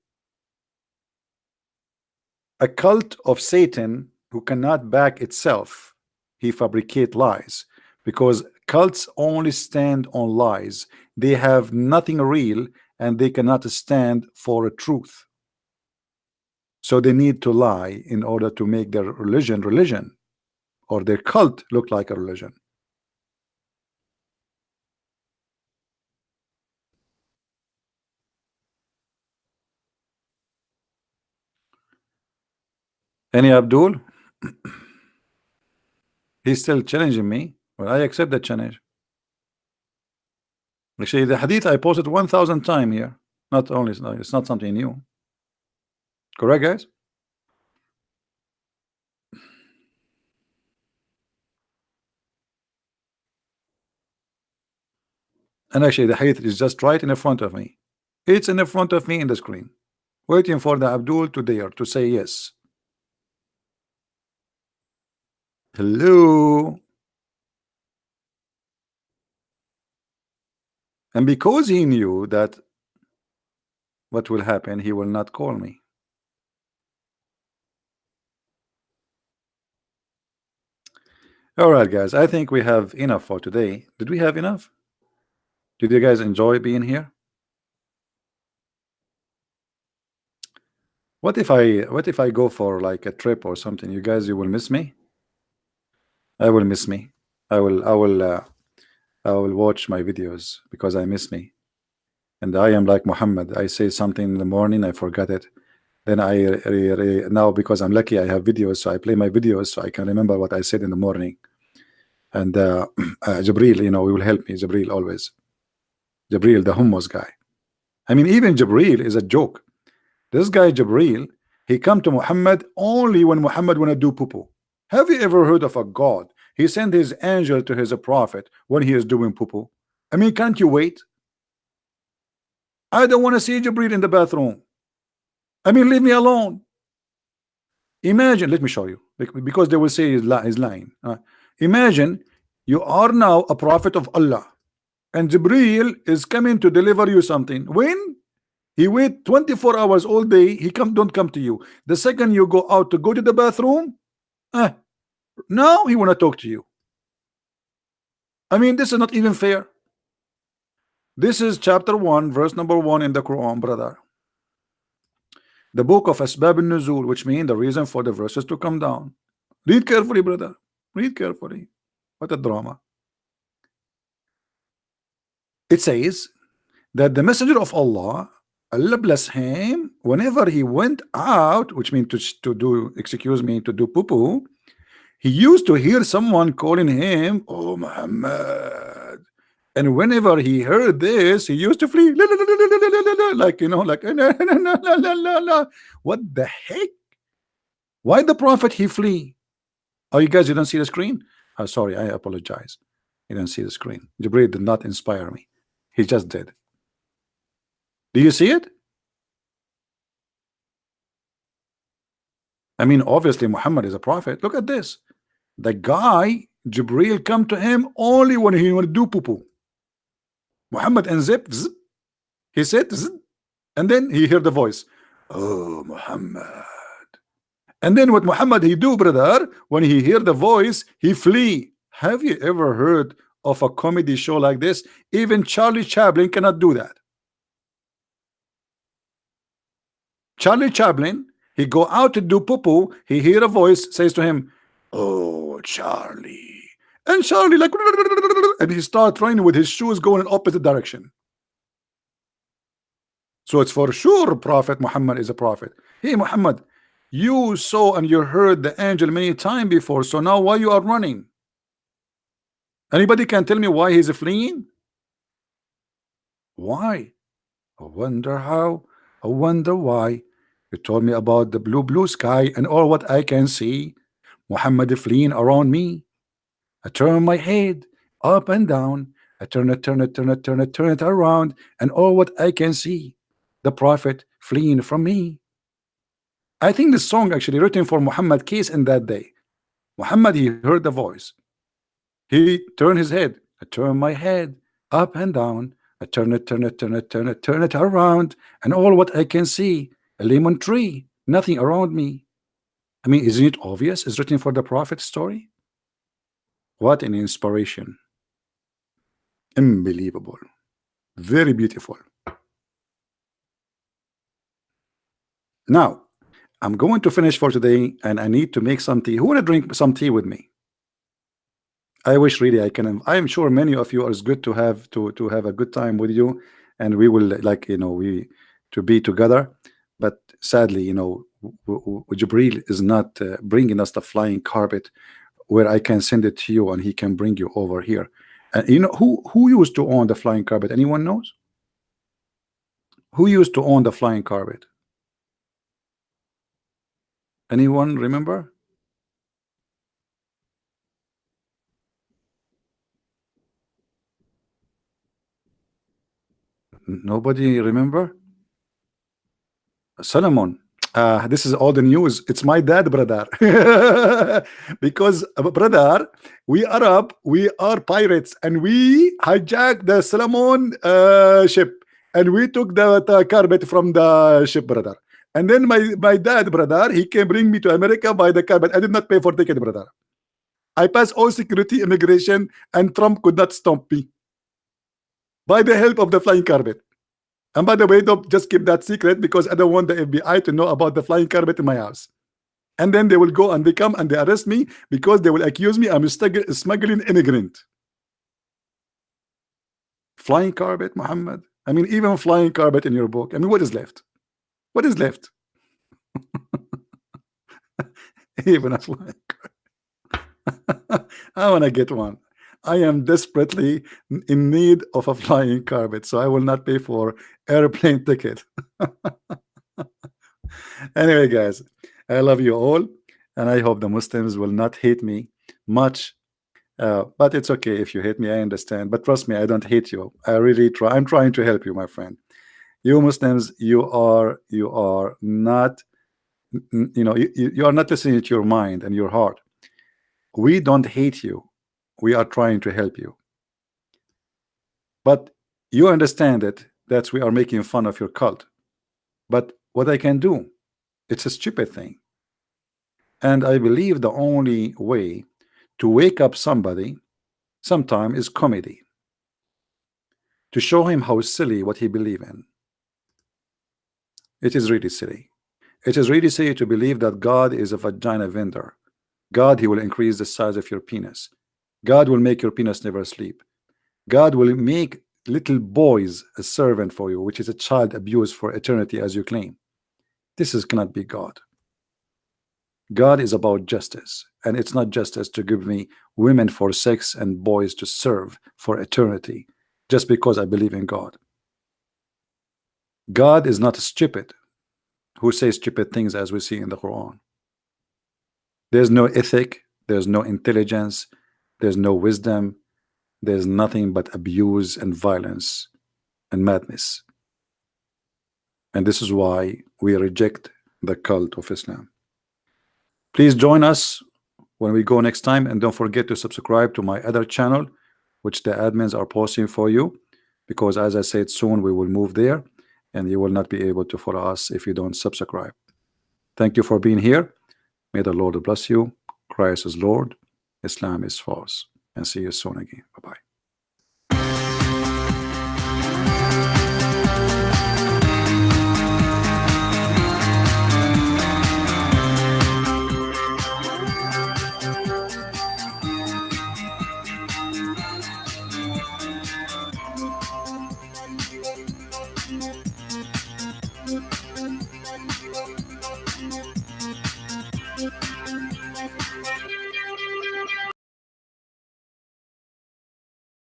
A cult of Satan who cannot back itself, he fabricate lies, because cults only stand on lies. They have nothing real, and they cannot stand for a truth. So they need to lie in order to make their religion, or their cult look like a religion. Any Abdul? He's still challenging me. Well, I accept the challenge. Actually, the hadith I posted 1,000 times here. Not only, it's not something new. Correct, guys? And actually, the hadith is just right in front of me. It's in the front of me in the screen, waiting for the Abdul to dare to say yes. Hello. And because he knew that what will happen, he will not call me. All right, guys, I think we have enough for today. Did we have enough? Did you guys enjoy being here? What if I go for like a trip or something? You guys, you will miss me. I will miss me. I will watch my videos because I miss me. And I am like Muhammad. I say something in the morning, I forgot it. Then now because I'm lucky, I have videos, so I play my videos so I can remember what I said in the morning. And Jibril, you know, he will help me. Jibril always. Jibril, the hummus guy. I mean, even Jibril is a joke. This guy Jibril, he come to Muhammad only when Muhammad want to do poo-poo. Have you ever heard of a God? He sent his angel to his prophet when he is doing poo-poo. I mean, can't you wait? I don't want to see Jibril in the bathroom. I mean, leave me alone. Imagine, let me show you, because they will say he's lying. Imagine you are now a prophet of Allah, and Jibril is coming to deliver you something. When he wait 24 hours all day, he don't come to you. The second you go out to go to the bathroom, now he wanna talk to you. I mean, this is not even fair. This is chapter 1, verse number 1 in the Quran, brother. The book of Asbab al-Nuzul, which means the reason for the verses to come down. Read carefully, brother. Read carefully. What a drama. It says that the messenger of Allah, Allah bless him, whenever he went out, which means to do, excuse me, to do poo-poo, he used to hear someone calling him, "Oh Muhammad." And whenever he heard this, he used to flee, like, you know, like, what the heck? Why the prophet he flee? Oh, you guys didn't see the screen? Oh, sorry, I apologize. You didn't see the screen. Jibril did not inspire me. He just did. Do you see it? I mean, obviously Muhammad is a prophet. Look at this. The guy, Jibril, come to him only when he want to do poo-poo. Muhammad unzipped, he said, and then he heard the voice, "Oh Muhammad." And then what Muhammad he do, brother, when he hear the voice, he flee. Have you ever heard of a comedy show like this? Even Charlie Chaplin cannot do that. Charlie Chaplin, he go out to do poo-poo, he hear a voice, says to him, "Oh Charlie." And Charlie like, and he start running with his shoes going in opposite direction. So it's for sure Prophet Muhammad is a prophet. Hey Muhammad, you saw and you heard the angel many times before, so now why you are running? Anybody can tell me why he's fleeing? Why? I wonder how. I wonder why. You told me about the blue sky and all what I can see. Muhammad fleeing around me. I turn my head up and down. I turn it around, and all what I can see, the prophet fleeing from me. I think this song actually written for Muhammad case in that day. Muhammad, he heard the voice. He turned his head. I turn my head up and down. I turn it around, and all what I can see, a lemon tree, nothing around me. I mean, isn't it obvious? It's written for the prophet story. What an inspiration. Unbelievable. Very beautiful. Now, I'm going to finish for today, and I need to make some tea. Who want to drink some tea with me? I wish really I can. I'm sure many of you are good to have a good time with you, and we will, like, you know, we to be together. But sadly, you know, Jibril is not bringing us the flying carpet where I can send it to you and he can bring you over here. And you know who used to own the flying carpet? Anyone knows? Who used to own the flying carpet? Anyone remember? Nobody remember? Solomon. This is all the news. It's my dad, brother. Because brother, we Arab, we are pirates, and we hijacked the Solomon ship, and we took the carpet from the ship, brother. And then my dad, brother, he can bring me to America by the carpet. I did not pay for ticket, brother. I passed all security, immigration, and Trump could not stop me by the help of the flying carpet. And by the way, don't just keep that secret, because I don't want the FBI to know about the flying carpet in my house. And then they will go and they come and they arrest me because they will accuse me I'm smuggling immigrant. Flying carpet, Muhammad. I mean, even flying carpet in your book. I mean, what is left? What is left? Even a flying carpet. I want to get one. I am desperately in need of a flying carpet, so I will not pay for airplane ticket. Anyway, guys, I love you all, and I hope the Muslims will not hate me much. But it's okay if you hate me, I understand. But trust me, I don't hate you. I really try. I'm trying to help you, my friend. You Muslims, you are not You know, you are not listening to your mind and your heart. We don't hate you. We are trying to help you. But you understand it, that we are making fun of your cult. But what I can do, it's a stupid thing. And I believe the only way to wake up somebody sometime is comedy. To show him how silly what he believes in. It is really silly. It is really silly to believe that God is a vagina vendor. God, he will increase the size of your penis. God will make your penis never sleep. God will make little boys a servant for you, which is a child abuse for eternity, as you claim. This cannot be God. God is about justice, and it's not justice to give me women for sex and boys to serve for eternity just because I believe in God. God is not stupid who says stupid things as we see in the Quran. There's no ethic, there's no intelligence, there's no wisdom, there's nothing but abuse and violence and madness. And this is why we reject the cult of Islam. Please join us when we go next time, and don't forget to subscribe to my other channel, which the admins are posting for you, because as I said, soon we will move there and you will not be able to follow us if you don't subscribe. Thank you for being here. May the Lord bless you. Christ is Lord, Islam is false, and see you soon again. Bye-bye.